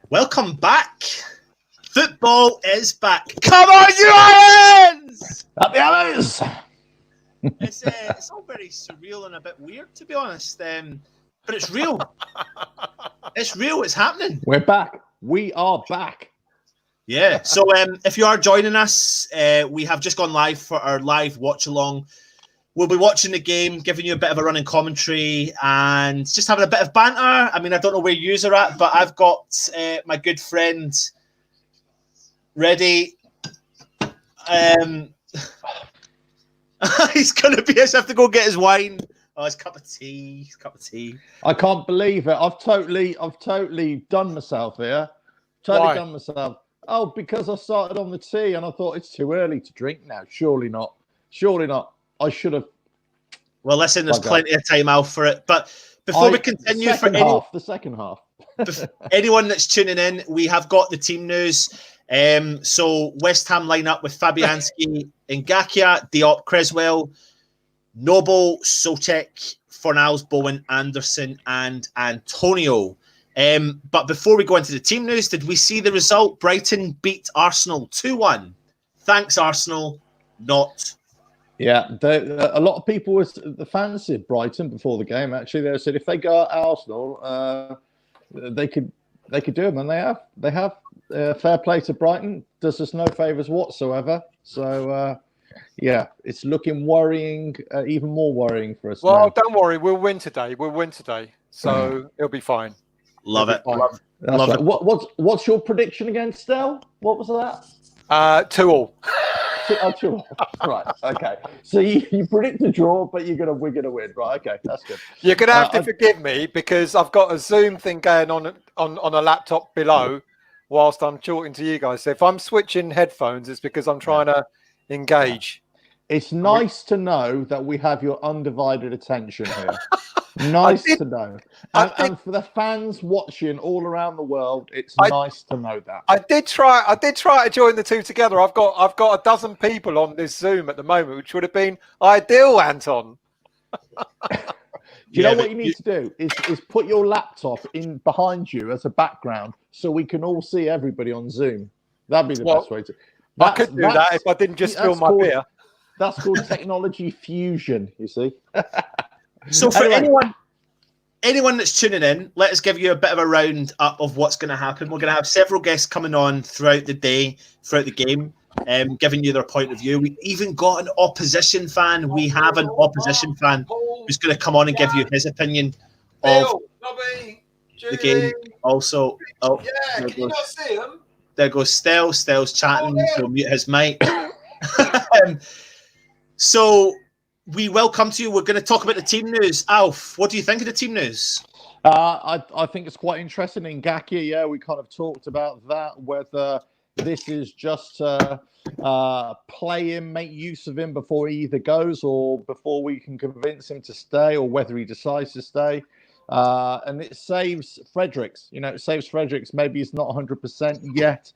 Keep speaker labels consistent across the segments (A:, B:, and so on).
A: Welcome back. Football is back. Come on, you Irons!
B: Up the others!
A: It's all very surreal and a bit weird, to be honest. But it's real. It's real. It's happening.
B: We're back. We are back.
A: Yeah. So if you are joining us, we have just gone live for our live watch along. We'll be watching the game, giving you a bit of a running commentary and just having a bit of banter. I mean, I don't know where you are at, but I've got my good friend ready. He's going to be as have to go get his wine. Oh, his cup of tea.
B: I can't believe it. I've totally done myself here.
C: Why?
B: Done myself. Oh, because I started on the tea and I thought it's too early to drink now. Surely not. I should have.
A: Well, listen, there's plenty of time out for it. But before we continue,
B: the second half.
A: Anyone that's tuning in, we have got the team news. So West Ham line up with Fabianski, Ngakia, Diop, Creswell, Noble, Soucek, Fornals, Bowen, Anderson, and Antonio. But before we go into the team news, did we see the result? Brighton beat Arsenal 2-1. Thanks, Arsenal. Not.
B: Yeah, a lot of people fancied Brighton before the game. Actually, they said if they go at Arsenal, they could do them, and they have. Fair play to Brighton. Does us no favours whatsoever. So yeah, it's looking worrying, even more worrying for us.
C: Well,
B: now.
C: don't worry, we'll win today. So it'll be fine.
A: Love it.
B: Love it. What's your prediction against Stell? What was that?
C: 2-2.
B: 2-2. Right. Okay. So you predict a draw, but we're gonna win. Right. Okay. That's good.
C: You're gonna have to forgive me because I've got a Zoom thing going on a laptop below, whilst I'm talking to you guys. So if I'm switching headphones, it's because I'm trying to engage.
B: It's nice to know that we have your undivided attention here. Nice to know. And for the fans watching all around the world, it's nice to know that.
C: I did try to join the two together. I've got a dozen people on this Zoom at the moment, which would have been ideal, Anton.
B: Do you know what you need to do is put your laptop in behind you as a background so we can all see everybody on Zoom. That'd be the best way to.
C: I could do that if I didn't just spill my beer.
B: That's called technology fusion, you see.
A: So for anyone that's tuning in, let us give you a bit of a round up of what's going to happen. We're going to have several guests coming on throughout the day, throughout the game, giving you their point of view. We even got an opposition fan. We have an opposition fan who's going to come on and give you his opinion of the game. Also,
C: can you not see him?
A: There goes Stell. Stell's chatting. He'll mute his mic. So we will come to you. We're going to talk about the team news. Alf, what do you think of the team news?
B: I think it's quite interesting. In Ngakia, yeah, we kind of talked about that, whether this is just play him, make use of him before he either goes or before we can convince him to stay, or whether he decides to stay. And it saves Fredericks. It saves Fredericks. Maybe he's not 100% yet.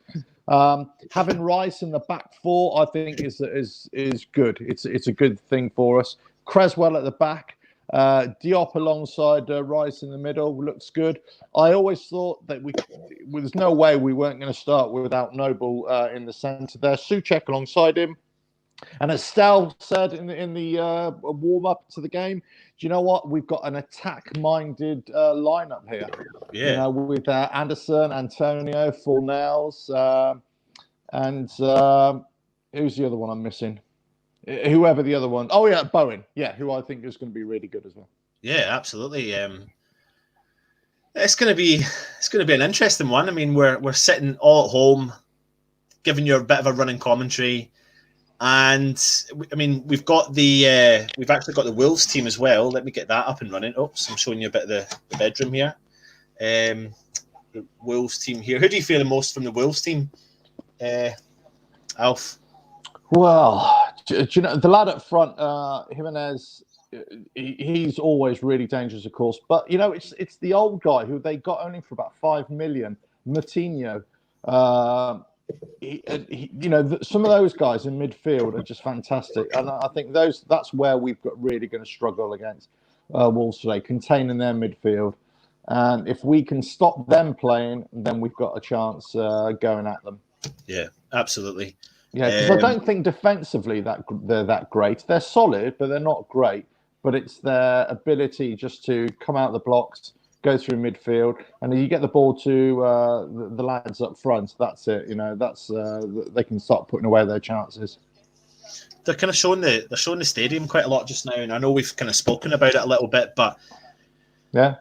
B: Having Rice in the back four, I think, is good. It's a good thing for us. Creswell at the back, Diop alongside Rice in the middle looks good. I always thought that there's no way we weren't going to start without Noble in the centre there. Soucek alongside him. And as Stell said in the warm-up to the game, do you know what? We've got an attack-minded lineup here.
A: Yeah.
B: With Anderson, Antonio, Fornals, and who's the other one I'm missing? Whoever the other one. Oh yeah, Bowen. Yeah, who I think is going to be really good as well.
A: Yeah, absolutely. It's going to be an interesting one. I mean, we're sitting all at home, giving you a bit of a running commentary. And I mean, we've actually got the Wolves team as well. Let me get that up and running. Oops, I'm showing you a bit of the bedroom here. The Wolves team here. Who do you feel the most from the Wolves team, Alf?
B: Well, do you know the lad up front, Jimenez? He's always really dangerous, of course. But it's the old guy who they got only for about 5 million, Moutinho. Some of those guys in midfield are just fantastic, and I think that's where we've got really going to struggle against Wolves today, containing their midfield. And if we can stop them playing, then we've got a chance going at them.
A: Yeah, absolutely.
B: Yeah, because I don't think defensively that they're that great. They're solid, but they're not great. But it's their ability just to come out of the blocks, go through midfield, and you get the ball to the lads up front. That's it. That's they can start putting away their chances.
A: They're kind of showing the stadium quite a lot just now, and I know we've kind of spoken about it a little bit, but
B: yeah,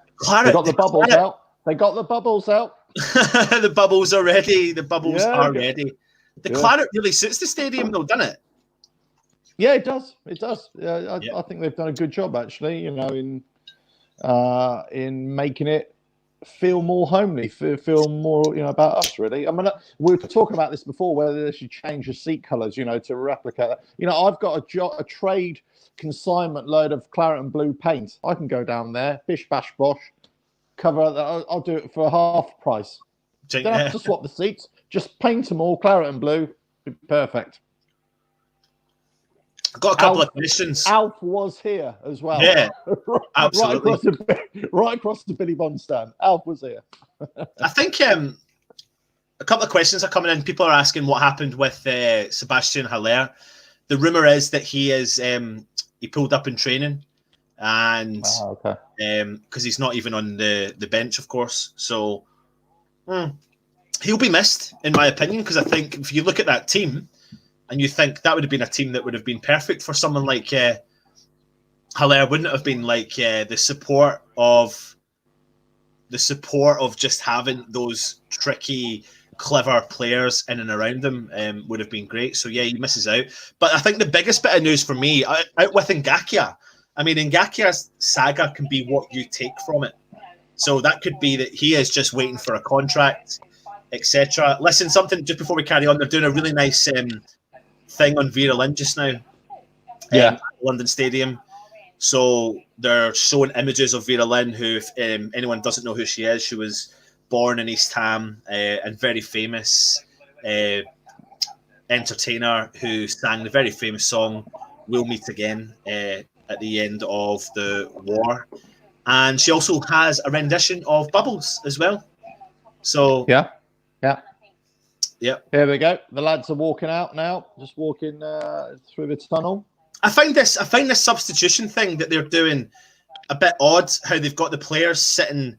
B: they got the bubbles out. They got the bubbles out.
A: The bubbles are ready. The bubbles are ready. The claret really suits the stadium, though, doesn't it?
B: Yeah, it does. It does. I think they've done a good job, actually. In making it feel more homely, feel more about us. Really. I mean, we were talking about this before, whether they should change the seat colours, to replicate that. I've got a trade consignment load of claret and blue paint. I can go down there, bish bash bosh, cover that. I'll do it for half price. Don't have to swap the seats. Just paint them all claret and blue. Perfect.
A: I've got a couple of questions.
B: Alf was here as well.
A: Yeah, absolutely.
B: Right across the Billy Bond stand. Alf was here.
A: I think a couple of questions are coming in. People are asking what happened with Sebastian Haller. The rumour is that he pulled up in training, and because he's not even on the bench, of course. So he'll be missed, in my opinion, because I think if you look at that team, and you think that would have been a team that would have been perfect for someone like Haller, wouldn't it have been like the support of just having those tricky, clever players in and around them would have been great. So yeah, he misses out. But I think the biggest bit of news for me, out with Ngakia. I mean, Ngakia's saga can be what you take from it. So that could be that he is just waiting for a contract, etc. Listen, something just before we carry on, they're doing a really nice thing on Vera Lynn just now, at London Stadium. So they're showing images of Vera Lynn, who, if anyone doesn't know who she is, she was born in East Ham and very famous entertainer who sang the very famous song "We'll Meet Again" at the end of the war. And she also has a rendition of Bubbles as well. So
B: yeah.
A: Yep.
B: Here we go. The lads are walking out now, just walking through the tunnel.
A: I find this substitution thing that they're doing a bit odd. How they've got the players sitting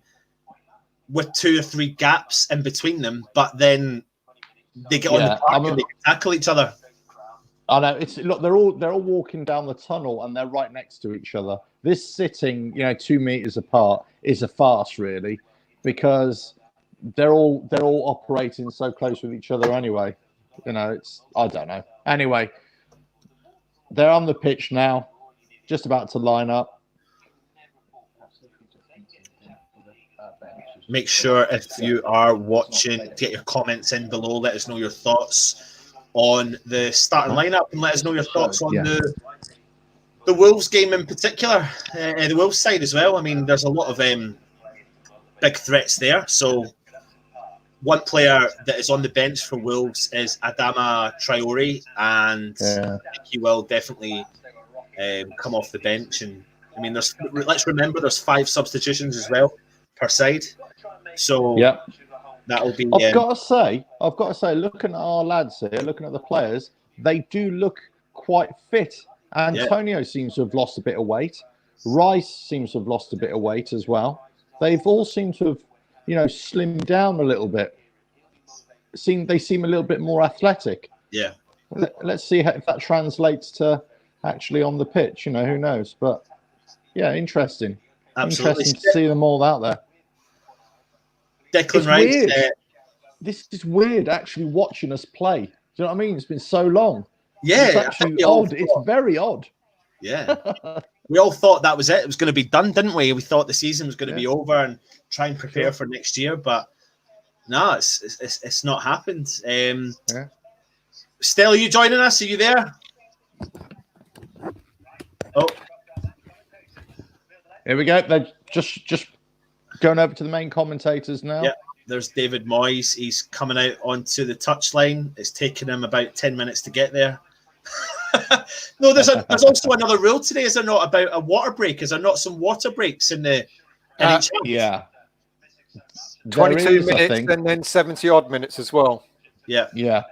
A: with 2 or 3 gaps in between them, but then they get on the park and they can tackle each other.
B: I know. They're all walking down the tunnel and they're right next to each other. This sitting, 2 meters apart is a farce, really, because they're all operating so close with each other anyway. I don't know. Anyway, they're on the pitch now, just about to line up.
A: Make sure if you are watching to get your comments in below. Let us know your thoughts on the starting lineup and let us know your thoughts on the Wolves game in particular, the Wolves side as well. I mean, there's a lot of big threats there. So one player that is on the bench for Wolves is Adama Traore, and he will definitely come off the bench. And I mean, let's remember there's 5 substitutions as well per side. So that'll be. I've got
B: to say, looking at our lads here, looking at the players, they do look quite fit. Antonio seems to have lost a bit of weight. Rice seems to have lost a bit of weight as well. They've all seemed to have, slimmed down a little bit. They seem a little bit more athletic.
A: Yeah.
B: Let's see if that translates to actually on the pitch. Who knows? But yeah, interesting.
A: Absolutely.
B: Interesting to see them all out there.
A: Declan Rice.
B: Weird. This is weird, actually, watching us play. Do you know what I mean? It's been so long.
A: Yeah,
B: it's actually odd. It's very odd.
A: Yeah. We all thought that was it. It was going to be done, didn't we? We thought the season was going to be over and try and prepare for next year, but no, it's not happened. Stella, are you joining us? Are you there? Oh,
B: here we go. They're just going over to the main commentators now.
A: Yeah, there's David Moyes. He's coming out onto the touchline. It's taken him about 10 minutes to get there. No, there's also another rule today, is there not, about a water break? Is there not some water breaks in the NHL?
B: Yeah.
C: 22 minutes and then 70 odd minutes as well.
A: Yeah.
B: Yeah.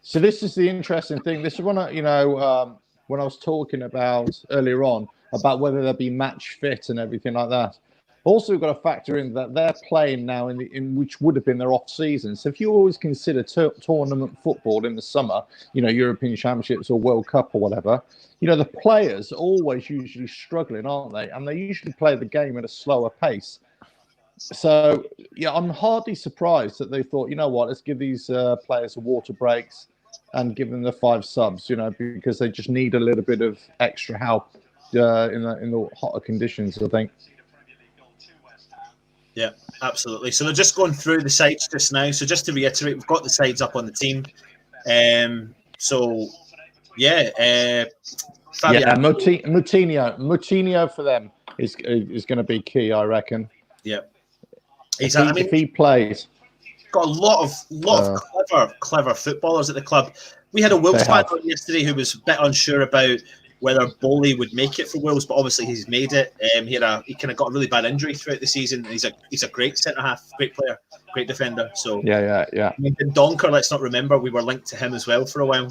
B: So this is the interesting thing. This is when when I was talking about earlier on about whether they'll be match fit and everything like that. Also, we've got to factor in that they're playing now in which would have been their off season. So if you always consider tournament football in the summer, European Championships or World Cup or whatever, the players are always usually struggling, aren't they? And they usually play the game at a slower pace. So, yeah, I'm hardly surprised that they thought, let's give these players water breaks and give them the 5 subs, because they just need a little bit of extra help in the hotter conditions, I think.
A: Yeah, absolutely. So they're just going through the sites just now. So just to reiterate, we've got the sides up on the team.
B: Moutinho for them is going to be key, I reckon.
A: Yeah,
B: if he plays,
A: got a lot of clever footballers at the club. We had a Wolves fan on yesterday who was a bit unsure about whether Bowley would make it for Wolves, but obviously he's made it. He kind of got a really bad injury throughout the season. He's a great centre half, great player, great defender. So
B: yeah.
A: And Donker, let's not remember, we were linked to him as well for a while.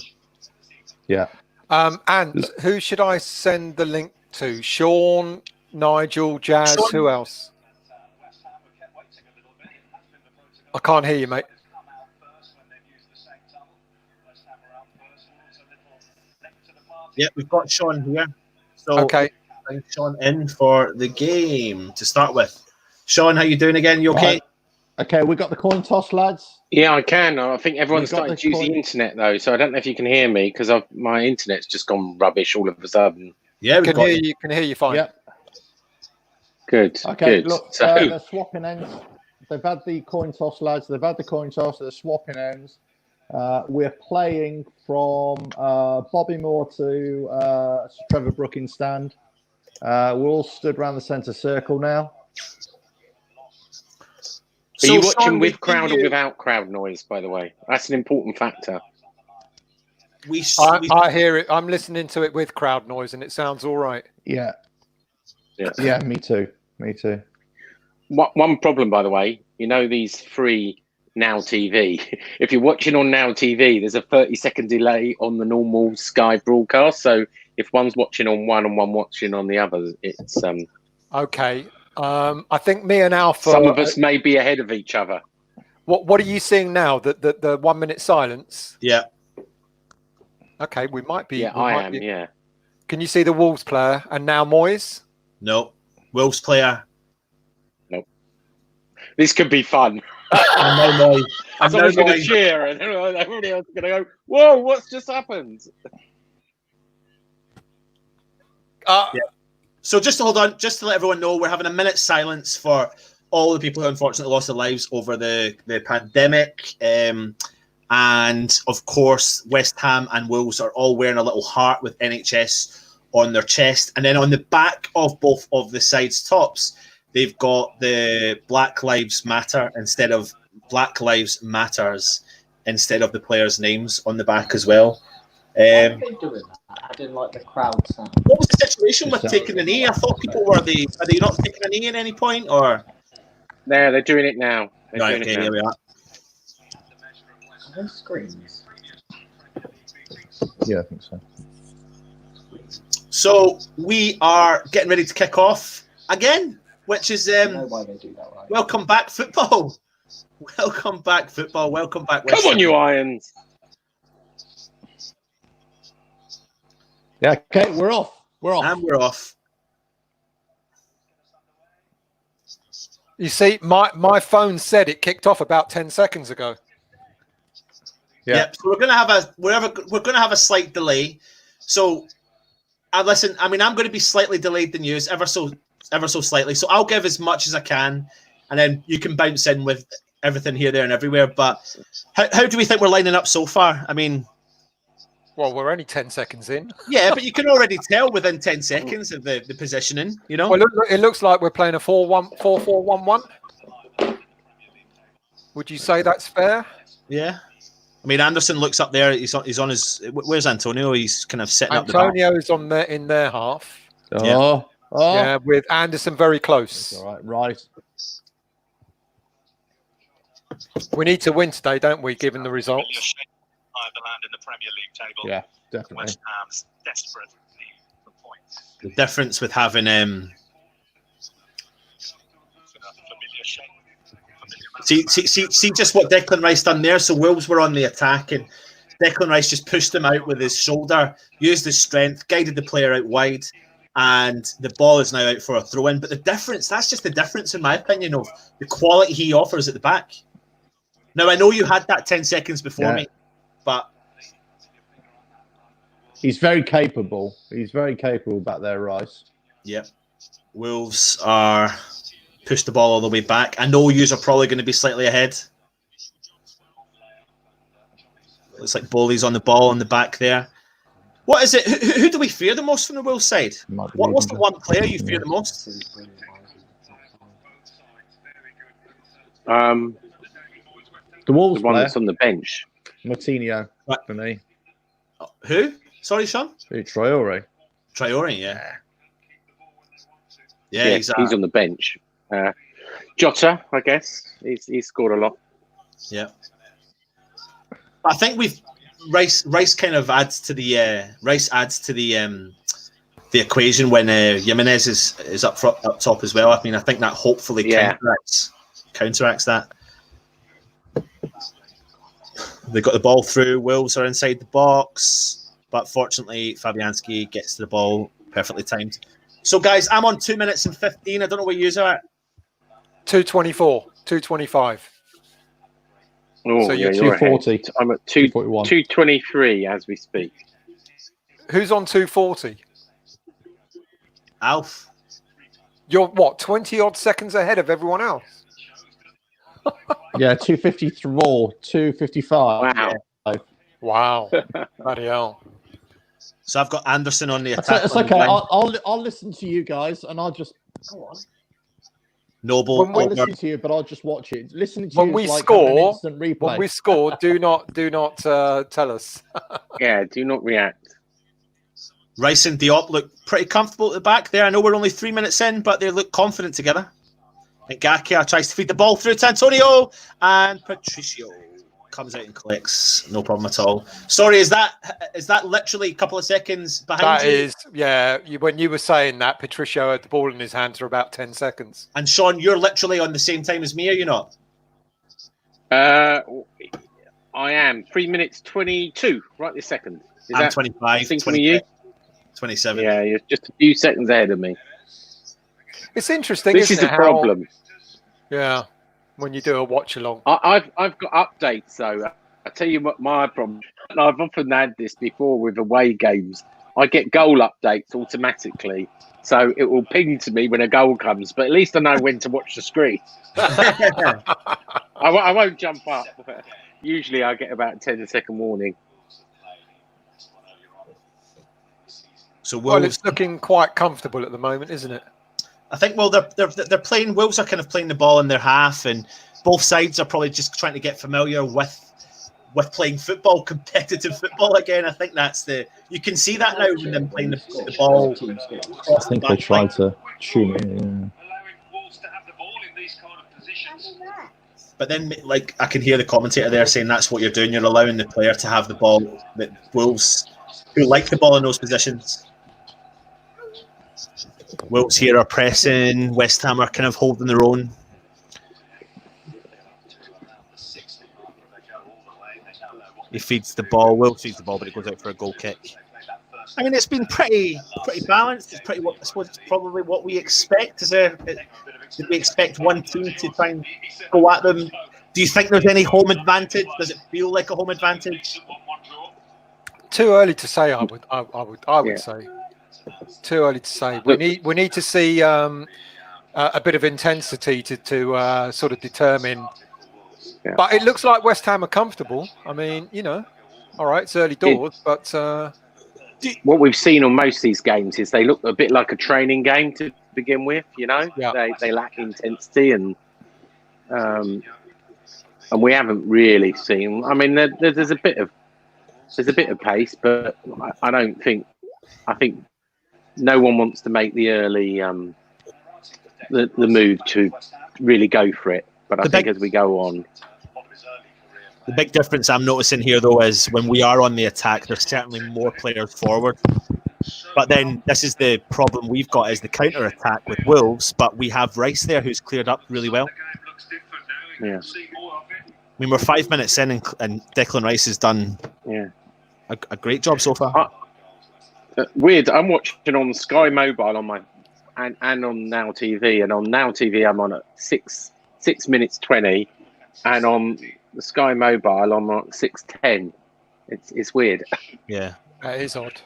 B: Yeah.
C: And who should I send the link to? Sean, Nigel, Jazz, who else? I can't hear you, mate.
A: Yeah, we've got Sean here. So
C: okay.
A: Bring Sean in for the game to start with. Sean, how you doing again? You okay?
B: Okay, we got the coin toss, lads.
D: Yeah, I can. I think everyone's starting to use the internet though, so I don't know if you can hear me because my internet's just gone rubbish all of a sudden.
A: Yeah,
C: we can hear you fine.
B: Yeah.
D: Good.
B: Okay,
D: good.
B: Look, they're swapping ends. They've had the coin toss, lads. They've had the coin toss. They're swapping ends. We're playing from Bobby Moore to Trevor Brookings stand. We're all stood around the centre circle now.
D: Are you watching with crowd or without crowd noise, by the way? That's an important factor.
C: I hear it. I'm listening to it with crowd noise and it sounds all right.
B: Yeah, me too.
D: One problem, by the way, these free Now TV. If you're watching on Now TV, there's a 30-second delay on the normal Sky broadcast. So if one's watching on one and one watching on the other, it's
C: okay. I think me and Alpha.
D: Some of us may be ahead of each other.
C: What are you seeing now? The 1 minute silence.
A: Yeah.
C: Okay, we might be.
D: Yeah, I am. Yeah.
C: Can you see the Wolves player and now Moyes?
A: No, Wolves player.
D: Nope. This could be fun. Someone's going to cheer, and everybody else is going to go, "Whoa, what's just happened?"
A: Yeah. So just to hold on, just to let everyone know, we're having a minute's silence for all the people who unfortunately lost their lives over the pandemic. And of course, West Ham and Wolves are all wearing a little heart with NHS on their chest. And then on the back of both of the sides' tops, they've got the Black Lives Matter instead of Black Lives Matters instead of the players' names on the back as well.
E: Why are they doing that? I didn't like the crowd sound.
A: What was the situation with taking the knee? I thought people are they not taking a knee at any point, or?
D: No, they're doing it now.
A: Right, okay, here we are.
E: Are those screens?
B: Yeah, I think so.
A: So we are getting ready to kick off again, which is
E: I know why they do that, right?
A: welcome back football. Welcome back football. Welcome back.
D: Come on, you Irons.
B: Yeah, okay, we're off.
A: And we're off.
C: You see, my phone said it kicked off about 10 seconds ago.
B: Yeah.
A: Yep. So we're gonna have a slight delay. So listen, I mean, I'm going to be slightly delayed than you, ever so slightly. So I'll give as much as I can, and then you can bounce in with everything here, there, and everywhere. But how do we think we're lining up so far? I mean,
C: well, we're only 10 seconds in.
A: Yeah, but you can already tell within 10 seconds of the positioning, you know?
C: Well, it looks like we're playing a 4-4-1-1. Would you say that's fair?
A: Yeah. I mean, Anderson looks up there. He's on his... Where's Antonio? He's kind of sitting up the back.
C: Antonio's in their half.
B: Oh.
C: Yeah, with Anderson very close.
B: That's all right.
C: We need to win today, don't we, given the results?
B: Yeah, definitely.
A: The difference with having see just what Declan Rice done there. So Wolves were on the attack, and Declan Rice just pushed him out with his shoulder, used his strength, guided the player out wide, and the ball is now out for a throw-in. But the difference, that's just the difference, in my opinion, of the quality he offers at the back. Now, I know you had that 10 seconds before me, but...
B: He's very capable. He's very capable back there, Rice.
A: Yep. Wolves are push the ball all the way back. I know yous are probably going to be slightly ahead. Looks like Bowley's on the ball in the back there. What is it? Who do we fear the most from the Wolves side? What's the one player you fear the most?
B: The Wolves
D: the one
B: player,
D: that's on the bench.
B: Martinho, for me.
A: Who? Sorry, Sean?
B: Traore.
A: Traore, yeah. Yeah,
D: Yeah,
A: exactly.
D: he's on the bench. Jota, I guess. He's scored a lot.
A: Yeah. I think we've Rice kind of adds to the the equation when Jimenez is up top as well. I mean, I think that hopefully counteracts that. They got the ball through. Wolves are inside the box, but fortunately Fabianski gets to the ball perfectly timed. So guys, I'm on 2 minutes and 15. I don't know where you are at.
C: 2:24, 2:25.
D: Oh,
C: So
D: yeah,
C: you're
D: you're
B: 2:40.
D: ahead. I'm at 2:23 as we speak.
C: Who's on 2:40?
A: Alf.
C: You're what, 20 odd seconds ahead of everyone else?
B: Yeah, 2:54, 2:55.
D: Wow.
C: Wow. Bloody hell.
A: So I've got Anderson on the attack.
B: It's okay. I'll listen to you guys, and I'll just go on.
A: Noble.
B: I'll listen to you, but I'll just watch it. Listening to
C: When
B: you
C: we
B: is like
C: score,
B: having an instant replay.
C: When we score, do not tell us.
D: Yeah, do not react.
A: Rice and Diop look pretty comfortable at the back there. I know we're only 3 minutes in, but they look confident together. And Gakia tries to feed the ball through to Antonio, and Patricio comes out and collects. No problem at all. Sorry, is that literally a couple of seconds behind
C: That
A: you?
C: is, yeah. When you were saying that, Patricio had the ball in his hands for about 10 seconds.
A: And Sean, you're literally on the same time as me, are you not?
D: I am 3 minutes 22 right this second.
A: I'm 25.
D: Syncing with you?
A: 27.
D: Yeah, you're just a few seconds ahead of me.
C: It's interesting.
D: This is
C: isn't
D: the
C: it,
D: problem.
C: Yeah, when you do a watch along.
D: I've got updates though. I tell you what my problem. And I've often had this before with away games. I get goal updates automatically, so it will ping to me when a goal comes. But at least I know when to watch the screen. I won't jump up. Usually I get about 10-second warning.
A: So
C: Well, it's looking quite comfortable at the moment, isn't it?
A: I think they're playing. Wolves are kind of playing the ball in their half, and both sides are probably just trying to get familiar with playing football, competitive football again. I think that's you can see that now when them playing the ball.
B: I think they tried to tune in.
A: But then, like, I can hear the commentator there saying that's what you're doing. You're allowing the player to have the ball. That Wolves, who like the ball in those positions. Wolves here are pressing. West Ham are kind of holding their own. He feeds the ball. Wolves feeds the ball, but it goes out for a goal kick. I mean, it's been pretty balanced. It's pretty. I suppose it's probably what we expect. Did we expect one team to try and go at them? Do you think there's any home advantage? Does it feel like a home advantage?
C: Too early to say. I would say. Too early to say. We need to see a bit of intensity to sort of determine.
D: Yeah.
C: But it looks like West Ham are comfortable. I mean, all right, it's early doors, but
D: what we've seen on most of these games is they look a bit like a training game to begin with.
C: Yeah.
D: They lack intensity and we haven't really seen. I mean, there's a bit of pace, but I don't think. I think no one wants to make the early the move to really go for it. But I think as we go on,
A: The big difference I'm noticing here, though, is when we are on the attack, there's certainly more players forward. But then this is the problem we've got is the counter attack with Wolves. But we have Rice there, who's cleared up really well.
D: Yeah.
A: I mean, we're 5 minutes in, and Declan Rice has done a great job so far.
D: Weird. I'm watching on Sky Mobile on my and on Now TV, and on Now TV I'm on at 6 minutes 20, and on the Sky Mobile I'm on 6:10. It's weird.
A: Yeah,
C: That is odd.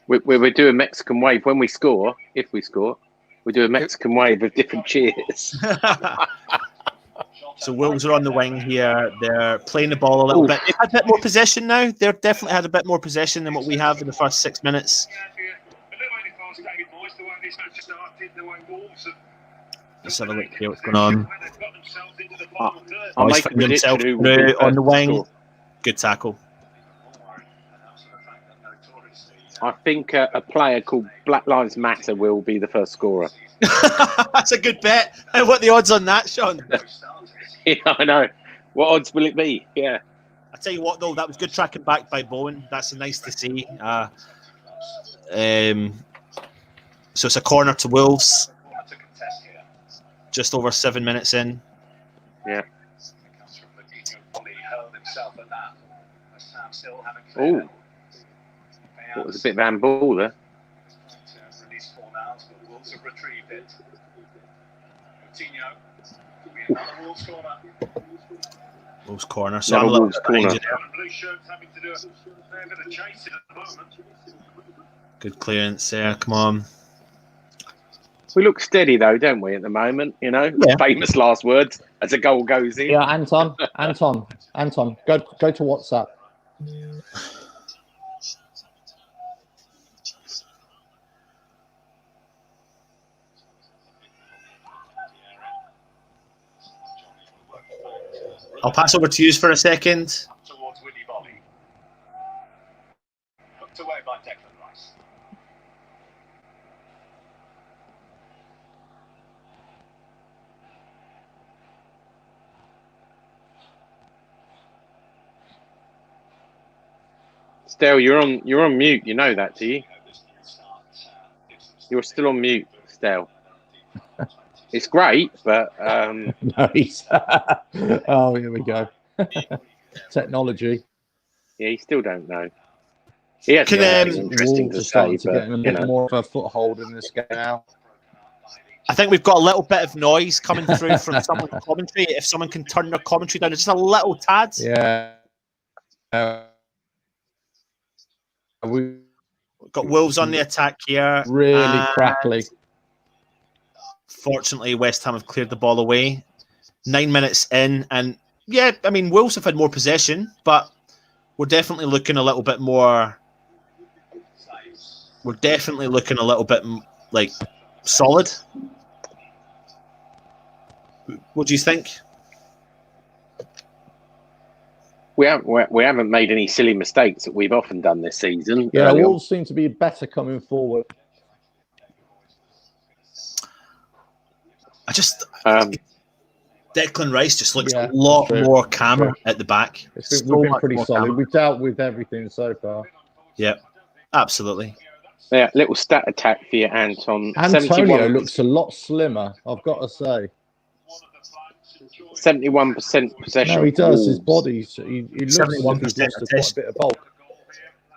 D: We're doing Mexican wave when we score. If we score, we do a Mexican wave with different cheers.
A: So Wolves are on the wing here. They're playing the ball a little bit. They've had a bit more possession now. They've definitely had a bit more possession than what we have in the first 6 minutes. Let's have a look here. What's going on?
D: I'll
A: he's
D: make a
A: found himself
D: prediction who will be
A: on the wing.
D: score.
A: Good tackle.
D: I think a player called Black Lives Matter will be the first scorer.
A: That's a good bet. What are the odds on that, Sean?
D: Yeah, I know. What odds will it be? Yeah.
A: I tell you what, though, that was good tracking back by Bowen. That's nice to see. So it's a corner to Wolves. Just over 7 minutes in.
D: Yeah. Oh. It was a bit of handball there.
A: Wolves corner. So
D: Another
A: I'm a little
D: Wolves
A: bit behind you there. Good clearance there. Come on.
D: We look steady though, don't we, at the moment? You know, famous last words as a goal goes in.
B: Yeah, Anton, go to WhatsApp.
A: I'll pass over to you for a second.
F: Towards Willy Bobby. Hooked away by Declan Rice.
D: Stel, you're on mute. You know that, do you? You're still on mute, Stel. It's great, but
B: No, he's oh, here we go. Technology.
D: yeah, you still don't know. He has anything interesting
B: Wolves
D: to
B: are starting
D: say,
B: to get
D: but
B: a bit more of a foothold in this game now.
A: I think we've got a little bit of noise coming through from someone's commentary. If someone can turn their commentary down just a little tad.
B: Yeah. We've
A: got Wolves on the attack here.
B: Really crackly.
A: Fortunately, West Ham have cleared the ball away. 9 minutes in, and yeah, I mean, Wolves have had more possession, but we're definitely looking a little bit more. We're definitely looking a little bit like solid. What do you think?
D: we haven't made any silly mistakes that we've often done this season.
B: Yeah, Wolves seem to be better coming forward.
A: Declan Rice just looks a lot more calmer at the back.
B: We've been pretty solid. We've dealt with everything so far.
A: Yeah, absolutely.
D: Yeah, little stat attack for you, Anton.
B: Antonio looks a lot slimmer, I've got to say.
D: 71% possession.
B: No, he does. His body, he looks like he's lost quite a bit of bulk.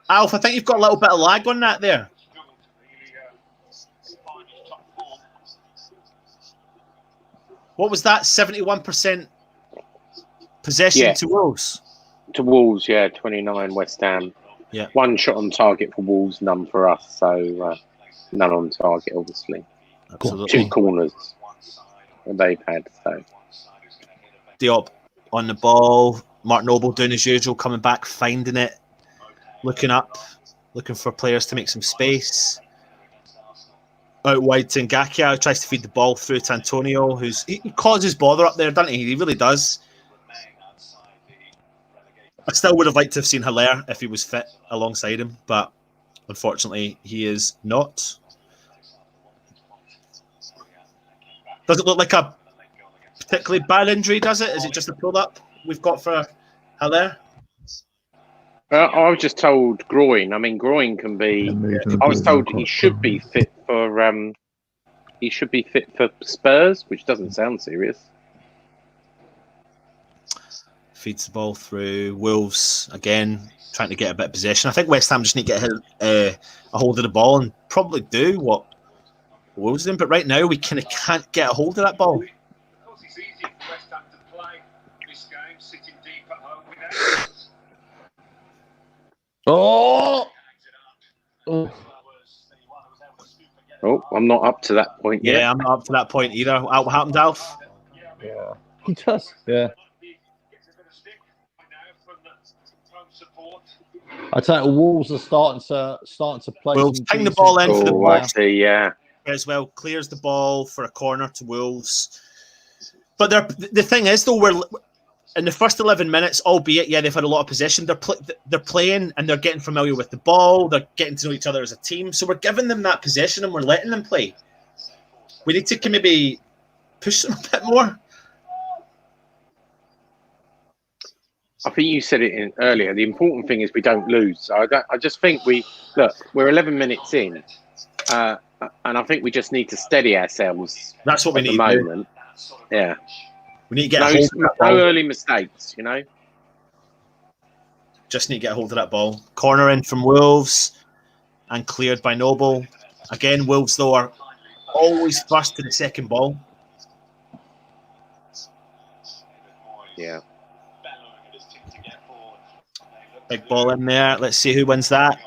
A: Alf, I think you've got a little bit of lag on that there. What was that? 71% possession to Wolves?
D: To Wolves, yeah. 29 West Ham.
A: Yeah.
D: One shot on target for Wolves, none for us. So none on target, obviously.
A: Absolutely.
D: 2 corners that they've had. So
A: Diop on the ball. Mark Noble doing as usual, coming back, finding it, looking up, looking for players to make some space. Out wide to Ngakia, tries to feed the ball through to Antonio, he causes bother up there, doesn't he? He really does. I still would have liked to have seen Hilaire if he was fit alongside him, but unfortunately he is not. Does it look like a particularly bad injury, does it? Is it just a pull-up we've got for Haller?
D: I was just told groin. I mean, groin can be. I was told he should be fit for. He should be fit for Spurs, which doesn't sound serious.
A: Feeds the ball through. Wolves again trying to get a bit of possession. I think West Ham just need to get a hold of the ball and probably do what Wolves doing. But right now we kind of can't get a hold of that ball.
F: Of course, it's easy for West Ham to play this game, sitting deep at home without us.
D: Oh, I'm not up to that point yet.
A: Yeah, I'm not up to that point either. What happened, Alf?
B: Yeah, he does. Yeah. I tell you, Wolves are starting to play.
A: Wolves ping the ball in for the
D: Oh,
A: ball.
D: I see. Yeah.
A: Creswell clears the ball for a corner to Wolves. But the thing is, though, we're in the first 11 minutes, albeit, yeah, they've had a lot of possession. They're playing and they're getting familiar with the ball. They're getting to know each other as a team. So we're giving them that possession and we're letting them play. We need to maybe push them a bit more.
D: I think you said it in earlier. The important thing is we don't lose. I just think we're 11 minutes in, and I think we just need to steady ourselves.
A: That's what we
D: at
A: need.
D: the moment. Yeah.
A: We need to get a hold of that ball.
D: No early mistakes, you know.
A: Just need to get a hold of that ball. Corner in from Wolves and cleared by Noble. Again, Wolves, though, are always first to the second ball.
D: Yeah.
A: Big ball in there. Let's see who wins that.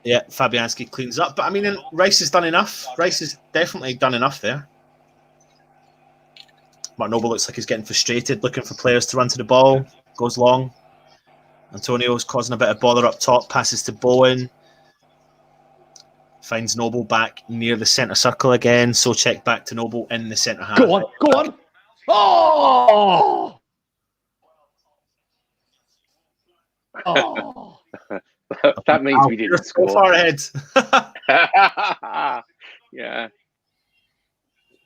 A: Yeah, Fabianski cleans up. But, I mean, Rice has done enough. Rice has definitely done enough there. Mark Noble looks like he's getting frustrated, looking for players to run to the ball. Goes long. Antonio's causing a bit of bother up top. Passes to Bowen. Finds Noble back near the centre circle again. So check back to Noble in the centre half.
B: Go on, go on. Oh! Oh!
D: That means we didn't score.
A: So far ahead.
D: Yeah.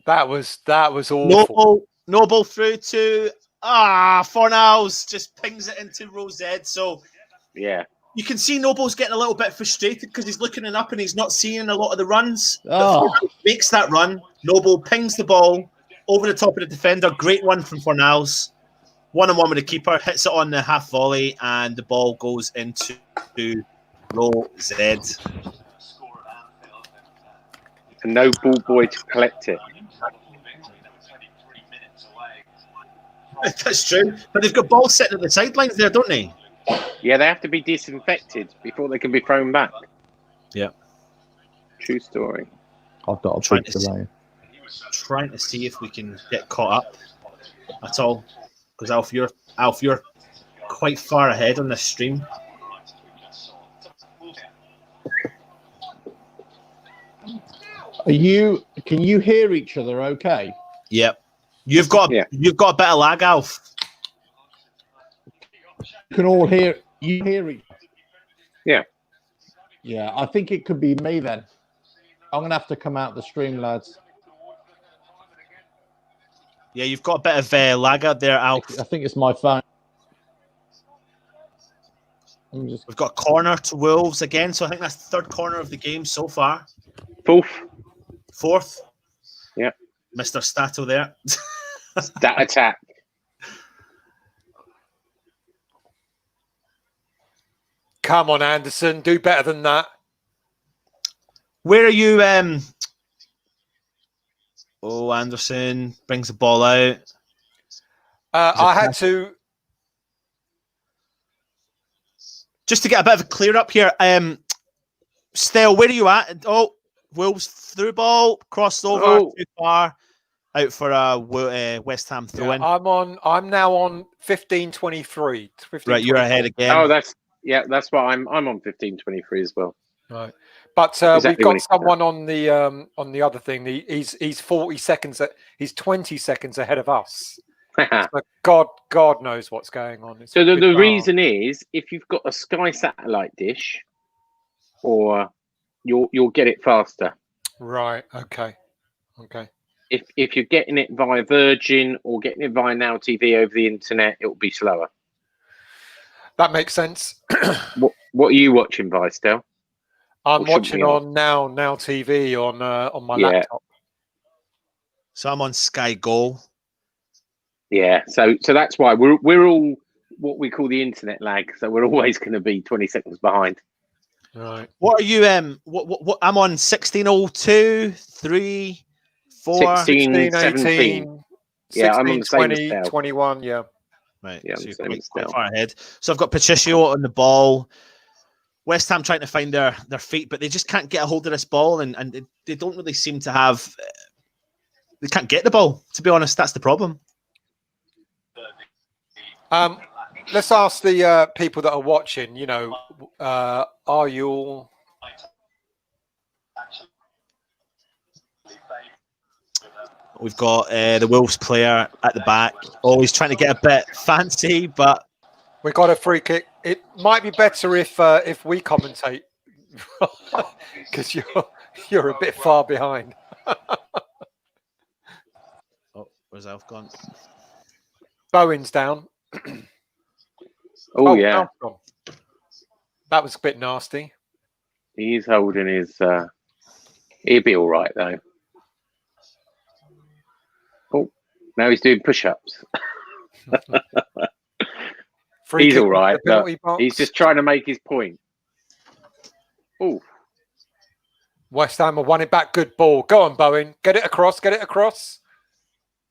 C: That was awful.
A: Noble through to Fornals just pings it into Rosette. So
D: yeah,
A: you can see Noble's getting a little bit frustrated because he's looking up and he's not seeing a lot of the runs.
B: Oh.
A: Makes that run. Noble pings the ball over the top of the defender. Great run from Fornals. 1-on-1 with the keeper, hits it on the half volley, and the ball goes into Rosette.
D: And no ball boy to collect it.
A: That's true. But they've got balls sitting at the sidelines there, don't they?
D: Yeah, they have to be disinfected before they can be thrown back.
A: Yeah.
D: True story.
B: I've got a big delay.
A: Trying to see if we can get caught up at all. Because Alf, you're quite far ahead on this stream.
B: Can you hear each other okay?
A: Yep. You've got a bit of lag, Alf.
B: You can all hear each other.
D: Yeah.
B: Yeah, I think it could be me then. I'm gonna have to come out the stream, lads.
A: Yeah, you've got a bit of lag out there, Alf.
B: I think it's my phone.
A: We've got a corner to Wolves again, so I think that's the third corner of the game so far. Fourth.
D: Yeah.
A: Mr. Stato there.
D: Stat attack.
C: Come on, Anderson, do better than that.
A: Where are you? Anderson brings the ball out.
C: I had to.
A: Just to get a bit of a clear up here. Stell, where are you at? Oh, Wolves through ball, crossed over too far, out for a West Ham throw in.
C: I'm now on 15:23.
A: Right, you're ahead again.
D: Oh, that's what I'm on 15:23 as well.
C: Right, but
D: exactly
C: we've got someone on the other thing. He's 40 seconds. He's 20 seconds ahead of us. So God knows what's going on.
D: So the reason is if you've got a Sky satellite dish, or you'll get it faster.
C: Right. Okay.
D: if you're getting it via Virgin or getting it via Now TV over the internet, it will be slower.
C: That makes sense.
D: What are you watching, Vistel?
C: I'm
D: Or should
C: watching
D: we
C: on Now TV on my
D: Yeah.
C: laptop.
A: So I'm on Sky Go.
D: Yeah, so that's why we're all what we call the internet lag. So we're always going to be 20 seconds behind.
C: Right.
A: What are you? What I'm on 16:02, 3, 4.
D: 16,
C: 16,
D: 17.
C: 18,
D: Yeah,
C: 16,
D: I'm on the same
C: 20,
D: as Del.
C: 21, yeah.
A: Right,
D: Yeah, I'm
A: so
D: the
A: you're
D: same as
A: quite
D: Del.
A: far ahead. So I've got Patricio on the ball. West Ham trying to find their feet, but they just can't get a hold of this ball, and they don't really seem to have. They can't get the ball. To be honest, that's the problem.
C: Let's ask the people that are watching, are you all...
A: We've got the Wolves player at the back, always trying to get a bit fancy, but
C: We got a free kick. It might be better if we commentate, because you're a bit far behind.
A: oh, where's Alf gone?
C: Bowen's down.
D: Oh, yeah,
C: Alf's gone. That was a bit nasty.
D: he's holding his. He'll be all right though. Oh, now he's doing push-ups.
C: Free
D: He's
C: kick
D: all right.
C: into the penalty box.
D: He's just trying to make his point. Oh,
C: West Ham have won it back. Good ball. Go on, Bowen. Get it across. Get it across.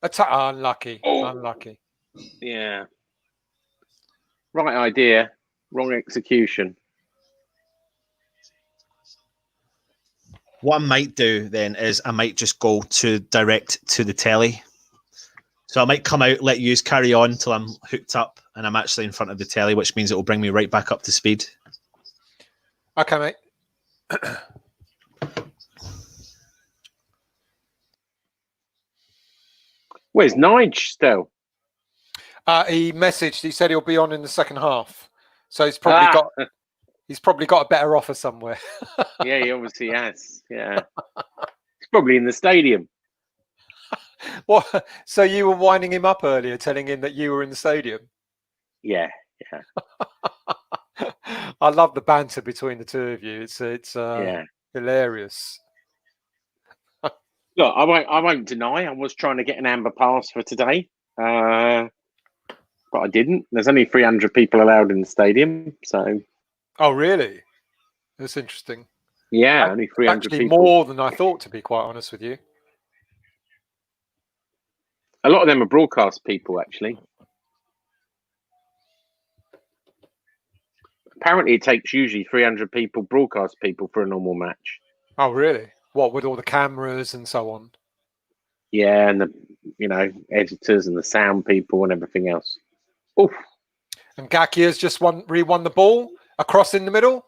C: Attack. Unlucky.
D: Oh.
C: Unlucky.
D: yeah. Right idea, wrong execution.
A: What I might do then is I might just go direct to the telly. So I might come out, let you carry on till I'm hooked up and I'm actually in front of the telly, which means it will bring me right back up to speed.
C: Okay, mate.
D: Where's Nige still?
C: He messaged. He said he'll be on in the second half. So he's probably got a better offer somewhere.
D: Yeah, he obviously has. Yeah, he's probably in the stadium.
C: What? So you were winding him up earlier, telling him that you were in the stadium?
D: Yeah.
C: I love the banter between the two of you. It's
D: Yeah.
C: hilarious.
D: Look, I won't deny I was trying to get an amber pass for today, but I didn't. There's only 300 people allowed in the stadium, so
C: Oh, really? That's interesting.
D: yeah, only 300
C: Actually,
D: people.
C: more than I thought, to be quite honest with you.
D: A lot of them are broadcast people, actually. Apparently, it takes usually 300 people, broadcast people, for a normal match.
C: Oh, really? What, with all the cameras and so on?
D: Yeah, and the editors and the sound people and everything else. Oof.
C: And Gakia's just re-won the ball across in the middle.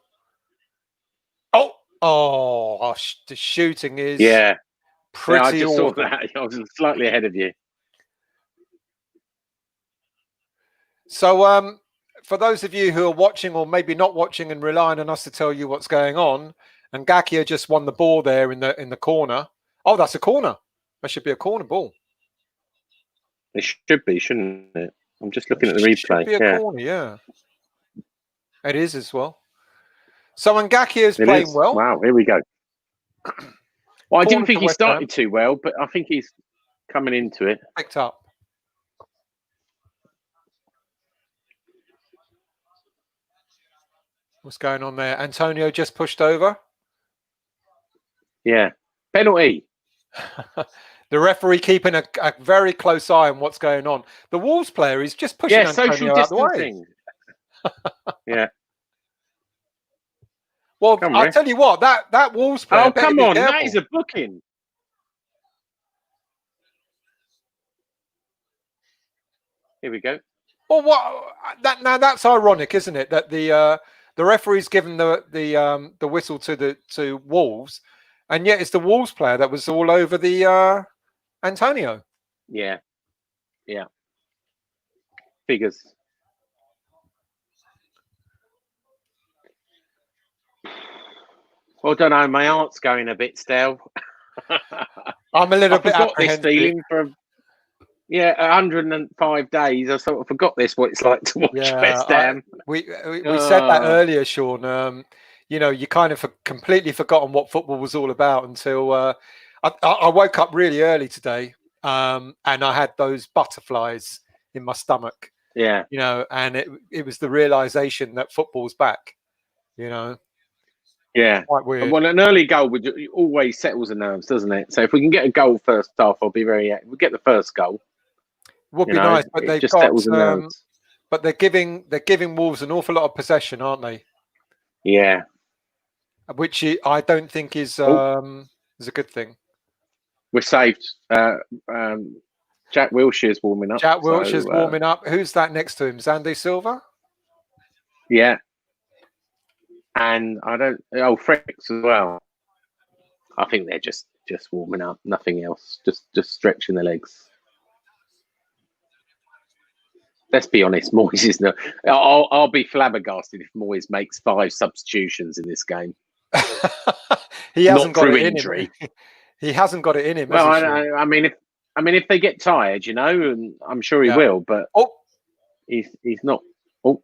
C: The shooting is pretty
D: I just saw
C: awful.
D: that. I was slightly ahead of you.
C: So, for those of you who are watching or maybe not watching and relying on us to tell you what's going on, and Gakia just won the ball there in the corner. Oh, that's a corner. That should be a corner ball.
D: It should be, shouldn't it? I'm just looking at the replay.
C: Should be a corner, yeah. It is as well. So Ngakia is playing well.
D: Wow, here we go. Well, I didn't think he
C: West Ham.
D: started too well, but I think he's coming into it.
C: Picked up. What's going on there? Antonio just pushed over.
D: Yeah. Penalty.
C: The referee keeping a very close eye on what's going on. The Wolves player is just pushing Antonio out the way.
D: Yeah.
C: Well, I'll tell you what, that Wolves player...
D: Oh, come on. That is a booking. Here we go.
C: Well, that's ironic, isn't it? That the referee's given the whistle to Wolves, and yet it's the Wolves player that was all over the Antonio.
D: Yeah. Figures. Well, I don't know. My heart's going a bit stale.
C: I'm a little
D: I
C: bit
D: forgot this
C: apprehensive.
D: feeling for 105 days. I sort of forgot what it's like to watch West Ham.
C: We said that earlier, Sean. You kind of completely forgotten what football was all about until I woke up really early today, and I had those butterflies in my stomach.
D: Yeah.
C: And it was the realization that football's back.
D: Yeah.
C: Quite weird.
D: Well, an early goal always settles the nerves, doesn't it? So if we can get a goal first half, I'll be very happy. We'll get the first goal.
C: Would be nice, but
D: it just settles the nerves.
C: But they're giving Wolves an awful lot of possession, aren't they?
D: Yeah.
C: Which I don't think is a good thing.
D: We're saved. Jack Wilshere's warming up.
C: Jack Wilshere's warming up. Who's that next to him? Xande Silva?
D: Yeah. And Fricks as well. I think they're just warming up, nothing else. Just stretching their legs. Let's be honest, Moyes is not. I'll be flabbergasted if Moyes makes 5 substitutions in this game.
C: He hasn't got it
D: injury.
C: in him. He hasn't got it in him.
D: Well, I mean, if they get tired, and I'm sure he will, but he's not. Oh.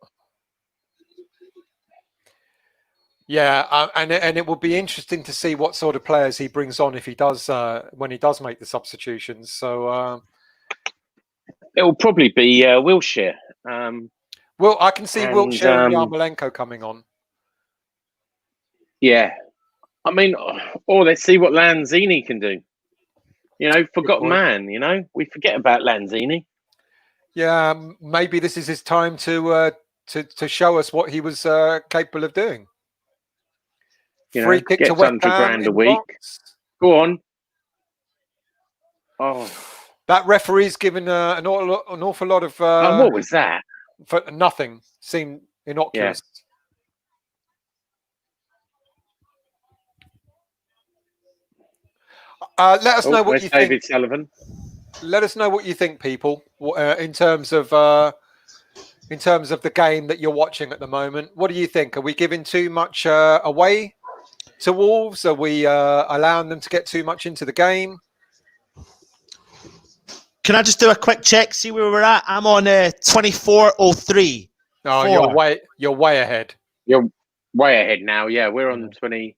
C: Yeah, and it will be interesting to see what sort of players he brings on if he does when he does make the substitutions. So
D: it will probably be Wilshere.
C: Well, I can see Wilshere and Yarmolenko coming on.
D: Yeah, I mean, let's see what Lanzini can do. Forgotten man. We forget about Lanzini.
C: Yeah, maybe this is his time to show us what he was capable of doing. Free kick to West Ham
D: £100,000 a week. Go on. Oh,
C: that referee's given an awful lot of.
D: What was that?
C: For nothing. Seemed innocuous. Let us know what you think.
D: David Sullivan.
C: Let us know what you think, people, in terms of the game that you're watching at the moment. What do you think? Are we giving too much away to Wolves? Are we allowing them to get too much into the game?
A: Can I just do a quick check, see where we're at? I'm on 24:03.
C: No, you're way ahead.
D: You're way ahead now. Yeah, we're on
C: 23.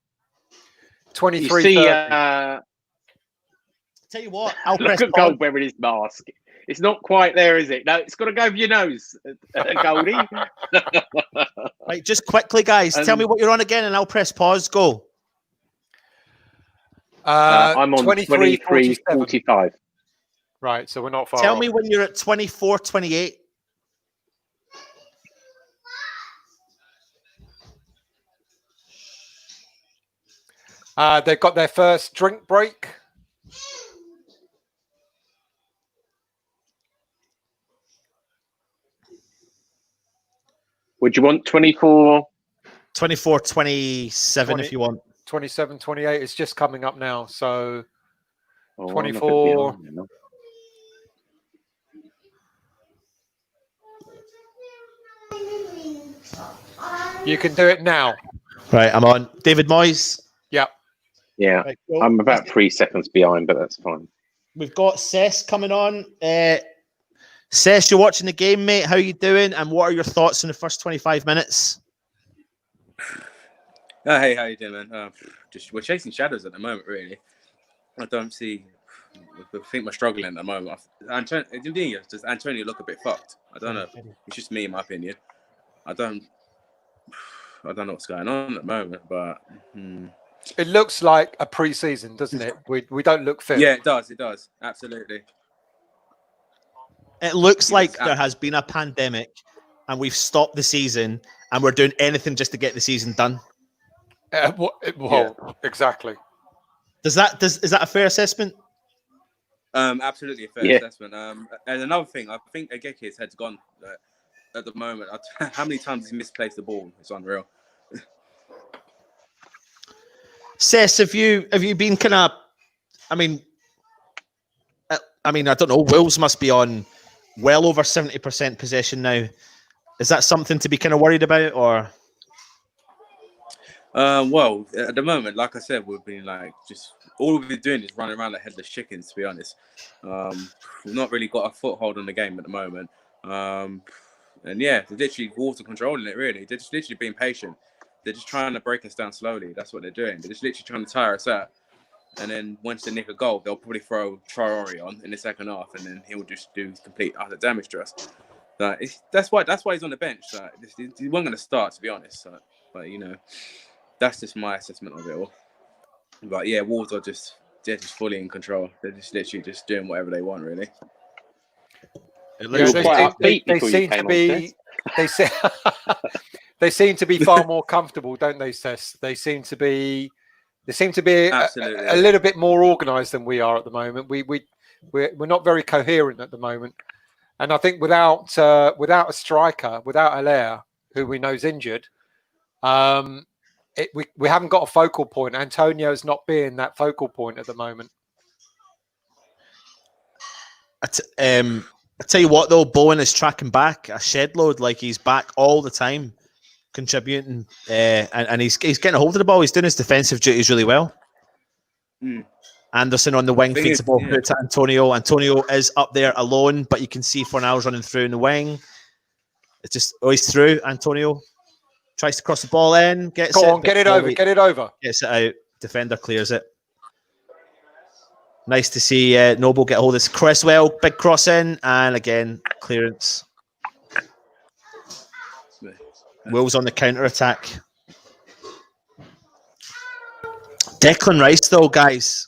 A: Tell you what, I'll
D: look at Gold wearing his mask. It's not quite there, is it? No, it's got to go over your nose, Goldie.
A: Right, just quickly, guys, tell me what you're on again, and I'll press pause. Go.
D: I'm on 23:45.
C: Right, so we're not far.
A: Tell
C: off.
A: me when you're at 24:28.
C: They've got their first drink break.
D: Would you want 24?
A: 24:27 if you want.
C: 27:28 is just coming up now. So
D: 24.
C: You can do it now.
A: Right, I'm on. David Moyes.
C: Yep.
D: Yeah,
A: Right, cool.
D: I'm about 3 seconds behind, but that's fine.
A: We've got Cess coming on. Cess, you're watching the game, mate. How are you doing? And what are your thoughts in the first 25 minutes?
G: Hey, how you doing, man? We're chasing shadows at the moment, really. I don't see. I think we're struggling at the moment. Does Antonio look a bit fucked? I don't know. It's just me, in my opinion. I don't know what's going on at the moment, but
C: It looks like a pre-season, doesn't it? We don't look fit.
G: Yeah, it does. It does. Absolutely.
A: It looks like there has been a pandemic and we've stopped the season and we're doing anything just to get the season done.
C: Exactly.
A: Is that a fair assessment?
G: Absolutely a fair assessment. And another thing, I think Ageke's head's gone at the moment. How many times has he misplaced the ball? It's unreal.
A: Cess, have you been kind of? I mean, I don't know. Wolves must be on well over 70% possession now. Is that something to be kind of worried about, or?
G: Well, at the moment, like I said, we've been like just all we've been doing is running around like headless chickens. To be honest, we've not really got a foothold on the game at the moment. And yeah, they're literally water controlling it. Really, they're just literally being patient. They're just trying to break us down slowly. That's what they're doing. They're just literally trying to tire us out. And then once they nick a goal, they'll probably throw Traore on in the second half, and then he'll just do complete utter damage to us. That's why he's on the bench. He wasn't going to start, to be honest. But you know, that's just my assessment of it all. But yeah, Wolves are they're just fully in control. They're just literally just doing whatever they want, really.
A: It
D: You were
A: literally-
D: quite
C: they
D: upbeat before you
C: seem
D: came
C: to be. They seem to be far more comfortable, don't they, Sess? They seem to be
G: Absolutely,
C: a little bit more organised than we are at the moment. We're not very coherent at the moment, and I think without a striker, without Allaire, who we know is injured, we haven't got a focal point. Antonio's not being that focal point at the moment.
A: I tell you what, though, Bowen is tracking back a shed load. Like, he's back all the time, contributing, and he's getting a hold of the ball. He's doing his defensive duties really well.
G: Mm.
A: Anderson on the wing
G: Thing
A: feeds
G: is,
A: the ball
G: yeah.
A: through to Antonio. Antonio is up there alone, but you can see Fornals running through in the wing. It's just he's through. Antonio tries to cross the ball in, gets
C: Go
A: it.
C: on, get it over.
A: Gets it out. Defender clears it. Nice to see Noble get a hold of this. Creswell, big cross in, and again, clearance. Wolves on the counter-attack. Declan Rice, though, guys.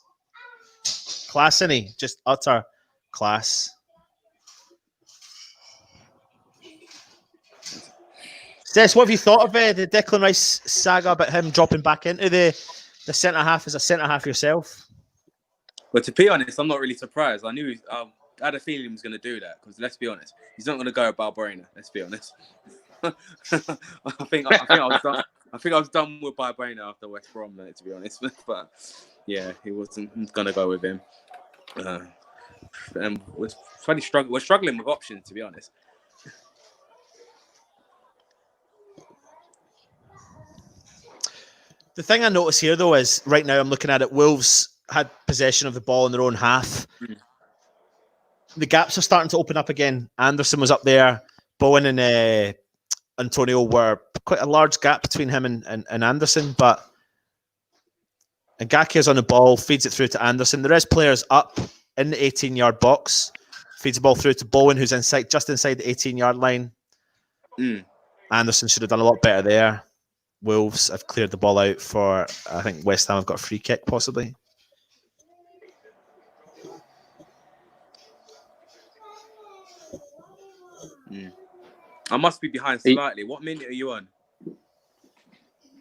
A: Class, isn't he? Just utter class. Stess, what have you thought of the Declan Rice saga about him dropping back into the centre-half as a centre-half yourself?
G: But to be honest, I'm not really surprised. I knew I had a feeling he was going to do that because let's be honest, he's not going to go Balbuena. Let's be honest. I think I was done with Balbuena after West Brom, to be honest. But yeah, he wasn't going to go with him. And we're struggling with options, to be honest.
A: The thing I notice here, though, is right now I'm looking at it. Wolves had possession of the ball in their own half.
G: Mm.
A: The gaps are starting to open up again. Anderson was up there. Bowen and Antonio were quite a large gap between him and Anderson, but Ngakia's on the ball, feeds it through to Anderson. There is players up in the 18-yard box, feeds the ball through to Bowen, who's just inside the 18-yard line.
G: Mm.
A: Anderson should have done a lot better there. Wolves have cleared the ball out for, I think West Ham have got a free kick, possibly.
G: Mm. I must be behind slightly. What minute are you on?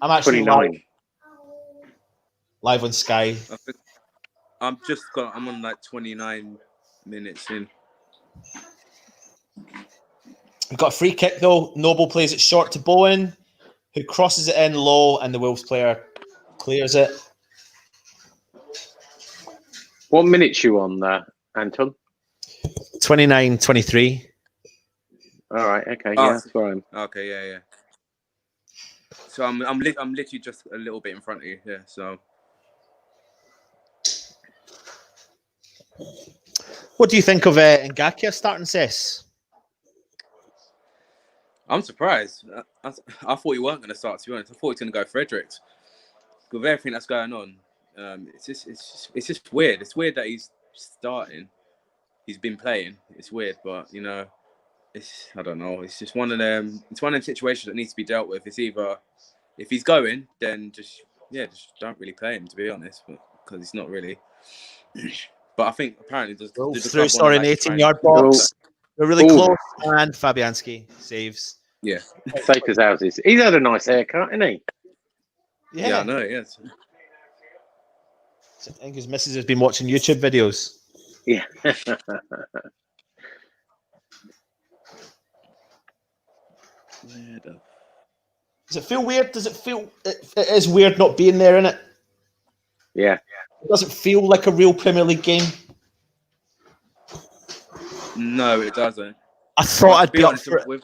A: I'm actually
D: 29.
A: Live on Sky.
G: I'm on like 29 minutes in.
A: We've got a free kick, though. Noble plays it short to Bowen, who crosses it in low, and the Wolves player clears it.
D: What minutes you on there, Anton?
A: 29-23.
D: All right. Okay.
G: Oh,
D: Yeah, that's where I'm.
G: Okay, yeah. So I'm literally just a little bit in front of you. Yeah. So
A: What do you think of Ngakia starting, Cess?
G: I'm surprised. I thought you weren't going to start. To be honest, I thought you were going to go Fredericks. With everything that's going on, it's just weird. It's weird that he's starting. He's been playing. It's weird, but you know, I don't know. It's just one of them. It's one of them situations that needs to be dealt with. It's either if he's going, then just don't really play him. To be honest, because he's not really. But I think apparently the
A: Through an 18-yard box. They're really close, and Fabianski saves.
D: Yeah, safe as houses. He's had a nice haircut, hasn't he?
G: Yeah, I know. Yes.
A: I think his missus has been watching YouTube videos.
D: Yeah.
A: Does it feel weird? Does it feel? It is weird not being there, isn't it?
D: Yeah.
A: It doesn't feel like a real Premier League game.
G: No, it doesn't.
A: I thought I'd be up for it.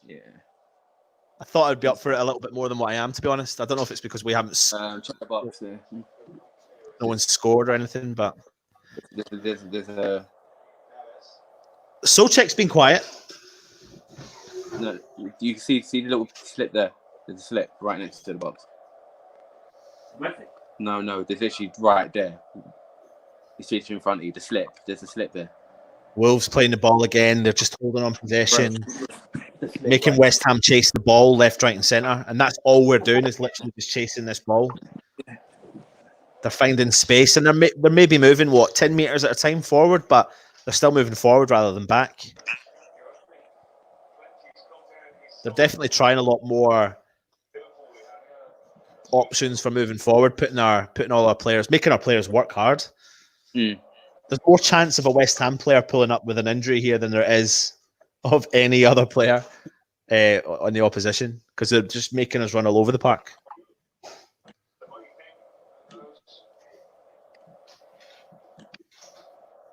G: Yeah.
A: I thought I'd be up for it a little bit more than what I am, to be honest. I don't know if it's because we haven't,
G: Check the box there.
A: no one's scored or anything, but
G: There's a
A: Souček's been quiet.
G: no. You can see the little slip there. There's a slip right next to the box. No, there's literally right there. You see it in front of you. The slip. There's a slip there.
A: Wolves playing the ball again. They're just holding on possession, making West Ham chase the ball left, right, and centre. And that's all we're doing is literally just chasing this ball. They're finding space, and they're maybe moving 10 meters at a time forward, but they're still moving forward rather than back. They're definitely trying a lot more options for moving forward, putting all our players, making our players work hard. There's more chance of a West Ham player pulling up with an injury here than there is of any other player on the opposition, because they're just making us run all over the park.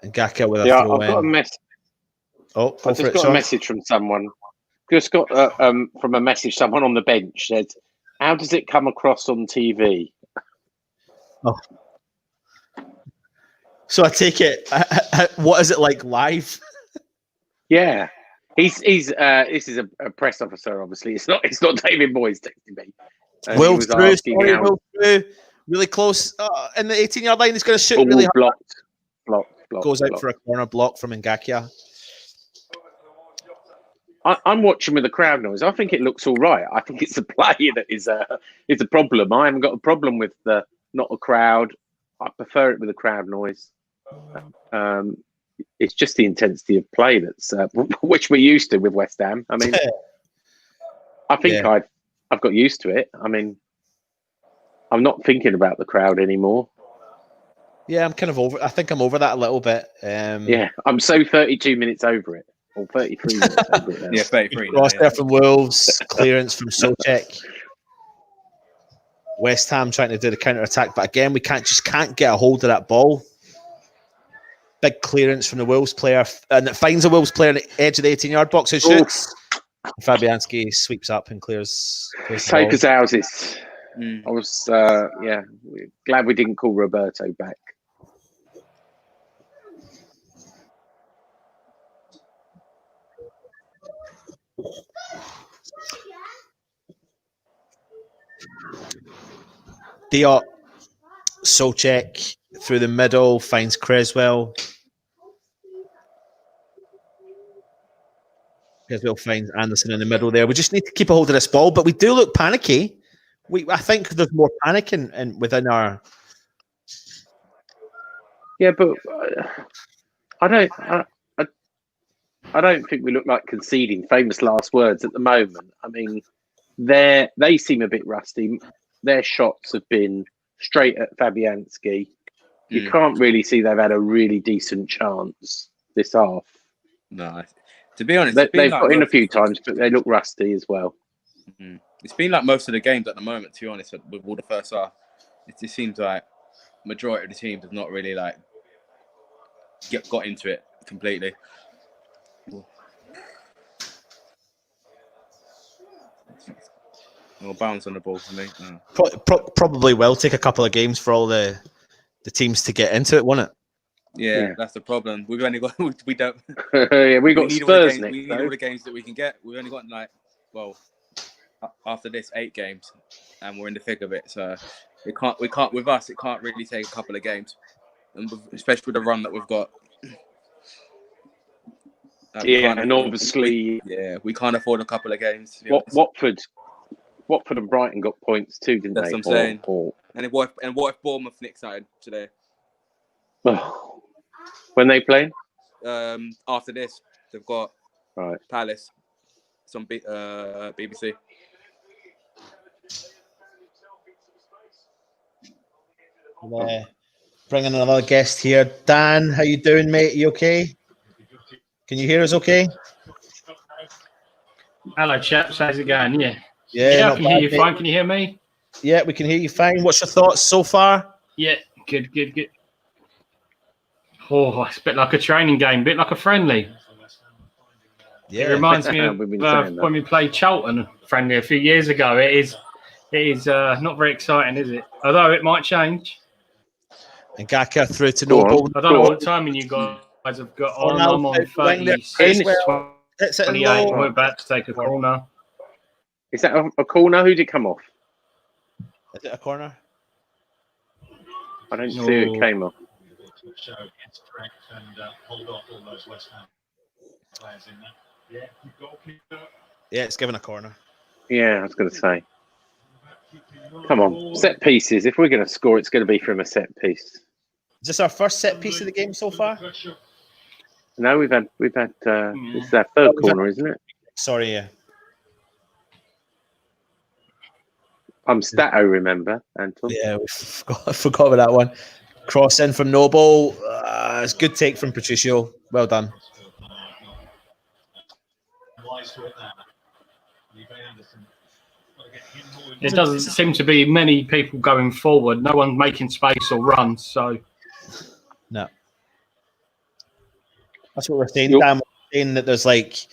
A: And Gaka with a throw
D: I've got a message.
A: Oh,
D: I just got a message from someone. Just got from a message. Someone on the bench said, "How does it come across on TV?"
A: Oh. So I take it. What is it like live?
D: Yeah, he's this is a press officer. Obviously, it's not David Moyes texting me.
A: Wolves through, really close in the 18-yard line. He's going to shoot really hard.
D: Blocked.
A: Goes out for a corner block from Ngakia.
D: I'm watching with the crowd noise. I think it looks all right. I think it's the play that is a problem. I haven't got a problem with not a crowd. I prefer it with the crowd noise. It's just the intensity of play that's which we're used to with West Ham. I mean, I think I've got used to it. I mean, I'm not thinking about the crowd anymore.
A: Yeah, I'm kind of over. I think I'm over that a little bit.
D: Yeah, I'm so 32 minutes over it, or 33 minutes over it now.
G: Yeah, 33.
A: Cross there from Wolves, clearance from Souček. West Ham trying to do the counter attack, but again, we can't get a hold of that ball. Big clearance from the Wolves player, and it finds a Wolves player on the edge of the 18-yard box and shoots. Fabianski sweeps up and clears
D: Take as houses. I was glad we didn't call Roberto back.
A: Diop, Souček through the middle finds Creswell. Creswell finds Anderson in the middle there. We just need to keep a hold of this ball, but we do look panicky. I think there's more panic in within our.
D: Yeah, but I don't think we look like conceding. Famous last words at the moment. I mean, they seem a bit rusty. Their shots have been straight at Fabianski. You can't really see they've had a really decent chance this half.
G: No, to be honest,
D: they've got in a few times, but they look rusty as well.
G: It's been like most of the games at the moment, to be honest, with all the first half. It just seems like majority of the teams have not really like got into it completely. No bounce on the ball for me.
A: Probably will take a couple of games for all the teams to get into it, won't it?
G: Yeah, that's the problem. We've only got we don't.
D: Yeah, we got Spurs next.
G: We need all the games that we can get. We've only got after this 8 games, and we're in the thick of it. So we can't with us. It can't really take a couple of games, and especially with the run that we've got.
D: And obviously,
G: we can't afford a couple of games.
D: Watford and Brighton got points too, didn't they?
G: That's what I'm saying. And what if Bournemouth nick started today?
D: When they play?
G: After this, they've got Palace. Some BBC.
A: Bringing another guest here. Dan, how you doing, mate? You okay? Can you hear us okay?
H: Hello, chaps. How's it going? Yeah,
A: I
H: can hear you fine. Can you hear me?
A: Yeah, we can hear you fine. What's your thoughts so far?
H: Yeah, good. Oh, it's a bit like a training game, a bit like a friendly. It reminds me of
D: We've been saying that.
H: when we played Charlton friendly a few years ago. It is not very exciting, is it? Although it might change.
A: And Gaka through to
D: Go on.
A: Noble.
H: I don't know what timing you guys have got on.
A: Fornals
H: I'm on
A: out the wing there.
H: 36,
A: Well, hits it in
H: 28.
A: low.
H: We're about to take a corner.
D: Is that a corner? Who did it come off?
A: Is it a corner?
D: I don't see who it came off.
A: Yeah, it's given a corner.
D: Yeah, I was going to say. Come on, set pieces. If we're going to score, it's going to be from a set piece.
A: Is this our first set piece of the game so far?
D: No, we've had. This is our third corner, isn't it?
A: Sorry, yeah.
D: I'm Stato, remember, Anton?
A: Yeah, I forgot about that one. Cross in from Noble. It's a good take from Patricio. Well done.
H: There doesn't seem to be many people going forward. No one's making space or runs. So
A: no, that's what we're saying. Dan, we're saying that there's like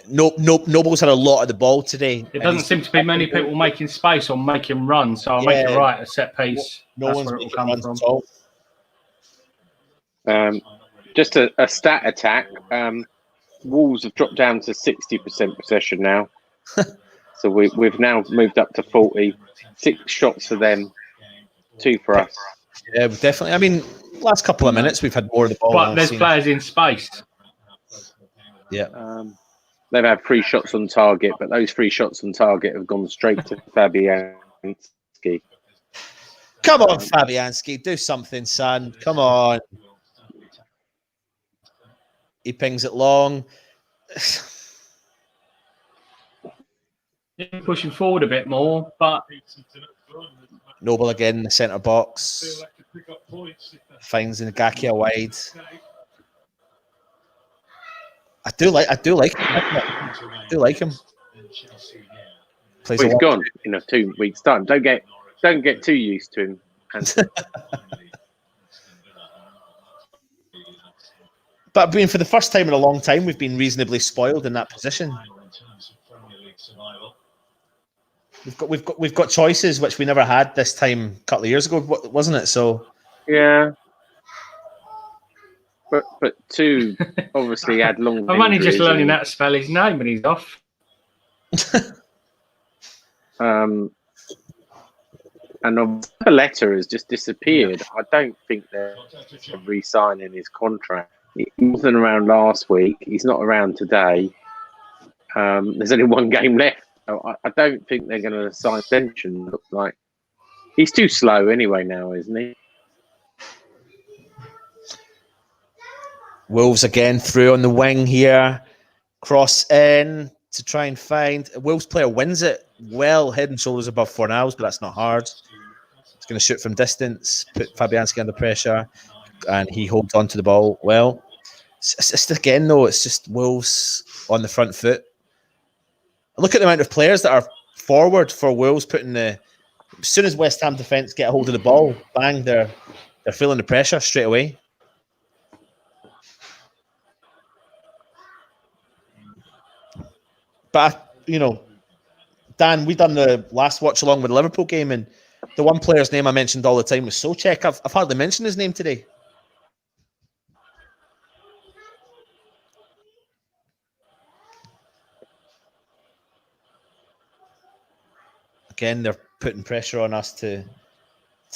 A: Noble's had a lot of the ball today.
H: It doesn't seem to be many people making space or making runs. So I'll make it right. A set piece.
A: No one's
H: where it will
A: making
H: come
A: runs
H: from.
A: at all.
D: Just a stat attack. Wolves have dropped down to 60% possession now. So we've now moved up to 40. 6 shots for them, 2 for us.
A: Yeah, definitely. I mean, last couple of minutes we've had more of the ball.
H: But there's players in space.
A: Yeah.
D: They've had 3 shots on target, but those 3 shots on target have gone straight to Fabianski.
A: Come on, Fabianski, do something, son. Come on. He pings it long.
H: Pushing forward a bit more, but
A: Noble again in the centre box. Finds Ngakia wide. I do like him. Plays
D: Well, he's gone in 2 weeks' time. Don't get too used to him.
A: But I mean, for the first time in a long time, we've been reasonably spoiled in that position. We've got choices which we never had this time a couple of years ago, wasn't it? So
D: yeah, but 2 obviously had long.
H: I'm only just learning how to spell his name when he's off.
D: And the letter has just disappeared. I don't think they're re-signing his contract. He wasn't around last week. He's not around today. There's only 1 game left. I don't think they're going to sign extension. Looks like he's too slow anyway now, isn't he?
A: Wolves again through on the wing here. Cross in to try and find. A Wolves player wins it well, head and shoulders above Fornals, but that's not hard. He's going to shoot from distance, put Fabianski under pressure, and he holds on to the ball well. It's just again, though, it's just Wolves on the front foot. Look at the amount of players that are forward for Wolves putting the. As soon as West Ham defence get a hold of the ball, bang, they're feeling the pressure straight away. But Dan, we done the last watch along with the Liverpool game, and the one player's name I mentioned all the time was Souček. I've hardly mentioned his name today. Again, they're putting pressure on us to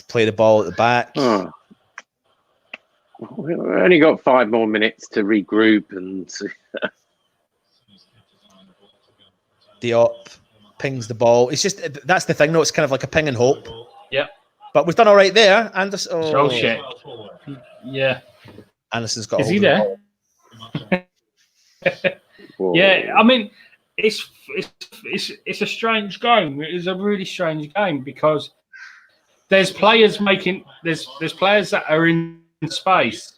A: play the ball at the back.
D: Oh. We've only got 5 more minutes to regroup and.
A: Diop pings the ball. It's just that's the thing, though. It's kind of like a ping and hope.
H: Yep.
A: But we've done all right there. Anderson. Oh
H: shit. Yeah.
A: Anderson's got.
H: Is he there? Yeah. I mean, it's a strange game. It is a really strange game because there's players there's players that are in space.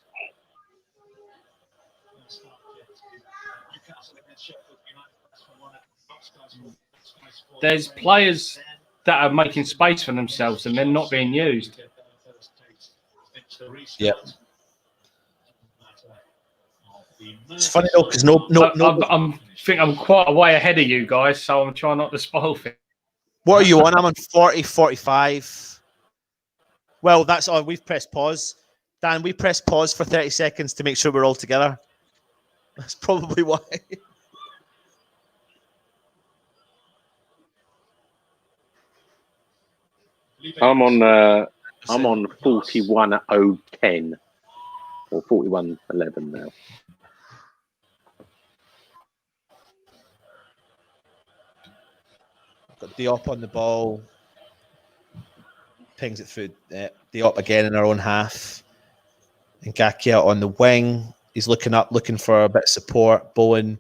H: There's players that are making space for themselves and they're not being used.
A: Yeah. It's funny though because no.
H: I think I'm quite a way ahead of you guys, so I'm trying not to spoil things.
A: What are you on? I'm on 40, 45. Well, that's all. We've pressed pause. Dan, we pressed pause for 30 seconds to make sure we're all together. That's probably why.
D: I'm on 41.010 or 41.11 now.
A: Got Diop on the ball. Pings it through Diop again in our own half. And Ngakia on the wing. He's looking up, looking for a bit of support. Bowen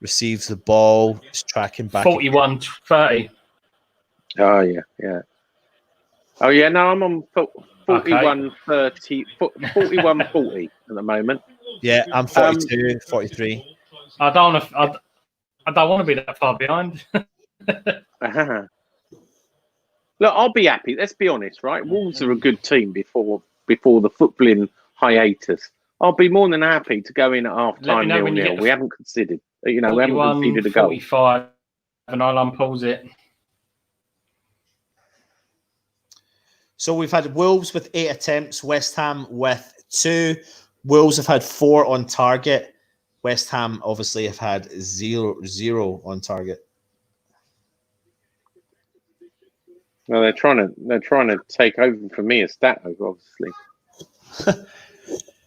A: receives the ball. He's tracking back.
H: 41-30.
D: Oh, yeah. Oh, yeah, no, I'm on 41.30, 41.40 at the moment.
A: Yeah, I'm 42, 43.
H: I don't want to be that far behind.
D: Look, I'll be happy. Let's be honest, right? Wolves are a good team before the footballing hiatus. I'll be more than happy to go in at half time 0-0. We haven't considered, we haven't conceded a goal.
H: 45, and I'll unpause it.
A: So we've had Wolves with 8 attempts, West Ham with 2. Wolves have had 4 on target. West Ham obviously have had zero on target.
D: Well, they're trying to take over from me as Stato, obviously.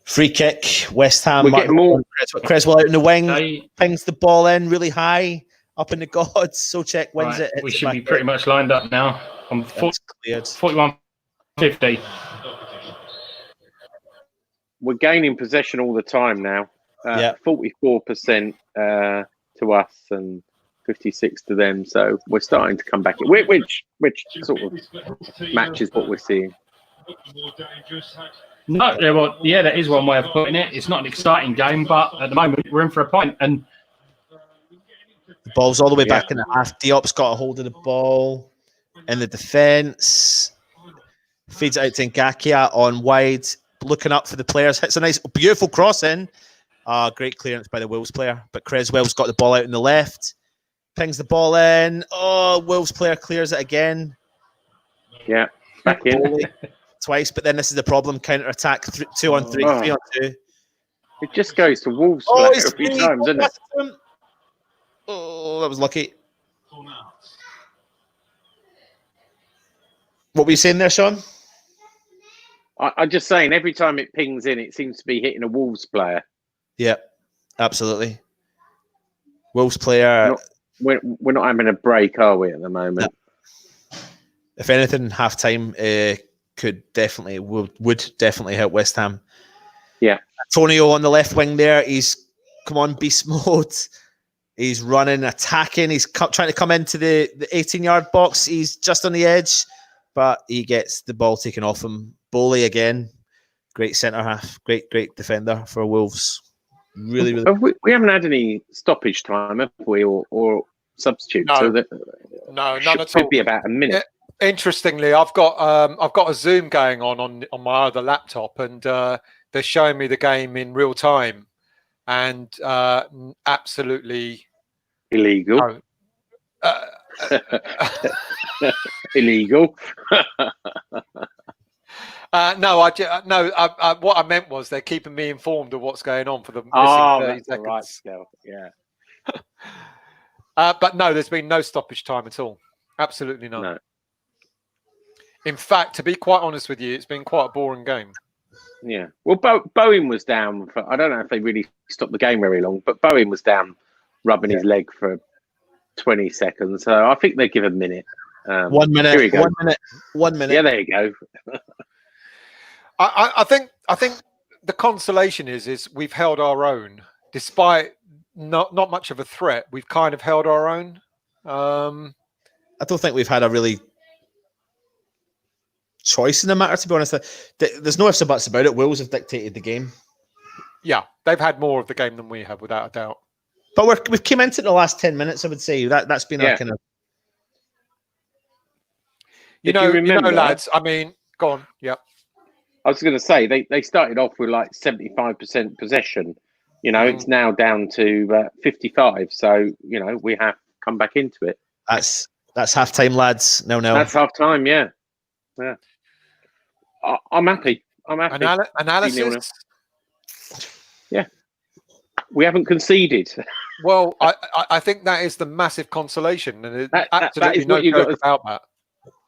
A: Free kick, West Ham.
D: We're getting more.
A: Creswell out in the wing, pings the ball in really high, up in the gods. Socek wins it.
H: We should be pretty much lined up now. I'm 41-50.
D: We're gaining possession all the time now. 44% to us and 56 to them. So we're starting to come back. Which sort of matches what we're seeing.
H: No, well, yeah, that is one way of putting it. It's not an exciting game, but at the moment we're in for a point. And
A: the ball's all the way back in the half. Diop's got a hold of the ball in the defence. Feeds it out to Ngakia on wide, looking up for the players. Hits a nice, beautiful cross in. Great clearance by the Wolves player. But Creswell's got the ball out in the left. Pings the ball in. Wolves player clears it again.
D: Yeah, back in.
A: Twice, but then this is the problem. Counter attack, 2 on 3, 3 on 2.
D: It just goes to Wolves every time, doesn't it?
A: Oh, that was lucky. What were you saying there, Sean?
D: I'm just saying, every time it pings in, it seems to be hitting a Wolves player.
A: Yeah, absolutely. Wolves player.
D: We're not having a break, are we, at the moment?
A: No. If anything, half time would definitely help West Ham.
D: Yeah.
A: Antonio on the left wing there. He's come on beast mode. He's running, attacking. He's trying to come into the 18-yard box. He's just on the edge, but he gets the ball taken off him. Bowley again. Great centre half. Great defender for Wolves. Really.
D: We haven't had any stoppage time, have we, or substitute?
C: No,
D: so
C: none at all.
D: Should be about a minute.
C: Yeah. Interestingly, I've got a Zoom going on my other laptop, and they're showing me the game in real time, and absolutely
D: illegal. Illegal.
C: What I meant was they're keeping me informed of what's going on for the missing 30 seconds.
D: Right, Scale. Yeah.
C: But no, there's been no stoppage time at all. Absolutely none.
D: No.
C: In fact, to be quite honest with you, it's been quite a boring game.
D: Yeah. Well, Bowen was down for, I don't know if they really stopped the game very long, but Bowen was down rubbing his leg for 20 seconds. So I think they give a minute.
A: 1 minute.
D: Here we go.
A: 1 minute.
D: Yeah, there you go.
C: I think the consolation is we've held our own despite not much of a threat. We've kind of held our own.
A: I don't think we've had a really choice in the matter, to be honest. There's no ifs or buts about it. Wolves have dictated the game.
C: Yeah, they've had more of the game than we have, without a doubt.
A: But we've come into the last 10 minutes, I would say. That's been our kind of...
C: You know, lads, I mean, go on. Yeah.
D: I was going to say, they started off with like 75% possession You know, it's now down to 55. So, you know, we have come back into it.
A: That's half time, lads. No.
D: That's half time, yeah. I'm happy.
C: Analysis?
D: Yeah. We haven't conceded.
C: Well, I think that is the massive consolation, and absolutely
D: that is
C: no
D: what you've
C: joke
D: got
C: about that.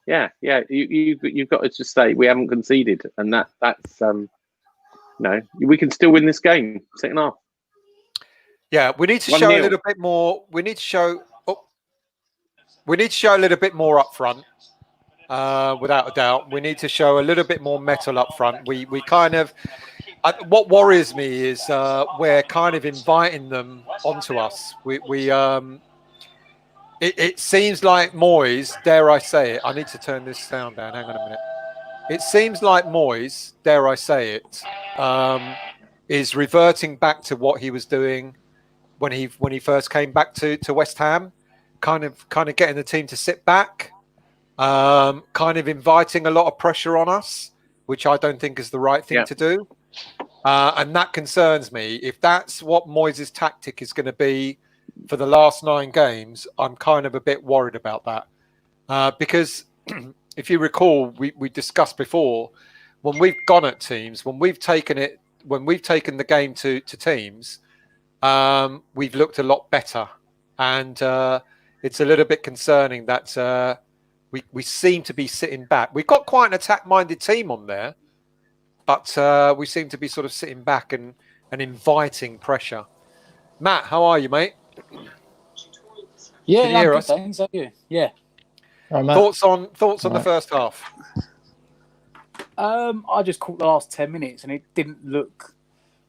D: Yeah. You've got to just say we haven't conceded, and that's no, we can still win this game. Second half.
C: Yeah, we need to show a little bit more. We need to show. We need to show a little bit more up front, without a doubt. We need to show a little bit more metal up front. We kind of. What worries me is we're kind of inviting them onto us. It seems like Moyes, dare I say it, I need to turn this sound down. Hang on a minute. It seems like Moyes, dare I say it, is reverting back to what he was doing when he first came back to West Ham, kind of getting the team to sit back, kind of inviting a lot of pressure on us, which I don't think is the right thing to do. And that concerns me. If that's what Moyes' tactic is going to be for the last 9 games, I'm kind of a bit worried about that. Because if you recall, we discussed before, when we've gone at teams, when we've taken the game to teams, we've looked a lot better. And it's a little bit concerning that we seem to be sitting back. We've got quite an attack-minded team on there, but we seem to be sort of sitting back and inviting pressure. Matt, how are you, mate?
I: Yeah,
C: Can you hear us?
I: Thanks. How are you? Yeah.
B: Right, Matt.
C: Thoughts on the first half?
I: I just caught the last 10 minutes and it didn't look.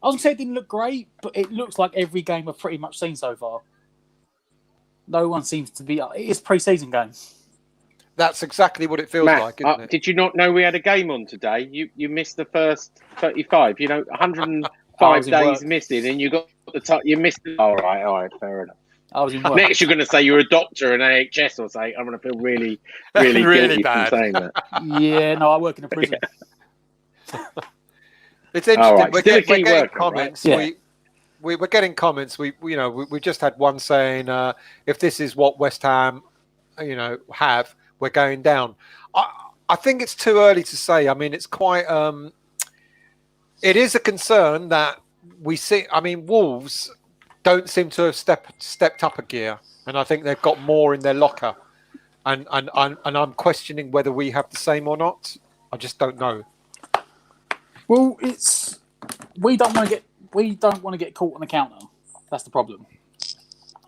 I: I was gonna say it didn't look great, but it looks like every game I've pretty much seen so far. No one seems to be. It's pre-season game.
C: That's exactly what it feels
D: Matt,
C: like, isn't it?
D: Did you not know we had a game on today? You missed the first 35. You know, 105 days missing, and you got you missed it. All right, fair enough.
I: I was in work.
D: Next, you're going to say you're a doctor in NHS or something. I'm going to feel really, really,
C: Really
D: guilty
C: bad.
D: from saying that.
I: Yeah, no, I work in a prison.
C: It's interesting.
D: All right.
C: We're
D: Still a
C: getting
D: key worker,
C: comments.
I: right?
C: We're getting comments. We just had one saying, if this is what West Ham, have, we're going down. I think it's too early to say. I mean, it's quite. It is a concern that we see. I mean, Wolves don't seem to have stepped up a gear, and I think they've got more in their locker. And I'm questioning whether we have the same or not. I just don't know.
I: Well, we don't want to get caught on the counter. That's the problem,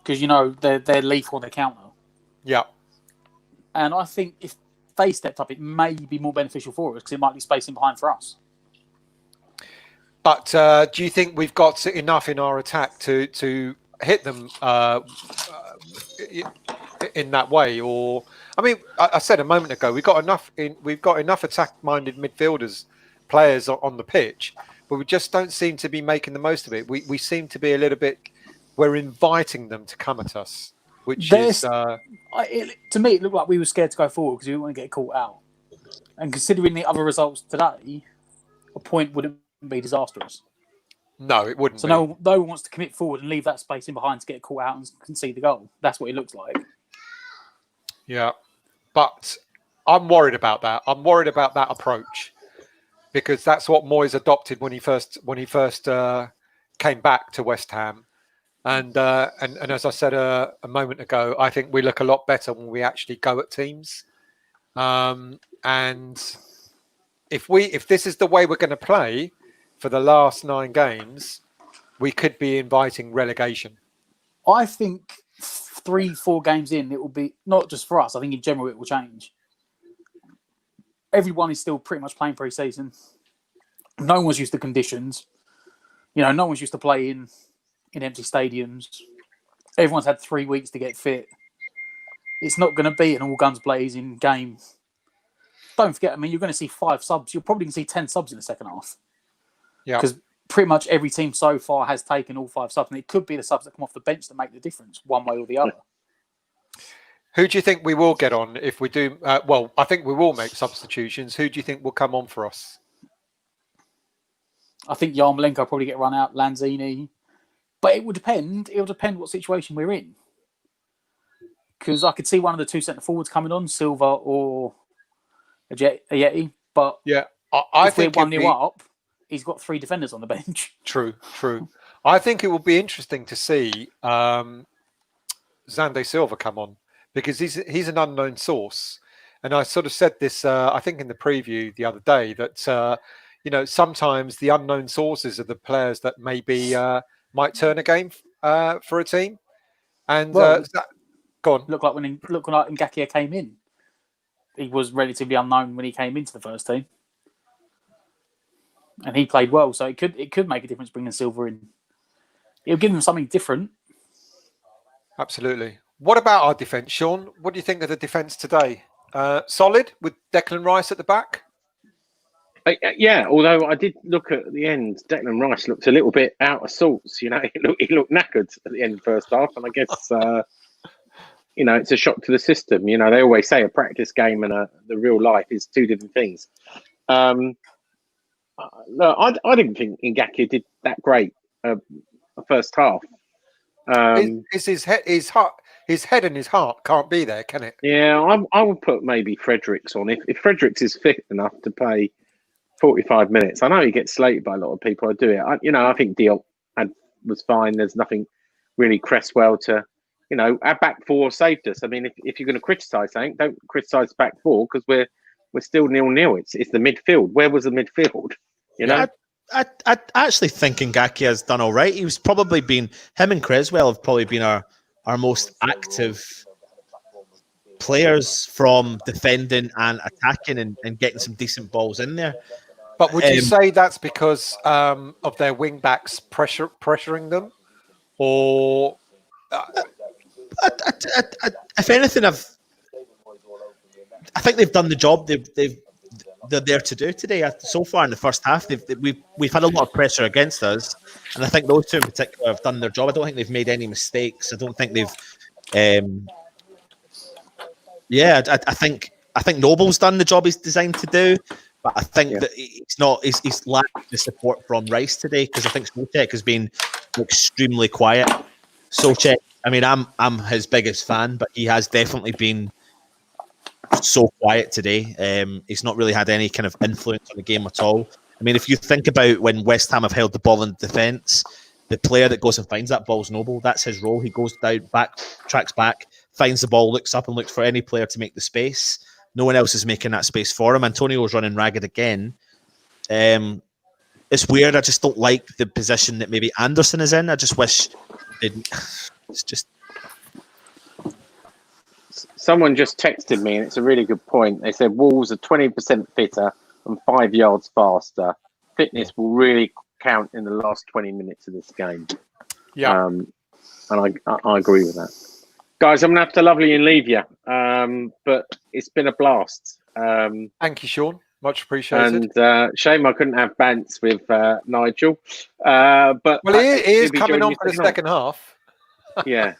I: because they're lethal on the counter.
C: Yeah.
I: And I think if they stepped up, it may be more beneficial for us because it might be spacing behind for us.
C: But do you think we've got enough in our attack to hit them in that way? Or I mean, I said a moment ago we've got enough attack-minded midfielders, players on the pitch, but we just don't seem to be making the most of it. We seem to be a little bit. We're inviting them to come at us, which is. To
I: me, it looked like we were scared to go forward because we didn't want to get caught out. And considering the other results today, a point wouldn't be disastrous.
C: No, it wouldn't.
I: So no one wants to commit forward and leave that space in behind to get caught out and concede the goal. That's what it looks like.
C: Yeah, but I'm worried about that. I'm worried about that approach because that's what Moyes adopted when he first came back to West Ham, and as I said a moment ago, I think we look a lot better when we actually go at teams, and if this is the way we're going to play for the last 9 games, we could be inviting relegation.
I: I think 3-4 games in, it will be not just for us. I think in general it will change. Everyone is still pretty much playing pre-season. No one's used to conditions. No one's used to play in empty stadiums. Everyone's had 3 weeks to get fit. It's not going to be an all guns blazing game. Don't forget, I mean, you're going to see 5 subs. You're probably going to see 10 subs in the second half.
C: Yeah.
I: Because pretty much every team so far has taken all 5 subs, and it could be the subs that come off the bench that make the difference, one way or the other.
C: Who do you think we will get on if we do? Well, I think we will make substitutions. Who do you think will come on for us?
I: I think Yarmolenko will probably get run out. Lanzini, But it will depend. It will depend what situation we're in. Because I could see one of the two centre forwards coming on, Silva or Yeti. But
C: Yeah, I
I: if we're
C: think
I: 1-0 up, he's got 3 defenders on the bench.
C: True. I think it will be interesting to see Xande Silva come on, because he's an unknown source. And I sort of said this, I think, in the preview the other day, that sometimes the unknown sources are the players that maybe might turn a game for a team. And
I: Well,
C: go on.
I: Look like when Ngakia came in, he was relatively unknown when he came into the first team, and he played well. So it could make a difference bringing Silva in. It'll give them something different.
C: Absolutely. What about our defence, Sean? What do you think of the defence today? Solid with Declan Rice at the back?
D: Yeah, although I did look at the end, Declan Rice looked a little bit out of sorts. He looked knackered at the end of the first half, and I guess it's a shock to the system. They always say a practice game and the real life is two different things. No, I didn't think Ngakia did that great the first half.
C: His head and his heart can't be there, can it?
D: Yeah, I would put maybe Fredericks on if Fredericks is fit enough to play 45 minutes. I know he gets slated by a lot of people. I do it. I think Diop was fine. There's nothing really Cresswell to, our back four saved us. I mean, if you're going to criticise something, don't criticise back four, because we're still 0-0. It's the midfield. Where was the midfield?
A: I actually think Ngakia has done all right. Him and Cresswell have probably been our most active players from defending and attacking and getting some decent balls in there.
C: But would you say that's because of their wing backs pressuring them, or?
A: If anything, I think they've done the job they're there to do today. So far in the first half, we've had a lot of pressure against us, and I think those two in particular have done their job. I don't think they've made any mistakes. I don't think they've. I think Noble's done the job he's designed to do, but I think that he's lacked the support from Rice today, because I think Souček has been extremely quiet. Souček, I mean, I'm his biggest fan, but he has definitely been so quiet today. He's not really had any kind of influence on the game at all. I mean, if you think about when West Ham have held the ball in defence, the player that goes and finds that ball is Noble. That's his role. He goes down, tracks back, finds the ball, looks up and looks for any player to make the space. No one else is making that space for him. Antonio's running ragged again. It's weird. I just don't like the position that maybe Anderson is in. I just wish it's just...
D: Someone just texted me, and it's a really good point. They said Wolves are 20% fitter and 5 yards faster. Fitness will really count in the last 20 minutes of this game.
C: Yeah.
D: And I agree with that. Guys, I'm going to have to love you and leave you. But it's been a blast.
C: Thank you, Sean. Much appreciated.
D: And shame I couldn't have Bants with Nigel. But
C: he is coming on for the second half.
D: Yeah.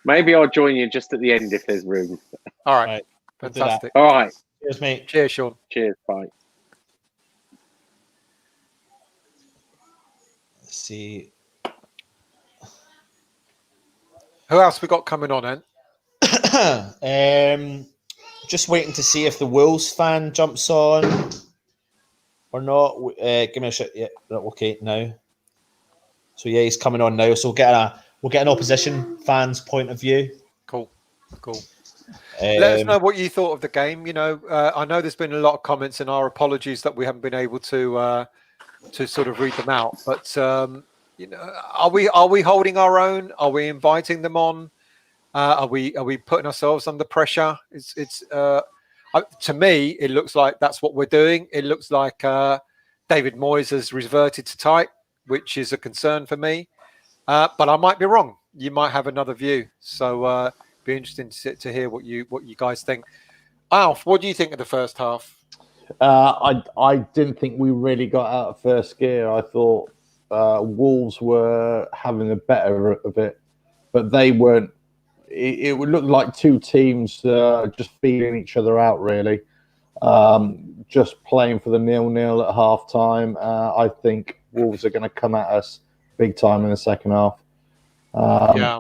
D: Maybe I'll join you just at the end if there's room.
C: All right. Fantastic.
D: All right.
A: Cheers, mate.
C: Cheers, Sean.
D: Cheers. Bye.
A: Let's see.
C: Who else we got coming on,
A: then? Just waiting to see if the Wolves fan jumps on or not. Give me a shot. Yeah, okay, now. So yeah, he's coming on now. So we'll get an opposition fan's point of view.
C: Cool. Let us know what you thought of the game. I know there's been a lot of comments, and our apologies that we haven't been able to sort of read them out. But are we holding our own? Are we inviting them on? Are we putting ourselves under pressure? It's to me, it looks like that's what we're doing. It looks like David Moyes has reverted to type, which is a concern for me. But I might be wrong. You might have another view. So be interesting to hear what you guys think. Alf, what do you think of the first half?
B: I didn't think we really got out of first gear. I thought Wolves were having the better of it, but they weren't. It would look like two teams just feeling each other out, really. Just playing for the 0-0 at half time. I think Wolves are going to come at us big time in the second half.
C: Yeah.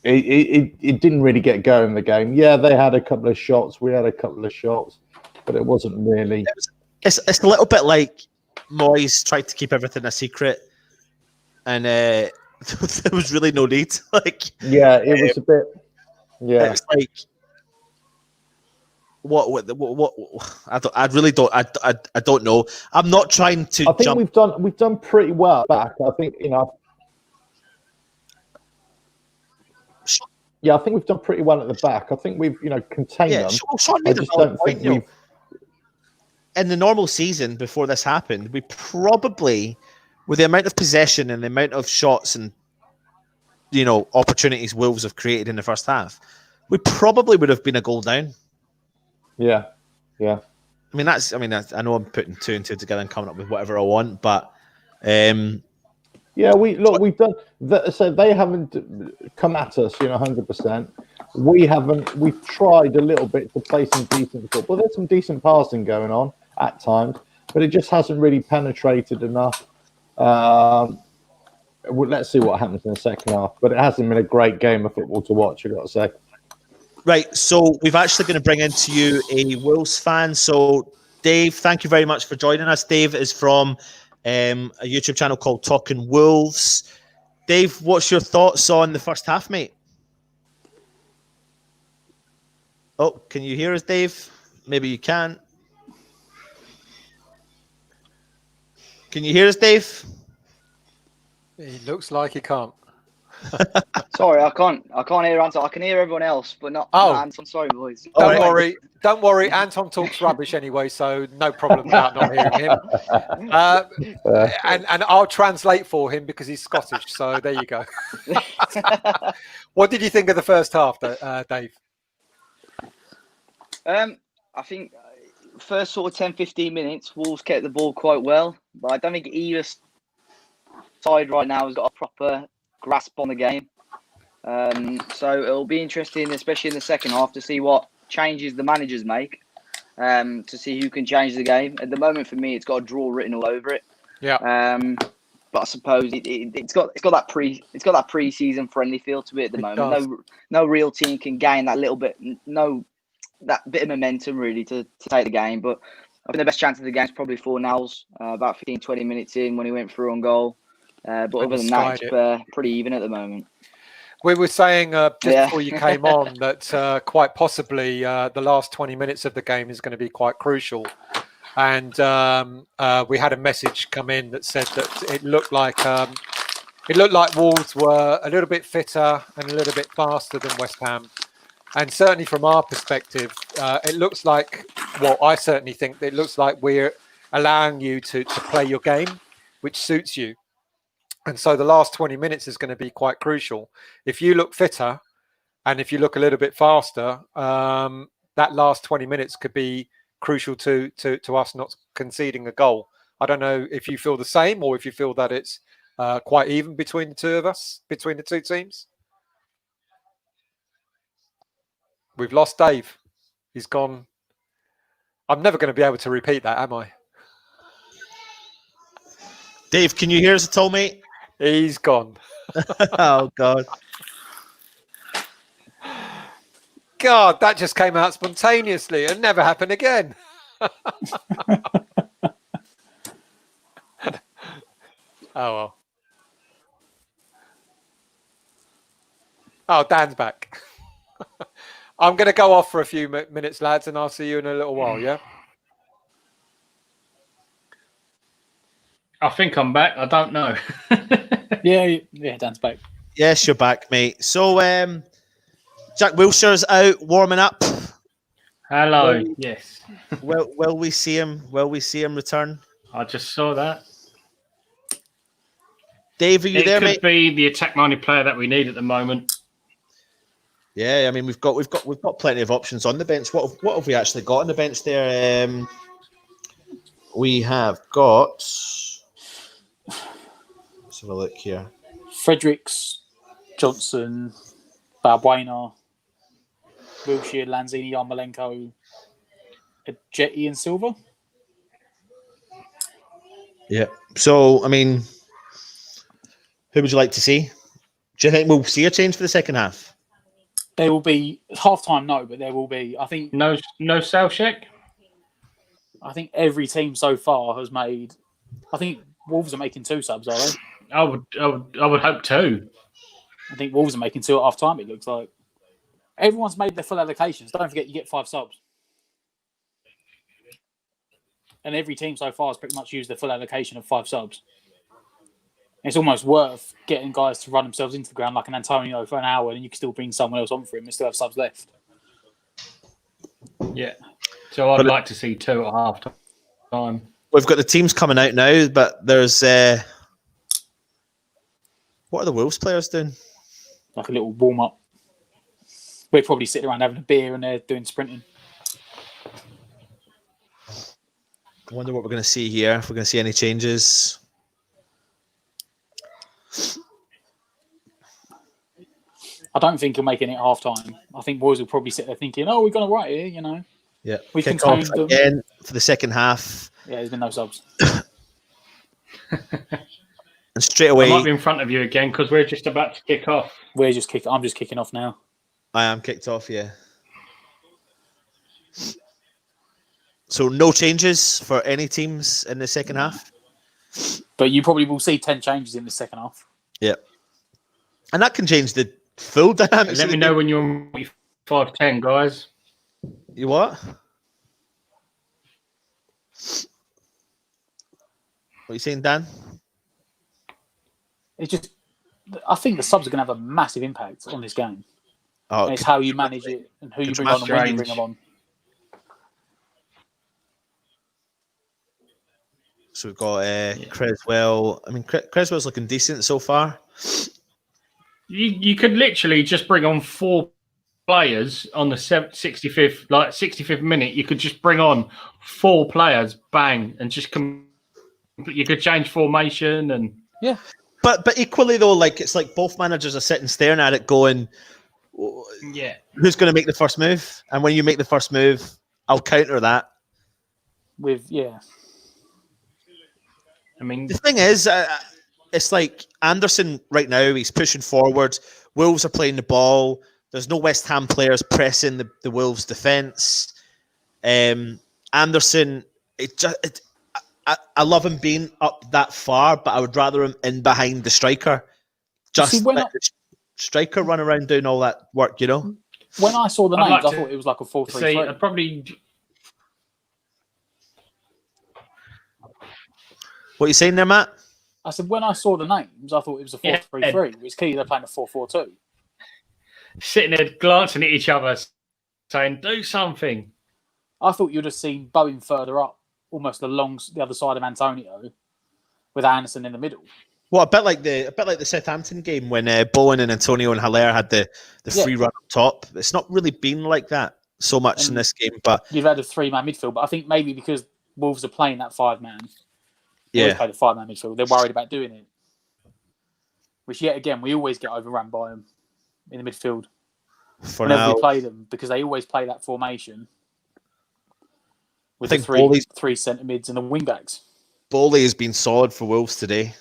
B: It didn't really get going in the game. Yeah, they had a couple of shots. We had a couple of shots, but it wasn't really.
A: It's a little bit like Moyes tried to keep everything a secret, and there was really no need. Like,
B: Yeah, it was a bit. Yeah,
A: it's like what I really don't I don't know. I'm not trying to.
B: I think we've done pretty well back. I think Yeah, I think we've done pretty well at the back. I think we've contained them.
A: Sean
B: I
A: made
B: just
A: a valid
B: don't
A: point,
B: think we've.
A: In the normal season before this happened, we probably, with the amount of possession and the amount of shots and opportunities Wolves have created in the first half, we probably would have been a goal down.
B: Yeah.
A: I mean, I know I'm putting two and two together and coming up with whatever I want, but
B: yeah, we've done that. So they haven't come at us, 100%. We haven't. We've tried a little bit to play some decent football. There's some decent passing going on at times, but it just hasn't really penetrated enough. Let's see what happens in the second half. But it hasn't been a great game of football to watch, I've got to say.
A: Right, so we've actually going to bring into you a Wolves fan. So, Dave, thank you very much for joining us. Dave is from a YouTube channel called Talking Wolves. Dave, what's your thoughts on the first half, mate? Oh, can you hear us, Dave? Maybe you can. Can you hear us, Dave?
C: He looks like he can't.
J: Sorry, I can't hear Anton. I can hear everyone else, but not Anton. Sorry, boys.
C: Don't worry. Anton talks rubbish anyway, so no problem about not hearing him. And I'll translate for him because he's Scottish. So there you go. What did you think of the first half, Dave?
J: I think first sort of 10-15 minutes, Wolves kept the ball quite well, but I don't think either side right now has got a proper grasp on the game. So it'll be interesting, especially in the second half, to see what changes the managers make, to see who can change the game. At the moment, for me, it's got a draw written all over it.
C: Yeah.
J: But I suppose it's got that pre-season friendly feel to it at the moment. No real team can gain that little bit, that bit of momentum really to take the game. But I think the best chance of the game is probably for Nels, about 15-20 minutes in when he went through on goal. But other than that, it's pretty even at the moment.
C: We were saying just before you came on that quite possibly the last 20 minutes of the game is going to be quite crucial. And we had a message come in that said that it looked like Wolves were a little bit fitter and a little bit faster than West Ham. And certainly from our perspective, it looks like, well, I certainly think that it looks like we're allowing you to play your game, which suits you. And so the last 20 minutes is going to be quite crucial. If you look fitter and if you look a little bit faster, that last 20 minutes could be crucial to us not conceding a goal. I don't know if you feel the same or if you feel that it's quite even between the two of us, between the two teams. We've lost Dave. He's gone. I'm never going to be able to repeat that, am I?
A: Dave, can you hear us at all, mate?
C: He's gone.
A: Oh, God.
C: God, that just came out spontaneously and never happened again. Oh, well. Oh, Dan's back. I'm going to go off for a few minutes, lads, and I'll see you in a little while, yeah?
H: I think I'm back. I don't know.
I: Yeah, Dan's back.
A: Yes, you're back, mate. So, Jack Wilshere's out warming up.
H: Hello. Yes.
A: Will we see him? Will we see him return?
H: I just saw that.
A: Dave, are you there, mate?
H: It could be the attack-minded player that we need at the moment.
A: Yeah, I mean we've got plenty of options on the bench. What have we actually got on the bench there? We have got. Let's have a look here.
I: Fredericks, Johnson, Balbuena, Wilshere, Lanzini, Yarmolenko, Jetty, and Silva.
A: Yeah. So I mean, Who would you like to see? Do you think we'll see a change for the second half?
I: There will be half time, no, but there will be. I think
H: No Southcheck.
I: I think every team so far has made. I think Wolves are making 2 subs, are they?
H: I would hope 2.
I: I think Wolves are making 2 at half time. It looks like everyone's made their full allocations. Don't forget, you get 5 subs, and every team so far has pretty much used their full allocation of 5 subs. It's almost worth getting guys to run themselves into the ground like an Antonio for an hour, and you can still bring someone else on for him and still have subs left.
H: Yeah. So I'd like to see 2 at half time.
A: We've got the teams coming out now, but there's what are the Wolves players doing?
I: Like a little warm up. We're probably sitting around having a beer and they're doing sprinting.
A: I wonder what we're going to see here. If we're going to see any changes.
I: I don't think he'll make it at half time. I think boys will probably sit there thinking, "Oh, we're going to right here," you know.
A: Yeah,
I: we
A: kick
I: contained
A: off
I: them
A: again for the second half.
I: Yeah, there's been no subs.
A: And straight away,
H: I might be in front of you again because we're just about to kick off.
I: I'm just kicking off now.
A: I am kicked off, yeah. So no changes for any teams in the second half?
I: But you probably will see 10 changes in the second half.
A: Yeah. And that can change the full dynamics.
H: Let me know when you're on 5-10, guys.
A: You what? What are you saying, Dan?
I: It's just, I think the subs are going to have a massive impact on this game.
A: Oh,
I: and it's how you manage it and who you bring on and when you bring them on.
A: So we've got Creswell. I mean, Creswell's looking decent so far.
H: You could literally just bring on 4 players on the 65th minute. You could just bring on 4 players, bang, and just you could change formation and
I: yeah.
A: But equally though, like it's like both managers are sitting staring at it, going,
H: yeah,
A: who's going to make the first move? And when you make the first move, I'll counter that.
H: I mean,
A: the thing is, it's like Anderson right now, he's pushing forward. Wolves are playing the ball. There's no West Ham players pressing the Wolves' defence. Anderson, I love him being up that far, but I would rather him in behind the striker. Just let the striker run around doing all that work, you know?
I: When I saw the names, I thought it was like a 4-3-3.
H: I'd probably...
A: What are you saying there, Matt?
I: I said, when I saw the names, I thought it was a 4-3-3. It's key they're playing a 4-4-2.
H: Sitting there glancing at each other, saying, do something.
I: I thought you'd have seen Bowen further up, almost along the other side of Antonio, with Anderson in the middle.
A: Well, a bit like the Southampton game when Bowen and Antonio and Haller had the free run up top. It's not really been like that so much in this game, but
I: you've had a 3-man midfield. But I think maybe because Wolves are playing that 5-man, play the 5-man midfield. They're worried about doing it, which yet again we always get overrun by them in the midfield. Whenever we play them, because they always play that formation with the three centre mids and the wing backs.
A: Bowley has been solid for Wolves today.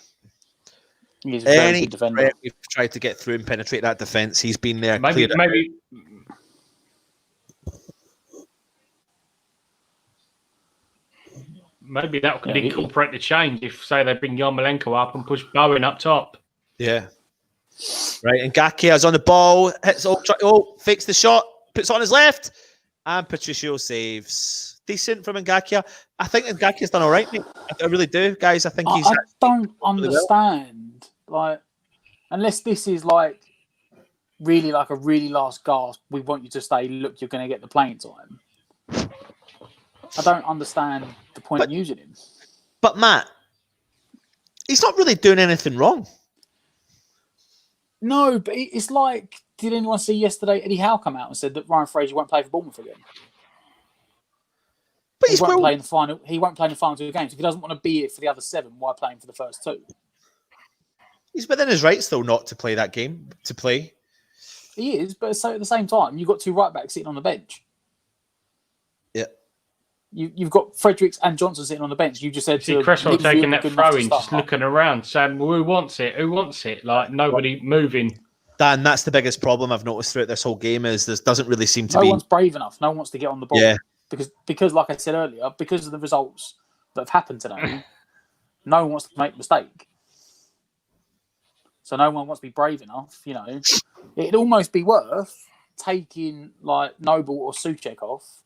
I: He's a very good defender.
A: We've tried to get through and penetrate that defence. He's been there.
H: Maybe that could incorporate the change if, say, they bring Yarmolenko up and push Bowen up top.
A: Yeah. Right, and Ngakia's on the ball, hits fakes the shot, puts it on his left, and Patricio saves. Decent from Ngakia. I think Ngakia's done all right, mate. I really do, guys. I think he's.
I: I don't understand, like, unless this is like really like a really last gasp. We want you to stay. Look, you're going to get the playing time. I don't understand the point of using him.
A: But Matt, he's not really doing anything wrong.
I: No, but it's like, did anyone see yesterday Eddie Howe come out and said that Ryan Fraser won't play for Bournemouth again?
A: But
I: he won't play in the final. He won't play in the final 2 games. If he doesn't want to be here for the other 7, why play him for the first 2?
A: He's within his rights, though, not to play that game. To play,
I: he is. But so at the same time, you've got 2 right backs sitting on the bench.
A: Yeah.
I: You've got Fredericks and Johnson sitting on the bench. You just said
H: See
I: to
H: Cresswell
I: Lindsay
H: taking
I: were
H: that
I: good enough
H: throw
I: to
H: in,
I: start.
H: just looking around, saying, well, "Who wants it? Who wants it?" Like nobody moving.
A: Dan, that's the biggest problem I've noticed throughout this whole game is there doesn't really seem to
I: No
A: be.
I: one's brave enough. No one wants to get on the ball.
A: Yeah.
I: Because like I said earlier, because of the results that have happened today, no one wants to make a mistake. So no one wants to be brave enough. You know, it'd almost be worth taking like Noble or Souček off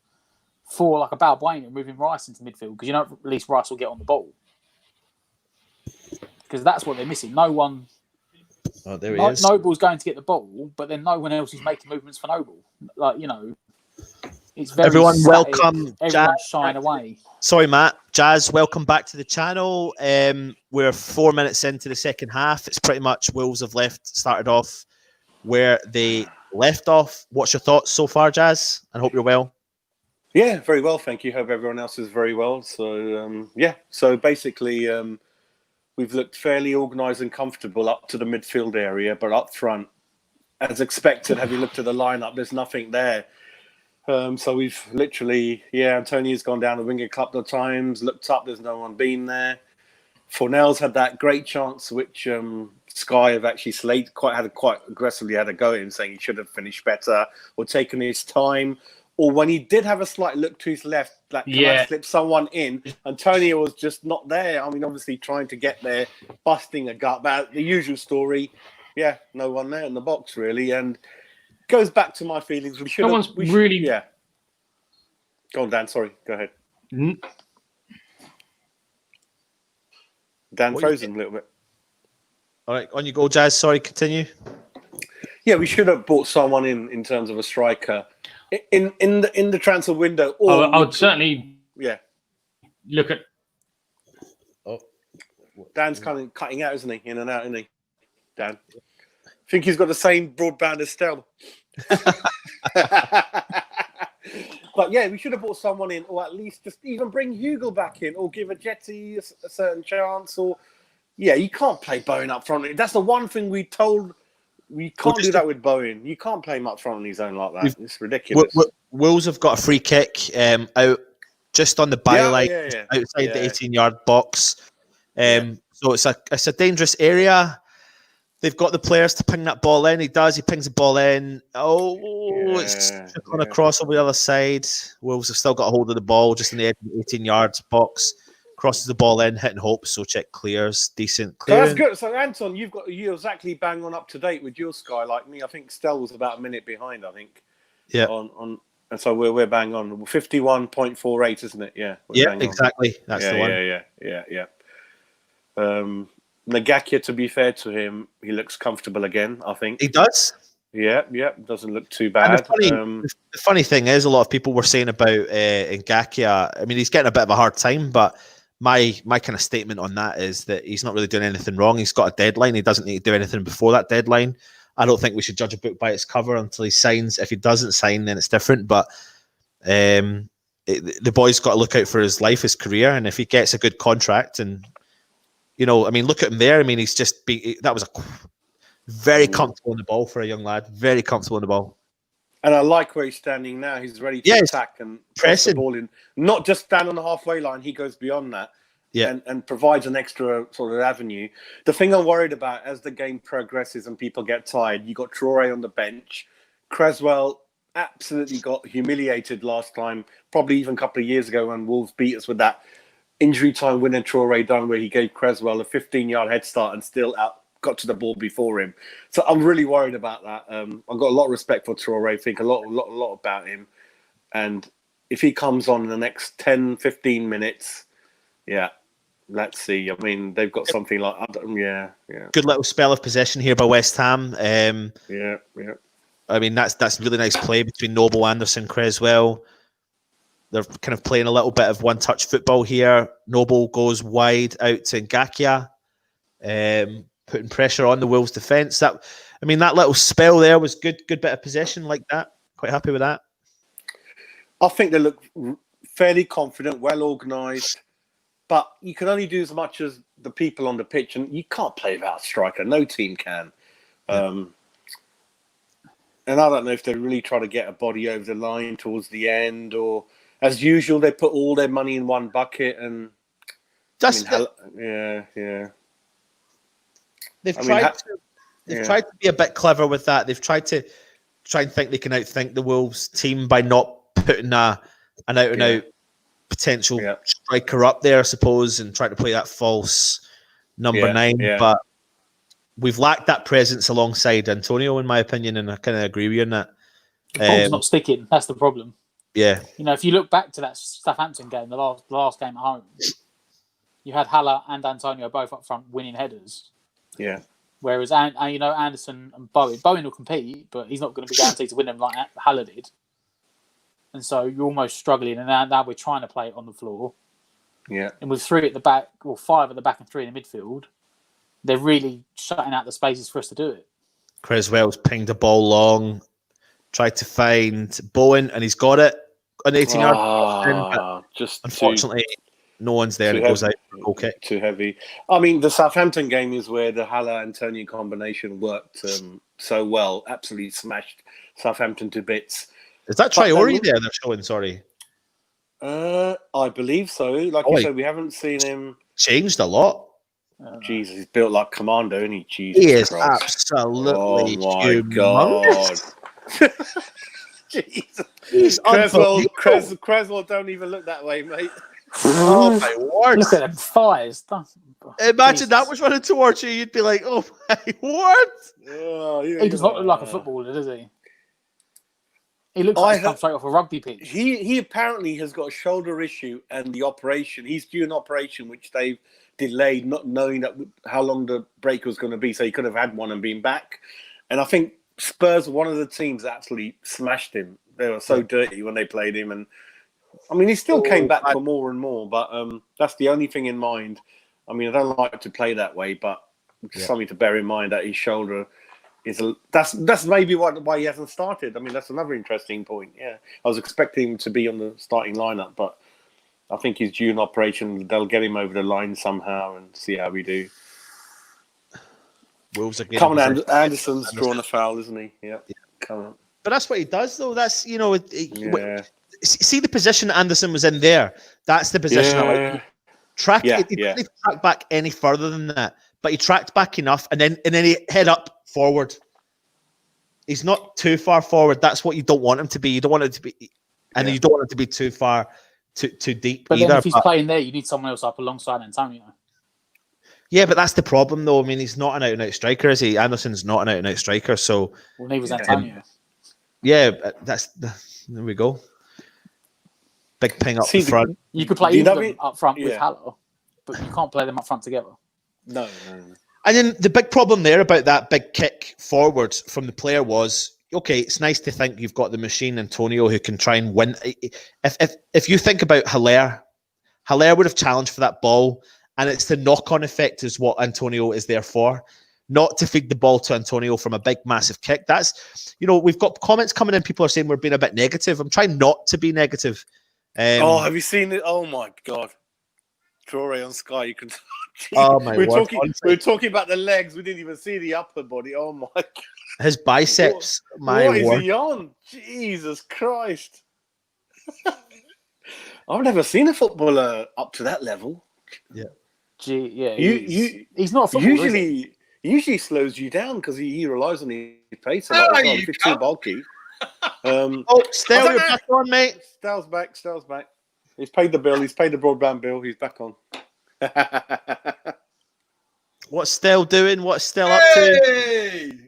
I: for like a Balbuena and moving Rice into midfield because you know at least Rice will get on the ball because that's what they're missing. No one.
A: Oh, there he is.
I: Noble's going to get the ball, but then no one else is making movements for Noble. Like, you know, it's very
A: Everyone,
I: static.
A: welcome.
I: Everyone's shying away.
A: Sorry, Matt. Jazz, welcome back to the channel. We're 4 minutes into the second half. It's pretty much Wolves have started off where they left off. What's your thoughts so far, Jazz? I hope you're well.
K: Yeah, very well, thank you. Hope everyone else is very well. So, so basically, we've looked fairly organised and comfortable up to the midfield area, but up front, as expected, have you looked at the lineup? There's nothing there. So we've literally, Antonio's gone down the wing a couple of times, looked up, there's no one been there. Fornell's had that great chance, which Sky have actually quite aggressively had a go at him, saying he should have finished better or taken his time. Or when he did have a slight look to his left, like can I slip someone in? Antonio was just not there. I mean, obviously trying to get there, busting a gut. But the usual story, no one there in the box really, and goes back to my feelings. We should. Go on, Dan. Sorry, go ahead. Dan frozen a little bit.
A: All right, on you go, Jazz. Sorry, continue.
K: Yeah, we should have brought someone in terms of a striker. In the transfer window, or
H: I would certainly look at.
K: Oh, Dan's kind of cutting out, isn't he? In and out, isn't he? Dan, I think he's got the same broadband as Stel. But yeah, we should have brought someone in, or at least just even bring Hugo back in, or give a Jetty a certain chance, or you can't play Bowen up front. That's the one thing we told. We can't do that with Bowen. You can't play him up front on his own like that. It's ridiculous.
A: Wolves have got a free kick out just on the byline, outside the 18-yard box. So it's a dangerous area. They've got the players to ping that ball in. He pings the ball in. It's on a cross over the other side. Wolves have still got a hold of the ball just in the 18-yard box. Crosses the ball in, hit and hope. Souček clears, decent clearance.
K: So that's good. So Anton, you're exactly bang on up to date with your Sky like me. I think Stel was about a minute behind. I think. Yeah. On and so we're bang on 51.48, isn't it? Yeah.
A: Exactly. That's the one.
K: Yeah. Ngakia, to be fair to him, he looks comfortable again. I think
A: he does.
K: Yeah. Doesn't look too bad.
A: The funny thing is, a lot of people were saying about Ngakia. I mean, he's getting a bit of a hard time, but my kind of statement on that is that he's not really doing anything wrong. He's got a deadline. He doesn't need to do anything before that deadline. I don't think we should judge a book by its cover until he signs. If he doesn't sign, then it's different. But the boy's got to look out for his life, his career, and if he gets a good contract, and I mean, look at him there. I mean, he's just that was very comfortable in the ball for a young lad. Very comfortable in the ball.
K: And I like where he's standing now. He's ready to attack and press the ball in. Not just stand on the halfway line. He goes beyond that and provides an extra sort of avenue. The thing I'm worried about as the game progresses and people get tired, you got Traore on the bench. Cresswell absolutely got humiliated last time, probably even a couple of years ago when Wolves beat us with that injury time winner Traore done where he gave Cresswell a 15-yard head start and still got to the ball before him. So I'm really worried about that. I've got a lot of respect for Traore. I think a lot about him. And if he comes on in the next 10, 15 minutes, let's see. I mean, they've got something like
A: Good little spell of possession here by West Ham.
K: Yeah.
A: I mean, that's really nice play between Noble, Anderson, Cresswell. They're kind of playing a little bit of one-touch football here. Noble goes wide out to Ngakia, putting pressure on the Wolves' defence. That little spell there was good bit of possession like that. Quite happy with that.
K: I think they look fairly confident, well organised, but you can only do as much as the people on the pitch, and you can't play without a striker. No team can. And I don't know if they really try to get a body over the line towards the end, as usual, they put all their money in one bucket, and
A: Just
K: yeah.
A: They've
K: I mean,
A: tried to. They've tried to be a bit clever with that. They've tried to try and think they can outthink the Wolves team by not putting an out-and-out potential striker up there, I suppose, and try to play that false number 9.
K: Yeah.
A: But we've lacked that presence alongside Antonio, in my opinion, and I kind of agree with you on that.
I: The ball's not sticking. That's the problem.
A: Yeah.
I: You know, if you look back to that Southampton game, the last game at home, you had Haller and Antonio both up front winning headers.
K: Yeah.
I: Whereas, Anderson and Bowen will compete, but he's not going to be guaranteed to win them like Haller did. And so you're almost struggling, and now we're trying to play it on the floor.
K: Yeah.
I: And with 3 at the back, or 5 at the back and 3 in the midfield, they're really shutting out the spaces for us to do it.
A: Creswell's pinged the ball long, tried to find Bowen, and he's got it an 18-yard.
K: Just
A: unfortunately, no one's there, and it goes out for a goal kick.
K: Too heavy. I mean, the Southampton game is where the Haller-Antonio combination worked so well. Absolutely smashed Southampton to bits.
A: Is that Traore there they're showing, sorry?
K: I believe so. Like you said, we haven't seen him...
A: Changed a lot.
K: Jesus, he's built like Commando, isn't he? Jesus
A: he is
K: Christ.
A: absolutely
K: humongous. God. Jesus. Creswell don't even look that way, mate.
A: Oh my word!
I: Look at them thighs.
A: Imagine that was running towards you. You'd be like, "Oh my word!"
I: He does not look like a footballer, does he? He looks like he's come straight off a rugby pitch.
K: He apparently has got a shoulder issue, and the operation. He's due an operation, which they've delayed, not knowing how long the break was going to be. So he could have had one and been back. And I think Spurs, one of the teams, actually smashed him. They were so dirty when they played him, and I mean, he still came back for more and more, but that's the only thing in mind. I mean, I don't like to play that way, but something to bear in mind that his shoulder is that's maybe why he hasn't started. I mean, that's another interesting point. Yeah, I was expecting him to be on the starting lineup, but I think he's due an operation. They'll get him over the line somehow and see how we do.
A: Wolves again.
K: Come on, Anderson's drawn a foul, isn't he? Yeah. Come on.
A: But that's what he does, though. That's see the position Anderson was in there. That's the position. He didn't track back any further than that, but he tracked back enough, and then he head up forward. He's not too far forward. That's what you don't want him to be. You don't want it to be, and you don't want it to be too far, too deep.
I: But then if he's playing there, you need someone else up alongside Antonio.
A: Yeah, but that's the problem, though. I mean, he's not an out-and-out striker, is he? Anderson's not an out-and-out striker, so.
I: Well, he was Antonio.
A: Yeah, there we go. Big ping up the front.
I: You could play them up front with Haller, but you can't play them up front together.
K: No.
A: And then the big problem there about that big kick forward from the player was, okay, it's nice to think you've got the machine Antonio who can try and win. If you think about Haller would have challenged for that ball, and it's the knock-on effect is what Antonio is there for. Not to feed the ball to Antonio from a big, massive kick. That's, we've got comments coming in. People are saying we're being a bit negative. I'm trying not to be negative.
K: Have you seen it? Oh my God. Traore on Sky. You can.
A: Oh my word.
K: We're talking about the legs. We didn't even see the upper body. Oh my God.
A: His biceps.
K: What is he on? Jesus Christ. I've never seen a footballer up to that level.
A: Yeah.
I: He's not a footballer.
K: Usually slows you down because he relies on his pace a lot. If it's too bulky.
A: Stale, you're back on, mate.
K: Stale's back. He's paid the bill. He's paid the broadband bill. He's back on.
A: What's Stale doing? What's Stale up to?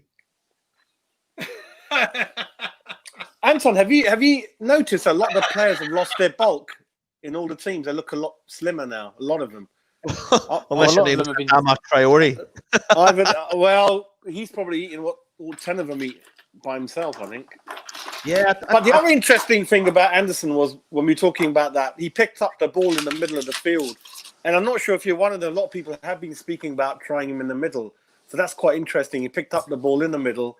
K: Anton, have you noticed a lot of the players have lost their bulk in all the teams? They look a lot slimmer now. A lot of them.
A: Unless your name's Traore.
K: Well, he's probably eating what all 10 of them eat by himself, I think.
A: Yeah.
K: But the other interesting thing about Anderson was when we were talking about that, he picked up the ball in the middle of the field. And I'm not sure if you're one of them. A lot of people have been speaking about trying him in the middle. So that's quite interesting. He picked up the ball in the middle.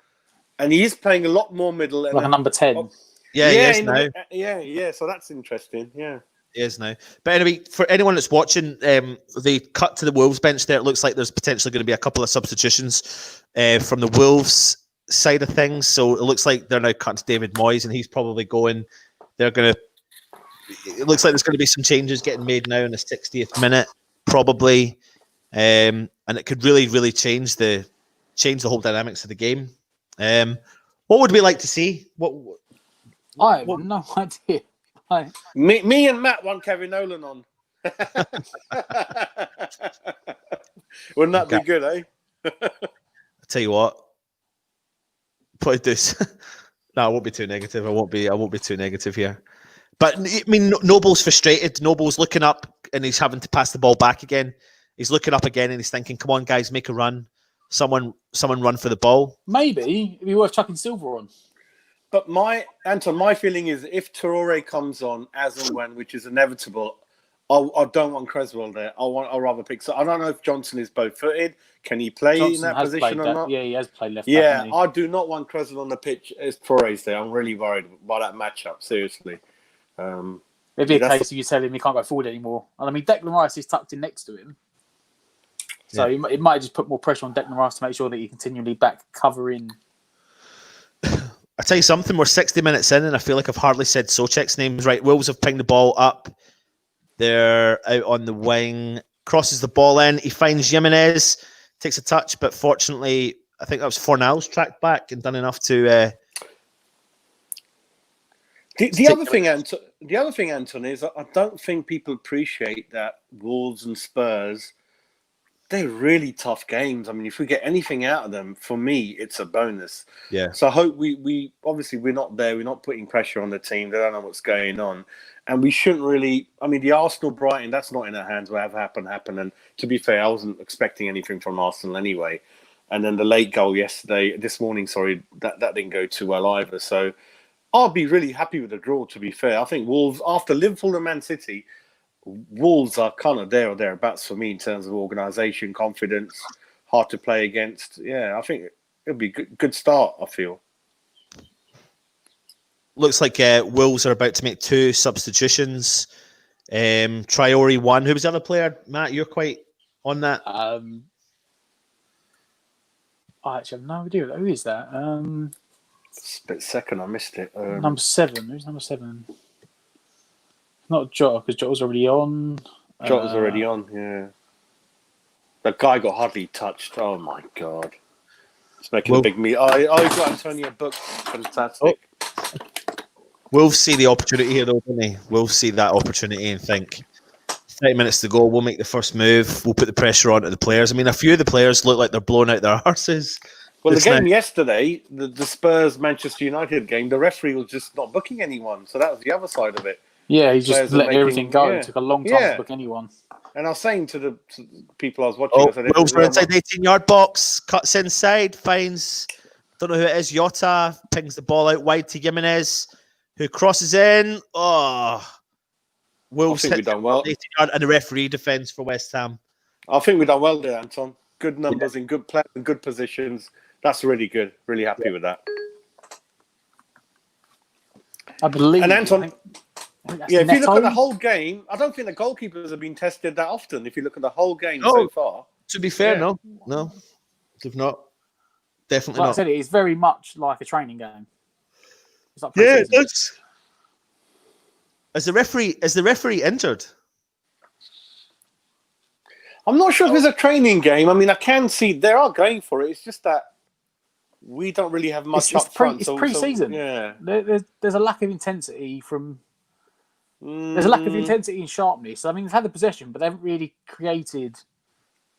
K: And he is playing a lot more middle.
I: Like a number 10.
A: Yeah, he is now.
K: Yeah. So that's interesting. Yeah.
A: He is now. But anyway, for anyone that's watching, they cut to the Wolves bench there. It looks like there's potentially going to be a couple of substitutions from the Wolves side of things. So it looks like they're now cutting to David Moyes, and he's probably going. They're going to it looks like there's going to be some changes getting made now in the 60th minute, probably, and it could really, really change the whole dynamics of the game. What would we like to see?
I: I have no idea.
K: Me and Matt want Kevin Nolan on. Wouldn't that be good, eh?
A: I'll tell you what. Put this. No, I won't be too negative. I won't be too negative here. But I mean, Noble's frustrated. Noble's looking up and he's having to pass the ball back again. He's looking up again and he's thinking, "Come on, guys, make a run. Someone run for the ball."
I: Maybe it'd be worth chucking Silver on.
K: But my feeling is if Traore comes on as and when, which is inevitable, I don't want Creswell there. I'll rather pick. So I don't know if Johnson is both footed. Can he play in that position or not?
I: Yeah, he has played left back.
K: Yeah, I do not want Creswell on the pitch as Traore's there. I'm really worried about that matchup. Seriously.
I: It'd be a case of you telling him he can't go forward anymore. And I mean, Declan Rice is tucked in next to him. So it might just put more pressure on Declan Rice to make sure that he continually back covering.
A: I tell you something, we're 60 minutes in and I feel like I've hardly said Souček's name. Right, Wolves have pinged the ball up. They're out on the wing. Crosses the ball in. He finds Jimenez. Takes a touch, but fortunately, I think that was Fornals tracked back and done enough to...
K: The other thing, Anton, is I don't think people appreciate that Wolves and Spurs, they're really tough games. I mean, if we get anything out of them, for me, it's a bonus.
A: Yeah.
K: So I hope we obviously we're not there. We're not putting pressure on the team. They don't know what's going on. And we shouldn't really... I mean, the Arsenal-Brighton, that's not in our hands. Whatever happened. And to be fair, I wasn't expecting anything from Arsenal anyway. And then the late goal this morning, that didn't go too well either. So I'll be really happy with the draw, to be fair. I think Wolves, after Liverpool and Man City, Wolves are kind of there or thereabouts for me in terms of organisation, confidence, hard to play against. Yeah, I think it'll be a good start, I feel.
A: Looks like Wolves are about to make 2 substitutions. Traore 1. Who was the other player? Matt, you're quite on that.
I: I actually have no idea. Who is that?
K: Split second, I missed it.
I: Number 7. Who's number 7? Not Jota, because Jota's already on.
K: Jota's already on, yeah. That guy got hardly touched. Oh, my God. It's making a big meet. You've got Antonio booked. Fantastic.
A: Wolves see the opportunity here, though, don't they? Wolves see that opportunity and think, 30 minutes to go, we'll make the first move, we'll put the pressure on to the players. I mean, a few of the players look like they're blowing out their arses.
K: Well, the game yesterday, the Spurs-Manchester United game, the referee was just not booking anyone. So that was the other side of it.
I: Yeah, he just let everything go. Yeah. It took a long time to book anyone.
K: And I was saying to the people I was watching...
A: Wolves were inside the 18-yard box, cuts inside, finds... don't know who it is, Jota, pings the ball out wide to Jimenez, who crosses in. Oh... Wolves
K: hit we've done well.
A: 18-yard and the referee defends for West Ham.
K: I think we've done well there, Anton. Good numbers in good play in good positions. That's really good. Really happy with that.
I: I believe.
K: And Anton, if you look at the whole game, I don't think the goalkeepers have been tested that often. If you look at the whole game so far.
A: To be fair, no, if not, definitely not.
I: I said, it's very much like a training game. It's like
A: it does. Is the referee injured?
K: I'm not sure if it's a training game. I mean, I can see they are going for it. It's just that we don't really have much up front.
I: It's pre-season. There's a lack of intensity from. There's a lack of intensity and sharpness. I mean, they've had the possession, but they haven't really created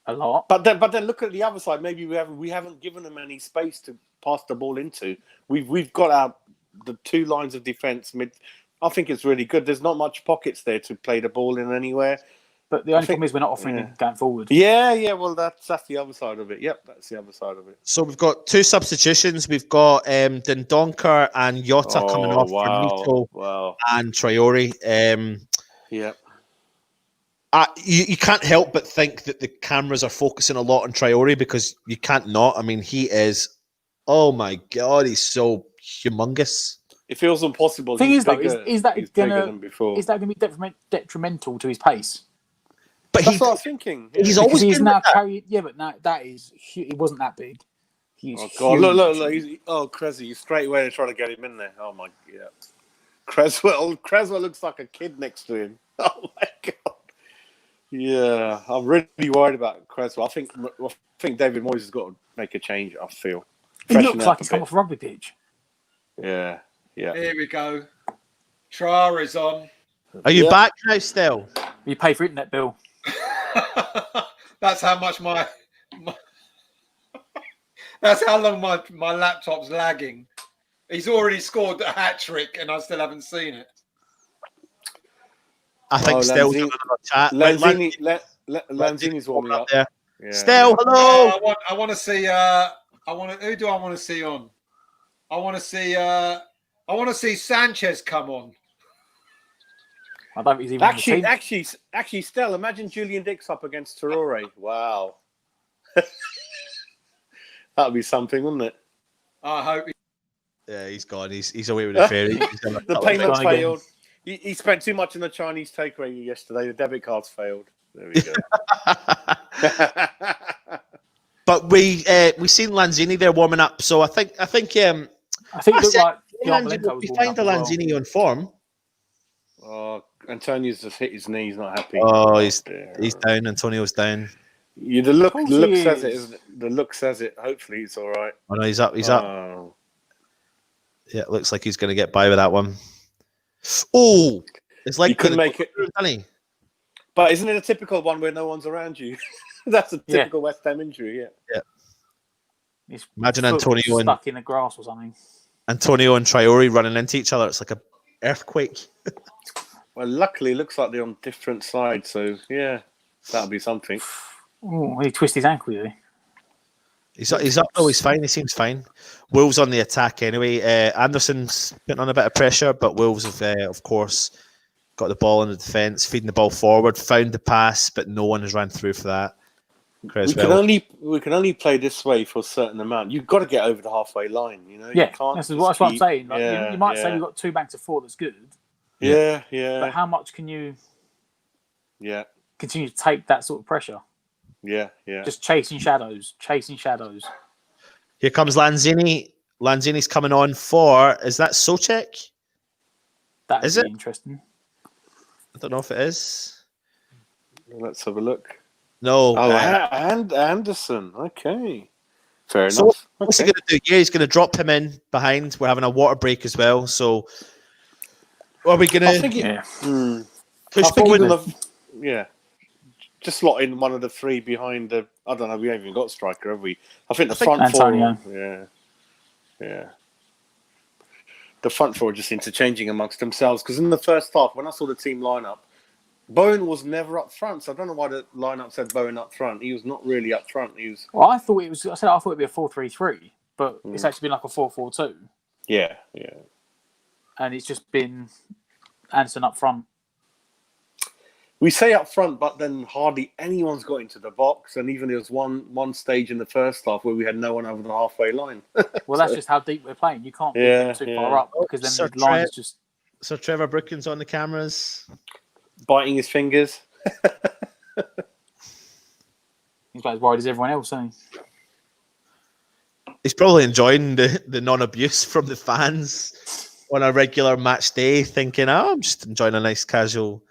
I: a lot.
K: But then look at the other side. Maybe we haven't given them any space to pass the ball into. We've got the 2 lines of defence mid. I think it's really good. There's not much pockets there to play the ball in anywhere.
I: But the only problem is we're not offering it going forward.
K: Yeah. Well, that's the other side of it. Yep, that's the other side of it.
A: So we've got 2 substitutions. We've got Dendoncker and Jota coming off for Neto and Traore. You can't help but think that the cameras are focusing a lot on Traore because you can't not. I mean, he is. Oh my God, he's so humongous.
K: It feels impossible.
I: The thing is, though, is that going to be detrimental to his pace?
A: But
K: that's what I was thinking.
A: Yeah. He's always
I: been now carried. Yeah, but now he wasn't that big.
K: Oh God! Look! Crazy! Straight away they're trying to get him in there. Oh my! Yeah. Creswell looks like a kid next to him. Oh my god. Yeah, I'm really worried about Creswell. I think David Moyes has got to make a change. I feel
I: He
K: Freshen
I: looks
K: up
I: like
K: a
I: he's come
K: bit.
I: off a rugby pitch.
K: Yeah.
C: Here we go. Tra is on.
A: Are you
K: Yeah.
A: back now still?
I: You pay for internet bill.
C: That's how much my that's how long my laptop's lagging. He's already scored a hat trick and I still haven't seen it.
A: I think Stel's on another chat. Right,
K: Lanzini's warming up.
A: there.
K: Yeah,
A: Stel, hello.
C: I want to see who do I want to see on? I want to see Sanchez come on.
I: I don't think he's even on the team.
K: Actually, Stel, imagine Julian Dix up against Traore. Wow. That'd be something, wouldn't it?
C: I hope.
A: Yeah, he's gone. He's away with the fairy.
K: The payments failed. He spent too much on the Chinese takeaway yesterday. The debit cards failed. There we go.
A: But we seen Lanzini there warming up, so I think
I: it looked like
A: Lanzini, we find the Lanzini on form.
K: Oh, Antonio's just hit his knee. He's not happy.
A: Oh, he's down. Antonio's down.
K: Yeah, the look says it, isn't it? The look says it. Hopefully, it's all right.
A: Oh no, he's up. He's up. Yeah, it looks like he's going to get by with that one. Oh, it's like
K: he couldn't make it.
A: Funny.
K: But isn't it a typical one where no one's around you? That's a typical West Ham injury.
A: Yeah. Imagine Antonio
I: stuck in the grass or something.
A: Antonio and Traore running into each other. It's like a earthquake.
K: Well, luckily, it looks like they're on different sides. So yeah, that'll be something.
I: Oh, he twisted his ankle, did he?
A: He's up though. He's fine. He seems fine. Wolves on the attack anyway. Anderson's putting on a bit of pressure, but Wolves have, of course, got the ball in the defence, feeding the ball forward, found the pass, but no one has ran through for that. Creswell.
K: We can only play this way for a certain amount. You've got to get over the halfway line. You know.
I: Yeah,
K: you can't
I: that's what I'm saying. Like, you might say you've got 2 back to 4. That's good.
K: Yeah.
I: But how much can you?
K: Yeah.
I: Continue to take that sort of pressure.
K: Yeah.
I: Just chasing shadows.
A: Here comes Lanzini. Lanzini's coming on for. Is that Souček?
I: That's interesting.
A: I don't know if it is.
K: Let's have a look.
A: No.
K: And Anderson. Okay. Fair enough.
A: So what's he going to do? Yeah, he's going to drop him in behind. We're having a water break as well. So are we going to push forward? Just slot in one of the 3 behind the. I don't know. We haven't even got a striker, have we? I think the front
I: Antonio.
K: 4. Yeah. The front 4 are just interchanging amongst themselves because in the first half, when I saw the team lineup, Bowen was never up front. So I don't know why the lineup said Bowen up front. He was not really up front. He was.
I: Well, I thought it'd be a 4-3-3, but it's actually been like a 4-4-2.
K: Yeah.
I: And it's just been Anderson up front.
K: We say up front, but then hardly anyone's got into the box. And even there was one stage in the first half where we had no one over the halfway line.
I: Well, that's just how deep we're playing. You can't be too far up because then the line is just.
A: So Trevor Brookins on the cameras,
K: biting his fingers.
I: He's about as worried as everyone else, isn't he?
A: He's probably enjoying the non-abuse from the fans on a regular match day, thinking, I'm just enjoying a nice casual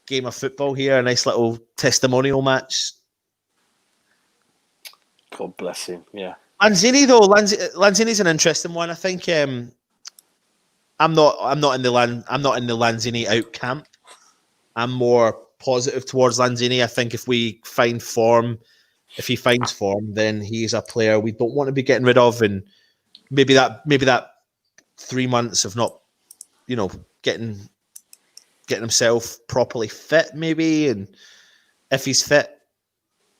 A: game of football here, a nice little testimonial match.
K: God bless him. Yeah.
A: Lanzini though, Lanzini's an interesting one. I think I'm not in the Lanzini out camp. I'm more positive towards Lanzini. I think if he finds form, then he's a player we don't want to be getting rid of, and maybe that 3 months of not, getting himself properly fit, maybe, and if he's fit,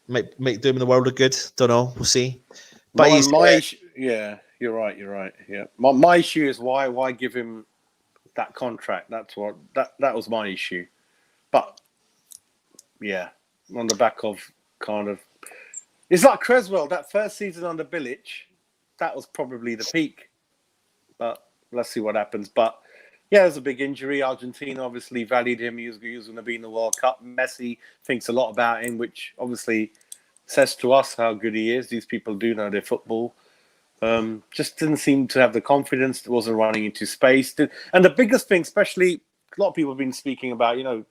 A: might do him the world of good. Don't know. We'll see. But
K: you're right. Yeah, my issue is why give him that contract? That was my issue. But yeah, on the back of kind of, it's like Creswell. That first season under Bilic, that was probably the peak. But let's see what happens. But yeah, there's a big injury. Argentina obviously valued him. He was going to be in the World Cup. Messi thinks a lot about him, which obviously says to us how good he is. These people do know their football. Just didn't seem to have the confidence. Wasn't running into space. And the biggest thing, especially a lot of people have been speaking about, a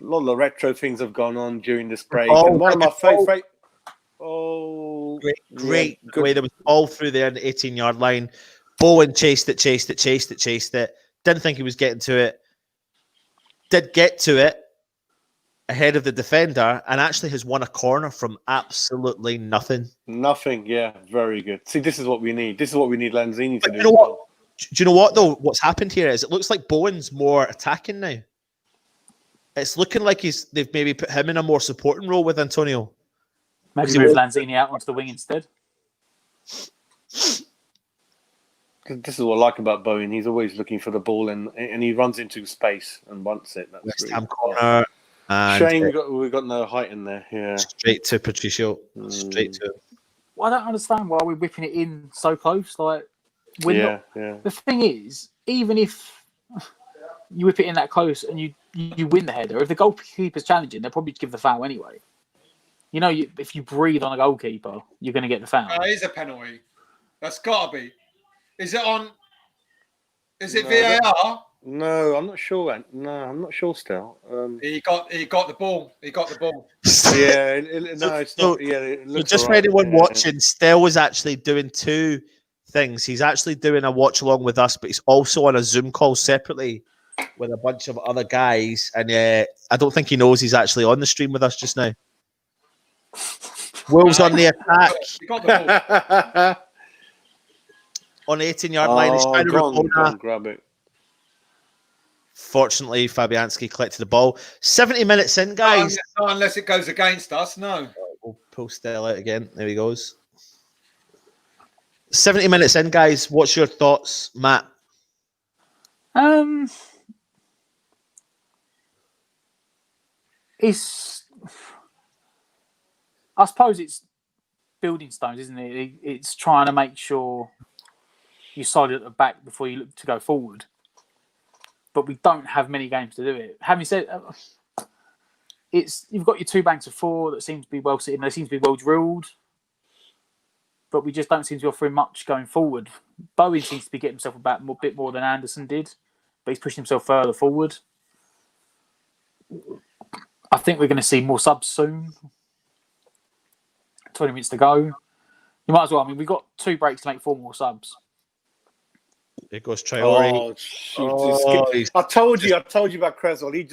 K: lot of the retro things have gone on during this break. And one of my favorite.
A: Great way. There was all through there in the 18-yard line. Bowen chased it. Didn't think he was getting to it. Did get to it ahead of the defender, and actually has won a corner from absolutely nothing.
K: Nothing, yeah, very good. See, this is what we need. This is what we need Lanzini to do.
A: You know what? Do you know what though? What's happened here is it looks like Bowen's more attacking now. It's looking like they've maybe put him in a more supporting role with Antonio.
I: Maybe move Lanzini out onto the wing instead.
K: This is what I like about Bowen. He's always looking for the ball and he runs into space and wants it. That's
A: West
K: really
A: Ham corner.
K: Shane, we got no height in there. Yeah,
A: straight to Patricio. Straight to him.
I: Well, I don't understand why we're whipping it in so close. Like, we're not. The thing is, even if you whip it in that close and you win the header, if the goalkeeper's challenging, they'll probably give the foul anyway. If you breathe on a goalkeeper, you're going to get the foul.
L: It is a penalty. That's got to be. Is it on? Is it VAR?
K: No, I'm not sure. No, I'm not sure still.
L: He got the ball. He got the ball.
K: Yeah, no, it's not. Yeah, it looks
A: just for anyone watching, Stell was actually doing two things. He's actually doing a watch along with us, but he's also on a Zoom call separately with a bunch of other guys. And I don't think he knows he's actually on the stream with us just now. Wolves on the attack.
L: He got the ball.
A: On the 18-yard line, he's trying to
K: go on, grab it.
A: Fortunately, Fabianski collected the ball. 70 minutes in, guys.
L: Not unless it goes against us, no.
A: We'll pull Stell out again. There he goes. 70 minutes in, guys. What's your thoughts, Matt?
I: I suppose it's building stones, isn't it? It's trying to make sure you're solid at the back before you look to go forward. But we don't have many games to do it. Having said, you've got your two banks of four that seem to be well sitting. They seem to be well drilled, but we just don't seem to be offering much going forward. Bowen seems to be getting himself about a bit more than Anderson did, but he's pushing himself further forward. I think we're going to see more subs soon. 20 minutes to go. You might as well. I mean, we've got 2 breaks to make 4 more subs.
A: There goes Traore.
K: I told you about Creswell. He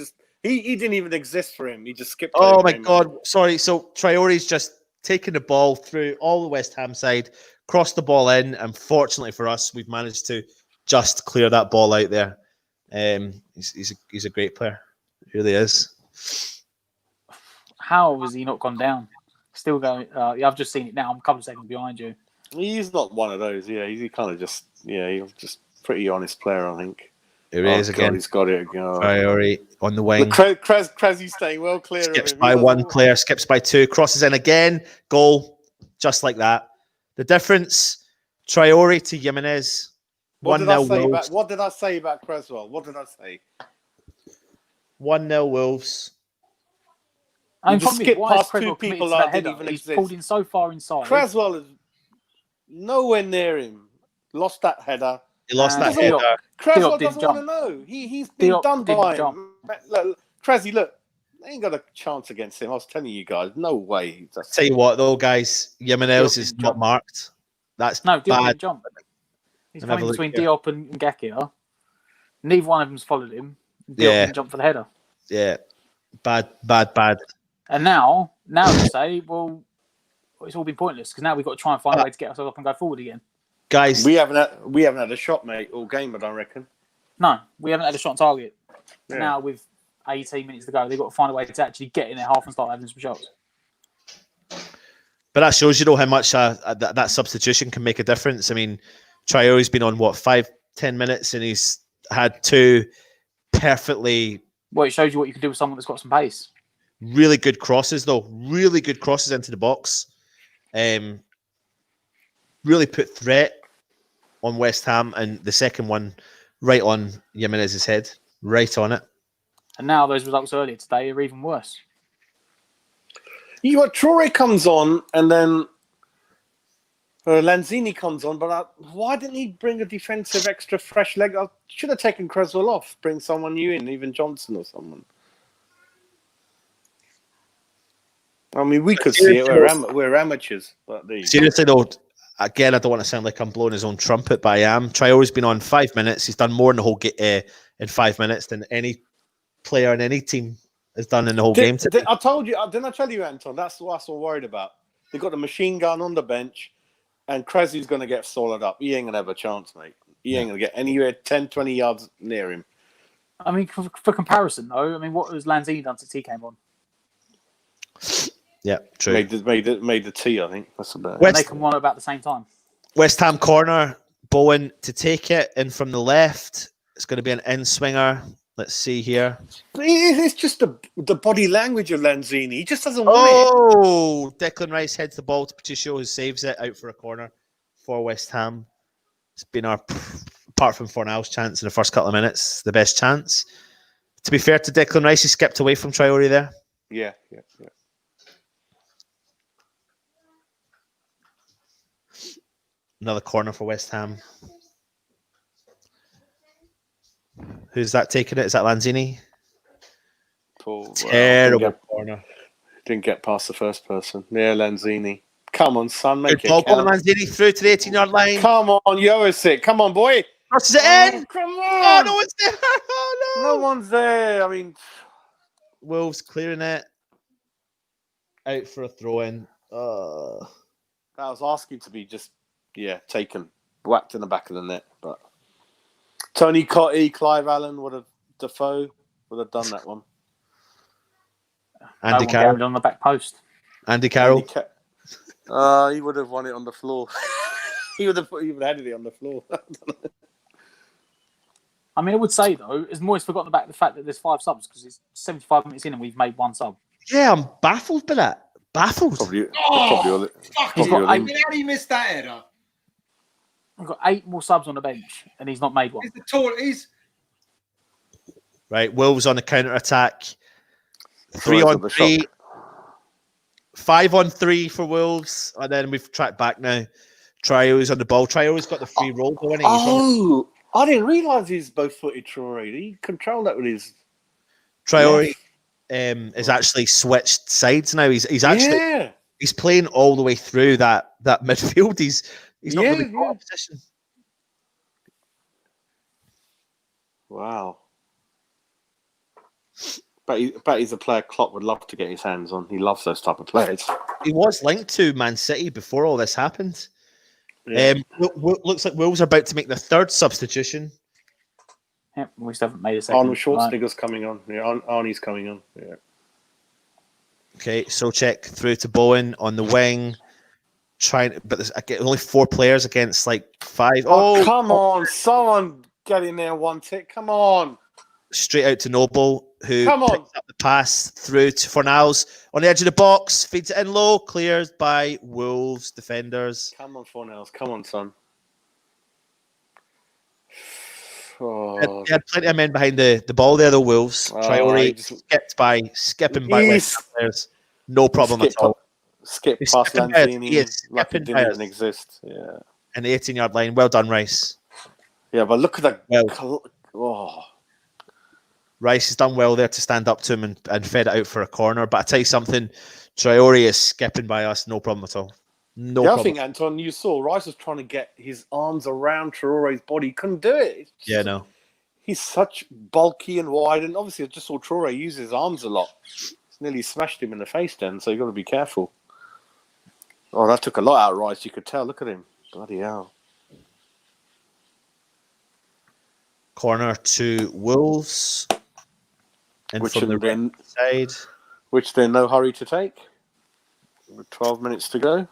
K: didn't even exist for him. He just skipped.
A: Oh my God! Sorry. So Traore's just taken the ball through all the West Ham side, crossed the ball in, and fortunately for us, we've managed to just clear that ball out there. He's a great player. He really is.
I: How has he not gone down? Still going. I've just seen it now. I'm a couple of seconds behind you.
K: He's not one of those. Yeah, he's kind of just. Yeah, he's just pretty honest player, I think.
A: Here he is again.
K: He's got it.
A: Traore on the wing.
K: Krezzy's staying well clear.
A: Skips by one player. Skips by 2. Crosses in again. Goal. Just like that. The difference. Traore to Jimenez. 1-0
K: What did I say about Creswell? What did I say?
A: 1-0 Wolves.
I: I mean,
K: just skipped past 2 people that didn't even exist.
I: He's pulled in so far inside.
K: Creswell is nowhere near him. Lost that header.
A: He lost that header.
K: Creswell doesn't want to know. He's been done by him. Look, Cressy, look, they ain't got a chance against him. I was telling you guys, no way.
A: Tell you what, though, guys, Jimenez is not marked. That's
I: Diop
A: bad.
I: didn't jump. He's coming between Diop and Ngakia. Neither one of them's followed him. Diop didn't jump for the header.
A: Yeah, bad.
I: And now you say, well, it's all been pointless because now we've got to try and find a way to get ourselves up and go forward again.
A: Guys,
K: we haven't had a shot, mate, all game, I don't reckon.
I: No, we haven't had a shot on target. Yeah. Now with 18 minutes to go, they've got to find a way to actually get in their half and start having some shots.
A: But that shows how much that substitution can make a difference. I mean, Traore's been on 5-10 minutes and he's had 2 perfectly.
I: Well, it shows you what you can do with someone that's got some pace.
A: Really good crosses, though. Really good crosses into the box. Really put threat on West Ham, and the second one right on Jimenez's head, right on it.
I: And now those results earlier today are even worse.
K: Traore comes on, and then Lanzini comes on, but why didn't he bring a defensive extra fresh leg? I should have taken Creswell off, bring someone new in, even Johnson or someone. I mean, we could see it. We're amateurs, but there you go.
A: Seriously though, again, I don't want to sound like I'm blowing his own trumpet, but I am. Traore's been on 5 minutes. He's done more in the whole in 5 minutes than any player in any team has done in the whole game today.
K: I told you, didn't I tell you, Anton? That's what I was worried about. They've got the machine gun on the bench, and Kresi's going to get solid up. He ain't going to have a chance, mate. He ain't going to get anywhere 10, 20 yards near him.
I: I mean, for comparison, though, I mean, what has Lanzini done since he came on?
A: Yeah, true.
K: Made the tee, I think. That's about
I: it. And they come on about the same time.
A: West Ham corner, Bowen to take it in from the left. It's going to be an in-swinger. Let's see here.
K: It's just the body language of Lanzini. He just doesn't want
A: it. Declan Rice heads the ball to Patricio, who saves it out for a corner for West Ham. It's been our, apart from Fornal's chance in the first couple of minutes, the best chance. To be fair to Declan Rice, he skipped away from Traore there.
K: Yeah.
A: Another corner for West Ham. Who's that taking it? Is that Lanzini? Terrible corner.
K: Didn't get past the first person. Yeah, Lanzini. Come on, son. Make
A: Good ball
K: it count.
A: Lanzini through to the 18-yard line.
K: Come on, Yoasic. Come on, boy.
A: Crosses it in.
K: Come on.
A: Oh, no one's there. Oh, no.
K: No one's there. I mean,
A: Wolves clearing it. Out for a throw-in.
K: I was asking to be just, taken. Whacked in the back of the net. But Tony Cotty, Clive Allen, Defoe would have done that one.
A: Andy Carroll
I: on the back post.
A: Andy Carroll.
K: He would have won it on the floor. he would have headed it on the floor.
I: I mean, I would say though, has Moyes forgotten about the fact that there's 5 subs because it's 75 minutes in and we've made 1 sub?
A: Yeah, I'm baffled by that. Baffled.
K: Probably
L: Fucking hell. How do you miss that header?
I: We've got 8 more subs on the bench and he's not made one.
A: Right, Wolves on the counter-attack. 3-on-3. 5-on-3 for Wolves. And then we've tracked back now. Traore's on the ball. Traore's got the free roll going.
K: I didn't realise he's both-footed, Traore. He controlled that with his...
A: Traore is actually switched sides now. He's actually he's playing all the way through that midfield. He's not really got a position.
K: Wow. But he's a player Klopp would love to get his hands on. He loves those type of players.
A: He was linked to Man City before all this happened.
K: Yeah.
A: Looks like Wolves are about to make the 3rd substitution.
I: Yep, we still haven't made a second.
K: Arnold Schwarzenegger's coming on. Yeah, Arnie's coming on. Yeah.
A: Okay, Souček through to Bowen on the wing. But there's only 4 players against like 5.
K: Oh, come on. Someone get in there one tick. Come on.
A: Straight out to Noble, who picks up the pass through to Fornals on the edge of the box, feeds it in low, cleared by Wolves defenders.
K: Come on, Fornals. Come on, son.
A: They had plenty of men behind the ball there, the Wolves. Traore skipping by West Ham players. No problem at all.
K: Skip past Lanzini like it didn't even exist. Yeah.
A: And the 18-yard line. Well done, Rice.
K: Yeah, but look at that.
A: Rice has done well there to stand up to him and fed it out for a corner. But I tell you something, Traore is skipping by us. No problem at all. No problem.
K: I think, Anton, you saw Rice was trying to get his arms around Traore's body. He couldn't do it.
A: No.
K: He's such bulky and wide. And obviously, I just saw Traore use his arms a lot. It's nearly smashed him in the face then. So you've got to be careful. Oh, that took a lot out of Rice. You could tell. Look at him. Bloody hell.
A: Corner to Wolves.
K: Which
A: from the right side.
K: Which they're in no hurry to take. With 12 minutes to go.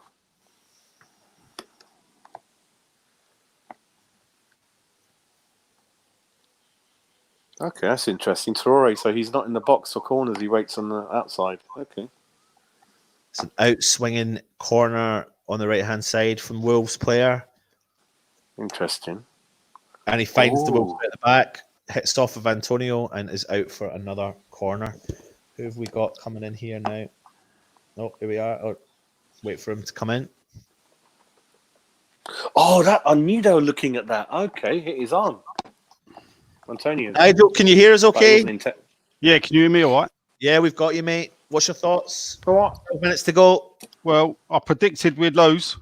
K: Okay, that's interesting. Traore, so he's not in the box or corners. He waits on the outside. Okay.
A: It's an out-swinging corner on the right-hand side from Wolves player.
K: Interesting.
A: And he finds the Wolves at the back, hits off of Antonio, and is out for another corner. Who have we got coming in here now? No, here we are. Wait for him to come in.
K: Oh, that I knew they were looking at that. Okay, hit his arm. Antonio.
A: Nigel, can you hear us okay?
M: Yeah, can you hear me all right?
A: Yeah, we've got you, mate. What's your thoughts?
K: All right.
A: 12 minutes to go.
M: Well, I predicted we'd lose.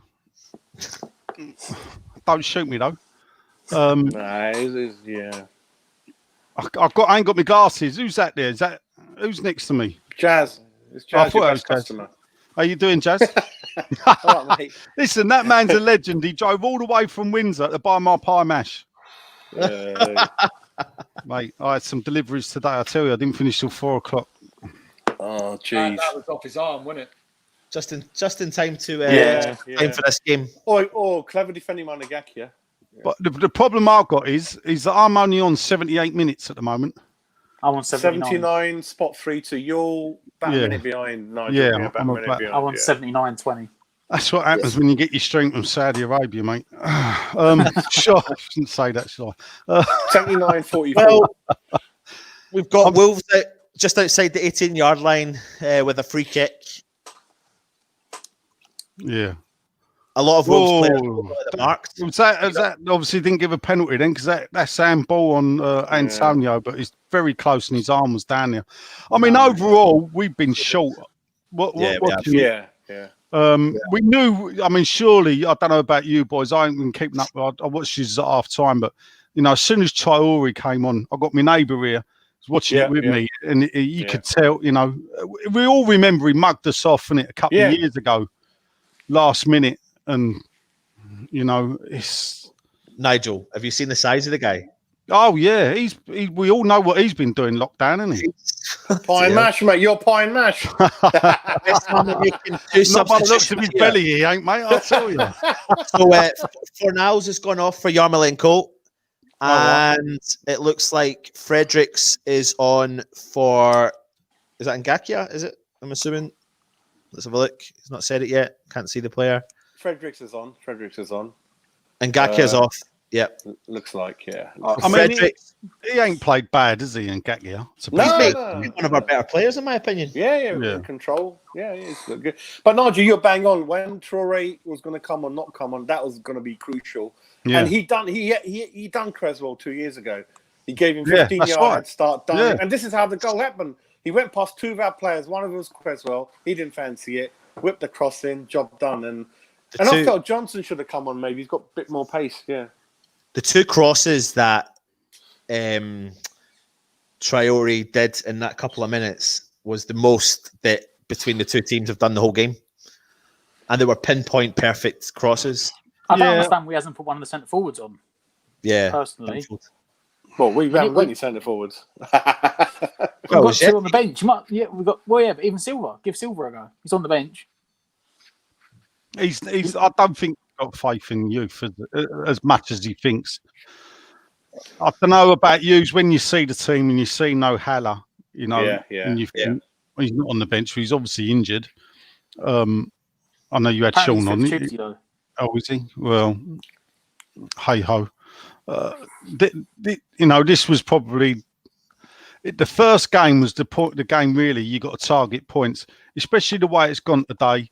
M: Don't shoot me though.
K: Nah, yeah.
M: I ain't got my glasses. Who's that there? Who's next to me?
K: Jazz. It's Jazz, your best customer.
M: How you doing, Jazz?
K: All right, mate.
M: Listen, that man's a legend. He drove all the way from Windsor to buy my pie mash. Mate, I had some deliveries today. I tell you, I didn't finish till 4 o'clock.
K: Oh, jeez.
L: That was off his arm, wasn't it?
A: Just in time to time for this game.
K: Oh, clever defending by Nagakia.
M: But the problem I've got is that I'm only on 78 minutes at the moment.
I: I'm on
K: 79, spot 3-2. You're about a minute behind, Nigel.
M: Yeah,
K: about a minute behind.
I: I'm on 79-20.
M: That's what happens when you get your stream from Saudi Arabia, mate. Sure, I shouldn't say that, should I?
K: 79-44.
A: Well, we've got Wolves just outside the 18-yard line with a free kick.
M: Yeah.
A: A lot of Wolves players marked.
M: Was that obviously didn't give a penalty then, because that's handball on Antonio, but it's very close and his arm was down there. I mean, overall, we've been short.
K: Yeah.
M: We knew. I mean, surely I don't know about you boys. I ain't been keeping up. I watched this at half time, but as soon as Traore came on, I got my neighbour here watching it with me, and you could tell. We all remember he mugged us off in it a couple of years ago, last minute, and it's.
A: Nigel, have you seen the size of the guy?
M: Oh yeah, we all know what he's been doing lockdown, isn't he?
K: Pie and mash, mate. You're pie and mash.
M: Nobody looks at his belly, he ain't, mate. I'll tell you.
A: So Fornals has gone off for Yarmolenko, and it looks like Fredericks is on for. Is that Ngakia? Is it? I'm assuming. Let's have a look. He's not said it yet. Can't see the player.
K: Fredericks is on.
A: And Ngakia's off. Yep.
K: Looks like, yeah.
M: I mean, he ain't played bad, has he, Ngakia?
A: He's one of our better players, in my opinion.
K: Yeah. In control. Yeah, he's good. But Nigel, you're bang on. When Traore was going to come or not come on, that was going to be crucial. Yeah. And he done Creswell 2 years ago. He gave him 15 yards, start done. Yeah. And this is how the goal happened. He went past two of our players. One of them was Creswell. He didn't fancy it. Whipped the cross in. Job done. And I felt Johnson should have come on. Maybe he's got a bit more pace. Yeah.
A: The two crosses that Traore did in that couple of minutes was the most that between the two teams have done the whole game, and they were pinpoint perfect crosses.
I: I don't understand why he hasn't put one of the centre forwards on.
A: Yeah,
I: personally.
K: Well, we haven't got any centre forwards.
I: We've got two on the bench. We've got. But even Silva. Give Silva a go. He's on the bench.
M: He's. I don't think he's got faith in youth as much as he thinks. I don't know about you. When you see the team and you see no Haller, and you think, well, he's not on the bench. He's obviously injured. I know you had Sean on. Oh, is he? Well, hey ho. This was probably the first game. Was the game really? You got to target points, especially the way it's gone today.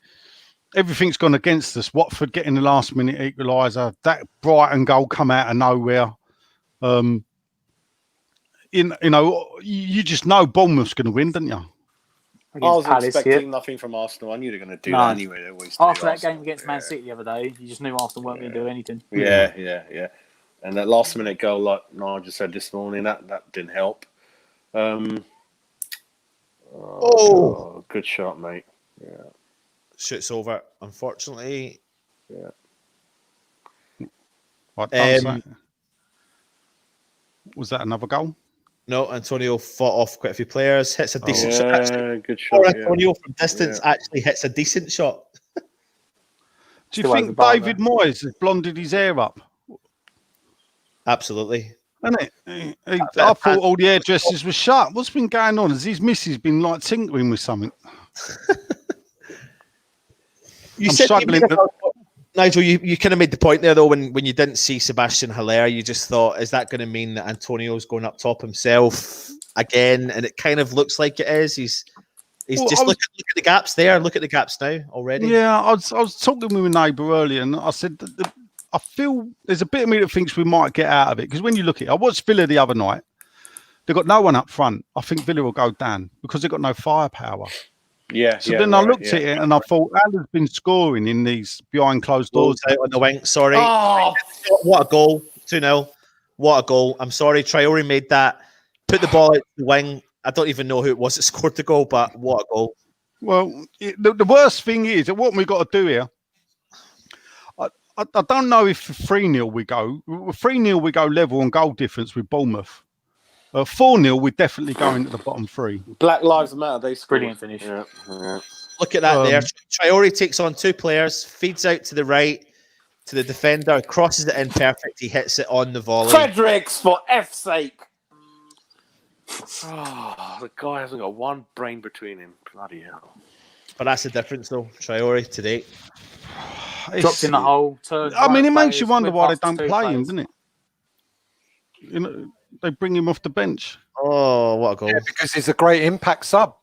M: Everything's gone against us. Watford getting the last minute equaliser. That Brighton goal come out of nowhere. You just know Bournemouth's going to win, don't you?
K: I was expecting nothing from Arsenal. I knew they were going to do that anyway. They always
I: after that game against Man City the other day, you just knew Arsenal weren't going to do anything.
K: Yeah. And that last minute goal, like Nigel said this morning, that didn't help. Good shot, mate. Yeah.
A: Shoots over, unfortunately.
K: Yeah.
M: What was that another goal?
A: No, Antonio fought off quite a few players. Hits a decent shot.
K: Actually. Good shot.
A: Antonio from distance actually hits a decent shot.
M: Do you think David Moyes has blonded his hair up?
A: Absolutely.
M: Isn't it? I thought all the hairdressers were shut. What's been going on? Has his missus been like tinkering with something?
A: Nigel, you kind of made the point there, though, when you didn't see Sebastian Haller, you just thought, is that going to mean that Antonio's going up top himself again? And it kind of looks like it is. He's look at the gaps there. Look at the gaps now already.
M: Yeah, I was talking with my neighbour earlier, and I said I feel there's a bit of me that thinks we might get out of it, because when you look at it, I watched Villa the other night. They've got no one up front. I think Villa will go down because they've got no firepower.
K: Yeah.
M: So then I looked at it and I thought, Alan's been scoring in these behind closed doors.
A: Out on the wing. Sorry.
K: Oh,
A: what a goal. 2-0. What a goal. I'm sorry. Traore made that. Put the ball out the wing. I don't even know who it was that scored the goal, but what a goal.
M: Well, the worst thing is that what we've got to do here, I don't know if 3-0 we go. 3-0 we go level on goal difference with Bournemouth. 4-0 we're definitely going to the bottom three.
K: Black Lives Matter. They scored.
I: Brilliant finish.
K: Yeah.
A: Look at that there. Traore takes on 2 players, feeds out to the right, to the defender, crosses it in perfect. He hits it on the volley.
K: Fredericks, for F's sake. Oh, the guy hasn't got one brain between him. Bloody hell.
A: But that's the difference, though. Traore today.
I: Dropped in the hole.
M: I mean, it makes you wonder why they don't play him, doesn't it? You know, they bring him off the bench.
A: Oh, what a goal.
C: Yeah, because he's a great impact sub.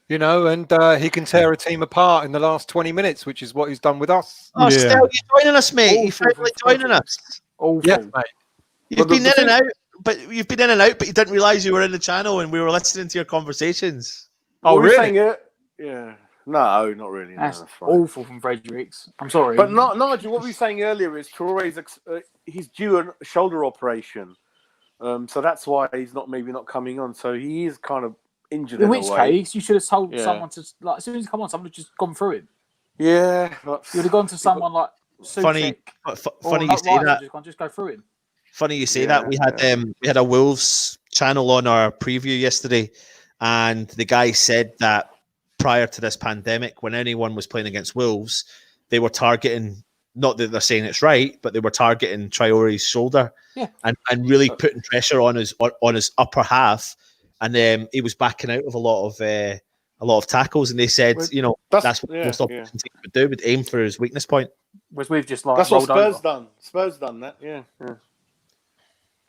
C: You know, and he can tear a team apart in the last 20 minutes, which is what he's done with us.
A: Oh, Stel, you're joining us, mate. You're finally joining us.
C: Yeah, mate.
A: You've been in and out, but you didn't realise you were in the channel and we were listening to your conversations.
C: Oh, really?
K: Yeah. No, not really.
I: That's
K: no, fine.
I: awful from Fredericks. I'm sorry.
K: But Nigel, what we were saying earlier is Traore's he's due a shoulder operation. So that's why he's maybe not coming on. So he is kind of injured.
I: In which case, you should have told someone to, like, as soon as he come on, someone would just gone through him.
K: Yeah.
I: You would have gone to someone like
A: Funny
I: Suchek
A: you say that.
I: Just go through him.
A: Funny you say that. We had a Wolves channel on our preview yesterday, and the guy said that prior to this pandemic, when anyone was playing against Wolves, they were targeting, not that they're saying it's right, but they were targeting Traore's shoulder and really putting pressure on his upper half, and he was backing out of a lot of tackles, and they said, that's what most opposition teams would do, would aim for his weakness point.
I: Whereas we've just like
K: that's what Spurs
I: over.
K: done. Spurs done that, yeah.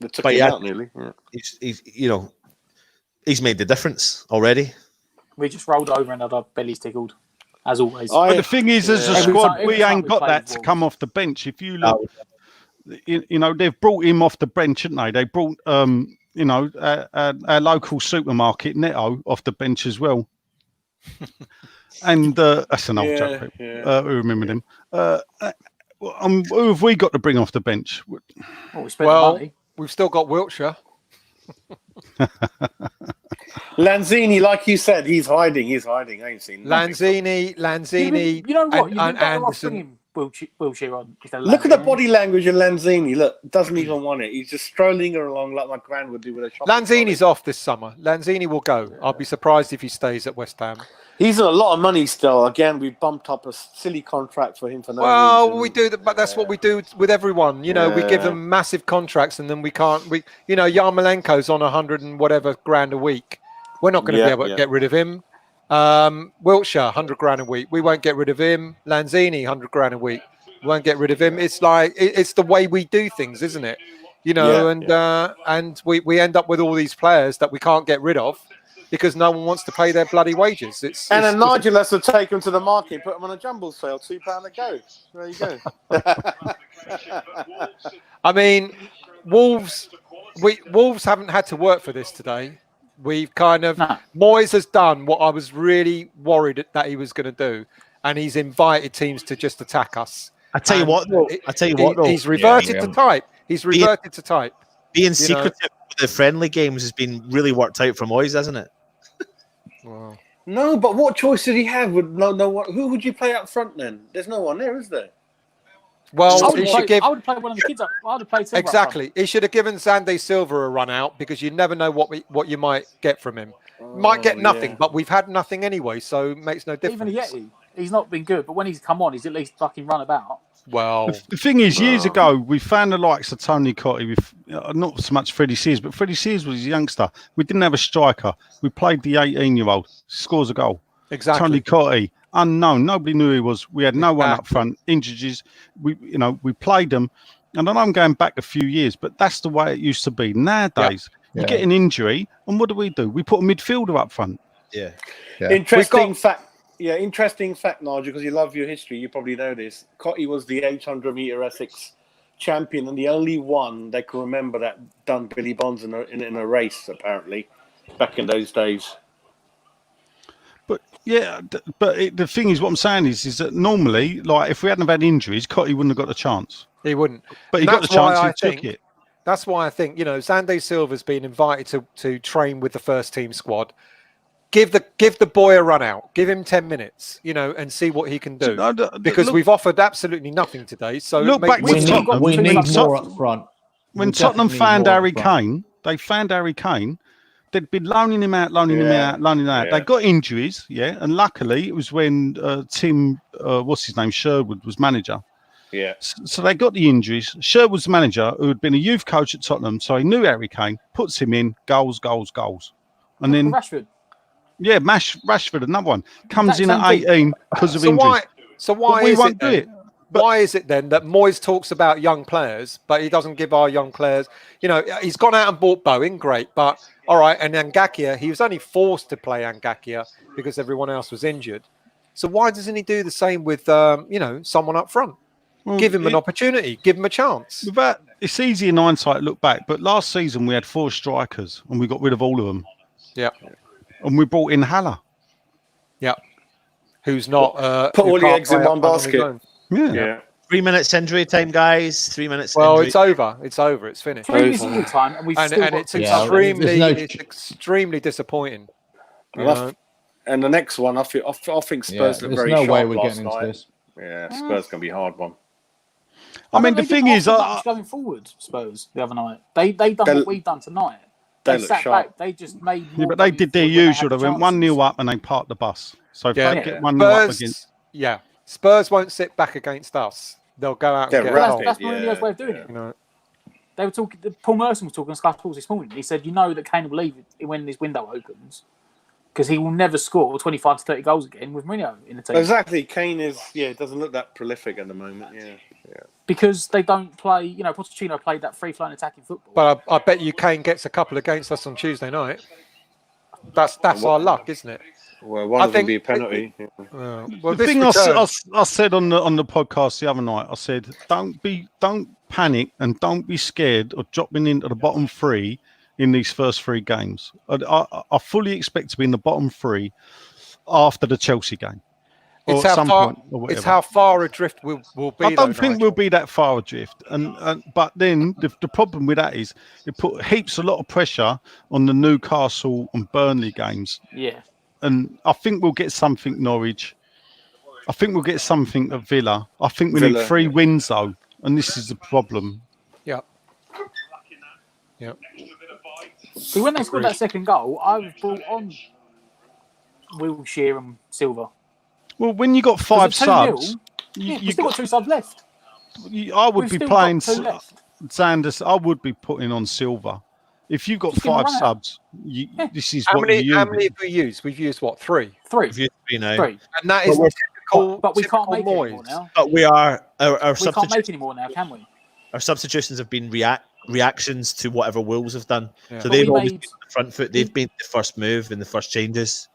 K: They took him out nearly. Yeah.
A: He's made the difference already.
I: We just rolled over and had our bellies tickled, as always.
M: But the thing is, as a squad, we ain't got that to come off the bench. If you look, they've brought him off the bench, haven't they? They brought, our local supermarket, Netto, off the bench as well. And that's an old joke.
K: Yeah.
M: We remember them. Who have we got to bring off the bench?
I: We spent money.
C: We've still got Wiltshire.
K: Lanzini, like you said, he's hiding. I ain't seen
C: Lanzini.
I: You know what? You'd be
C: and
I: better off
C: Anderson.
I: bringing Wiltshire on.
K: Look at the body language of Lanzini. Look, doesn't even want it. He's just strolling along like my gran would do with a shopping
C: Lanzini's off this summer. Lanzini will go. I'll be surprised if he stays at West Ham.
K: He's on a lot of money still. Again, we bumped up a silly contract for him for no reason.
C: We do that, but that's what we do with everyone. We give them massive contracts, and then we can't. Yarmolenko's on 100 and whatever grand a week. We're not going to be able to get rid of him. Wiltshire, 100 grand a week. We won't get rid of him. Lanzini, 100 grand a week. We won't get rid of him. It's like it's the way we do things, isn't it? And we end up with all these players that we can't get rid of because no one wants to pay their bloody wages.
K: Then Nigel has to take them to the market, put them on a jumble sale, £2 a go. There you go.
C: I mean, Wolves haven't had to work for this today. We've Moyes has done what I was really worried that he was going to do, and he's invited teams to just attack us.
A: I tell you what, though.
C: He's reverted to type. Being
A: secretive with the friendly games has been really worked out for Moyes, hasn't it?
C: Wow.
K: No, but what choice did he have? Who would you play up front then? There's no one there, is there?
C: Well,
I: I would play one of the kids up. I would have played Silva
C: exactly. He should have given Xande Silva a run out because you never know what you might get from him. Might get nothing, but we've had nothing anyway, so it makes no difference.
I: Even he's not been good, but when he's come on, he's at least fucking run about.
C: Well,
M: the thing is, years ago, we found the likes of Tony Cottee with not so much Freddie Sears, but Freddie Sears was a youngster. We didn't have a striker. We played the 18-year-old, scores a goal.
C: Exactly.
M: Tony Cottee, unknown. Nobody knew who he was. We had no one up front. Injuries. We played them. And I know I'm going back a few years, but that's the way it used to be. Nowadays, you get an injury, and what do? We put a midfielder up front.
A: Yeah.
K: Interesting fact. Yeah, interesting fact, Nigel, because you love your history. You probably know this. Cotty was the 800-meter Essex champion and the only one they can remember that done Billy Bonds in a race, apparently, back in those days.
M: But yeah, the thing is, what I'm saying is that normally, like if we hadn't have had injuries, Cotty wouldn't have got the chance.
C: He wouldn't.
M: But he got the chance. He took it.
C: That's why I think, Xande Silva's been invited to train with the first team squad. Give the boy a run out. Give him 10 minutes, and see what he can do. Because we've offered absolutely nothing today. So
M: look back to Tottenham.
B: We need more up front.
M: When Tottenham found Harry Kane, they'd been loaning him out.
K: Yeah.
M: They got injuries, and luckily it was when Tim, what's his name, Sherwood was manager.
K: Yeah.
M: So they got the injuries. Sherwood's the manager who had been a youth coach at Tottenham, so he knew Harry Kane, puts him in, goals. And then
I: Rashford.
M: Yeah, Rashford, another one, comes in at 18 because of injuries.
C: Why
M: we
C: is
M: won't
C: it
M: do
C: then,
M: it? But
C: why is it then that Moyes talks about young players, but he doesn't give our young players? He's gone out and bought Bowen, great, but all right. And Ngakia, he was only forced to play Ngakia because everyone else was injured. So why doesn't he do the same with someone up front?
M: Well,
C: give him an opportunity, give him a chance.
M: But it's easy in hindsight to look back. But last season we had 4 strikers and we got rid of all of them.
C: Yeah.
M: And we brought in Haller.
C: Yeah. Who's not
K: put all the eggs in one basket.
M: Yeah.
A: 3 minutes injury time, guys. 3 minutes.
C: Well,
A: injury.
C: it's over. It's over. It's finished.
I: 3 minutes injury time, and we've still got
C: it's extremely disappointing.
K: And the next one, I think Spurs look very sharp
B: way we're
K: last
B: getting into
K: night.
B: this.
K: Yeah, Spurs gonna be a hard one.
M: I mean, the thing is,
I: going forward, Spurs the other night, they done what we've done tonight. They
K: look
I: sat
K: sharp.
I: back. They just made.
M: Yeah, but they did their usual. They went 1-0 up and they parked the bus. So if they get 1-0 up against,
C: Spurs won't sit back against us. They'll go out and get
K: rapid,
I: that's Mourinho's way of doing it. They were talking. Paul Merson was talking on Sky Sports this morning. He said, that Kane will leave when this window opens because he will never score 25 to 30 goals again with Mourinho in the team.
K: Exactly. Kane doesn't look that prolific at the moment. Yeah.
I: Because they don't play. Pochettino played that free-flowing attacking football.
C: But I bet you Kane gets a couple against us on Tuesday night. That's our luck, isn't it?
K: Well, one of them be a penalty.
C: The
M: thing I said on the podcast the other night, I said, don't panic and don't be scared of dropping into the bottom 3 in these first 3 games. I fully expect to be in the bottom 3 after the Chelsea game.
C: It's how far adrift we'll be.
M: I don't think we'll be that far adrift, but then the problem with that is it put a lot of pressure on the Newcastle and Burnley games.
I: Yeah,
M: and I think we'll get something Norwich. I think we'll get something at Villa. I think we need 3 wins though, and this is the problem.
C: Yeah.
I: See, when they scored that second goal, I brought on Wilshere and Silva.
M: Well, when you got 5 subs,
I: you still got 2 subs left.
M: I would be playing Sanders. I would be putting on Silva. If you've got 5 subs, this is
C: how
M: what
C: many,
M: you use.
C: How many have we used? We've used what? 3.
I: 3.
A: We've used 3 now.
I: 3.
C: And that is typical.
I: But we can't make
C: Moyes.
I: it anymore now.
A: But we are our
I: We can't make any more now, can we?
A: Our substitutions have been reactions to whatever Wolves have done.
C: Yeah.
A: So they've always been the front foot. They've been the first move and the first changes.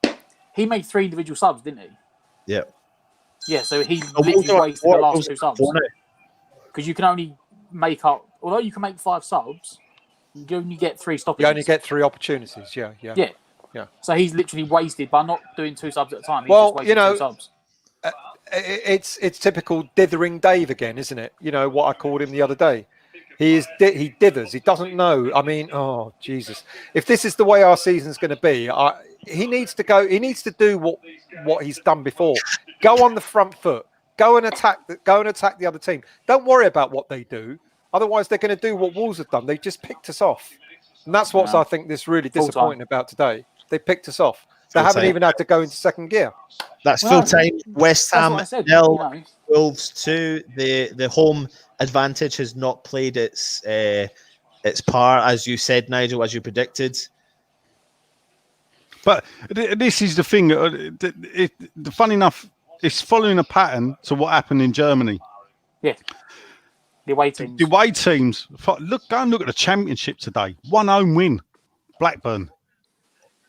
I: He made 3 individual subs, didn't he?
A: Yeah.
I: Yeah, so he literally wasted the last 2 subs. Because you can only make up, although you can make 5 subs, you only get 3 stoppages.
C: You only get 3 opportunities. Yeah.
I: So he's literally wasted by not doing 2 subs at a time. He's just wasted 2 subs.
C: It's typical dithering Dave again, isn't it? What I called him the other day. He dithers. He doesn't know. I mean, oh Jesus! If this is the way our season's going to be, he needs to go. He needs to do what he's done before. Go on the front foot. Go and attack the other team. Don't worry about what they do. Otherwise, they're going to do what Wolves have done. They just picked us off, and that's what I think this really disappointing about today. They picked us off. They haven't even had to go into second gear.
A: That's full time. West Ham 0, Wolves 2. The home advantage has not played its par, as you said, Nigel, as you predicted.
M: But this is the thing. Funny enough, it's following a pattern to what happened in Germany.
I: Yeah. The away teams.
M: The away teams. Go and look at the Championship today. 1 home win, Blackburn.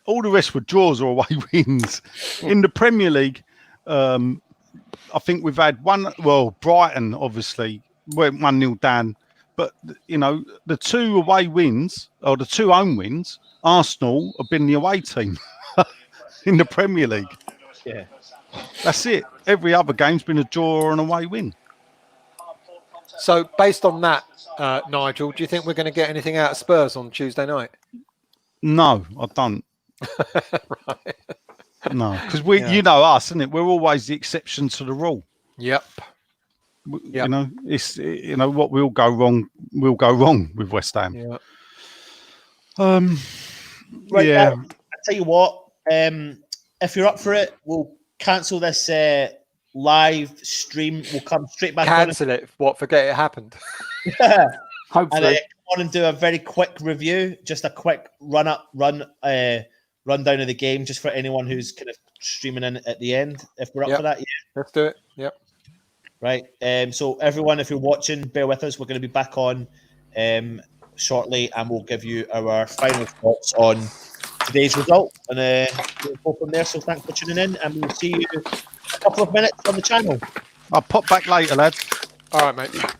M: All the rest were draws or away wins. In the Premier League, I think we've had one. Well, Brighton obviously went 1-0 down, but you know the 2 away wins or the 2 home wins. Arsenal have been the away team in the Premier League.
A: Yeah,
M: that's it. Every other game's been a draw or an away win.
C: So, based on that, Nigel, do you think we're going to get anything out of Spurs on Tuesday night?
M: No, I don't.
C: Right.
M: No, because you know us, isn't it? We're always the exception to the rule.
C: Yep.
M: You know, it's what will go wrong with West Ham.
C: Yeah.
A: Right.
M: Yeah.
A: I tell you what. If you're up for it, we'll cancel this live stream. We'll come straight back.
C: Cancel it. What? Forget it happened.
I: Hopefully.
A: And come on and do a very quick review, just a quick rundown of the game, just for anyone who's kind of streaming in at the end. If we're up for that, yeah.
C: Let's do it. Yep.
A: Right. So everyone, if you're watching, bear with us. We're going to be back on shortly, and we'll give you our final thoughts on today's result, and we'll go from there. So thanks for tuning in, and we'll see you in a couple of minutes on the channel.
M: I'll pop back later, lads.
C: All right, mate.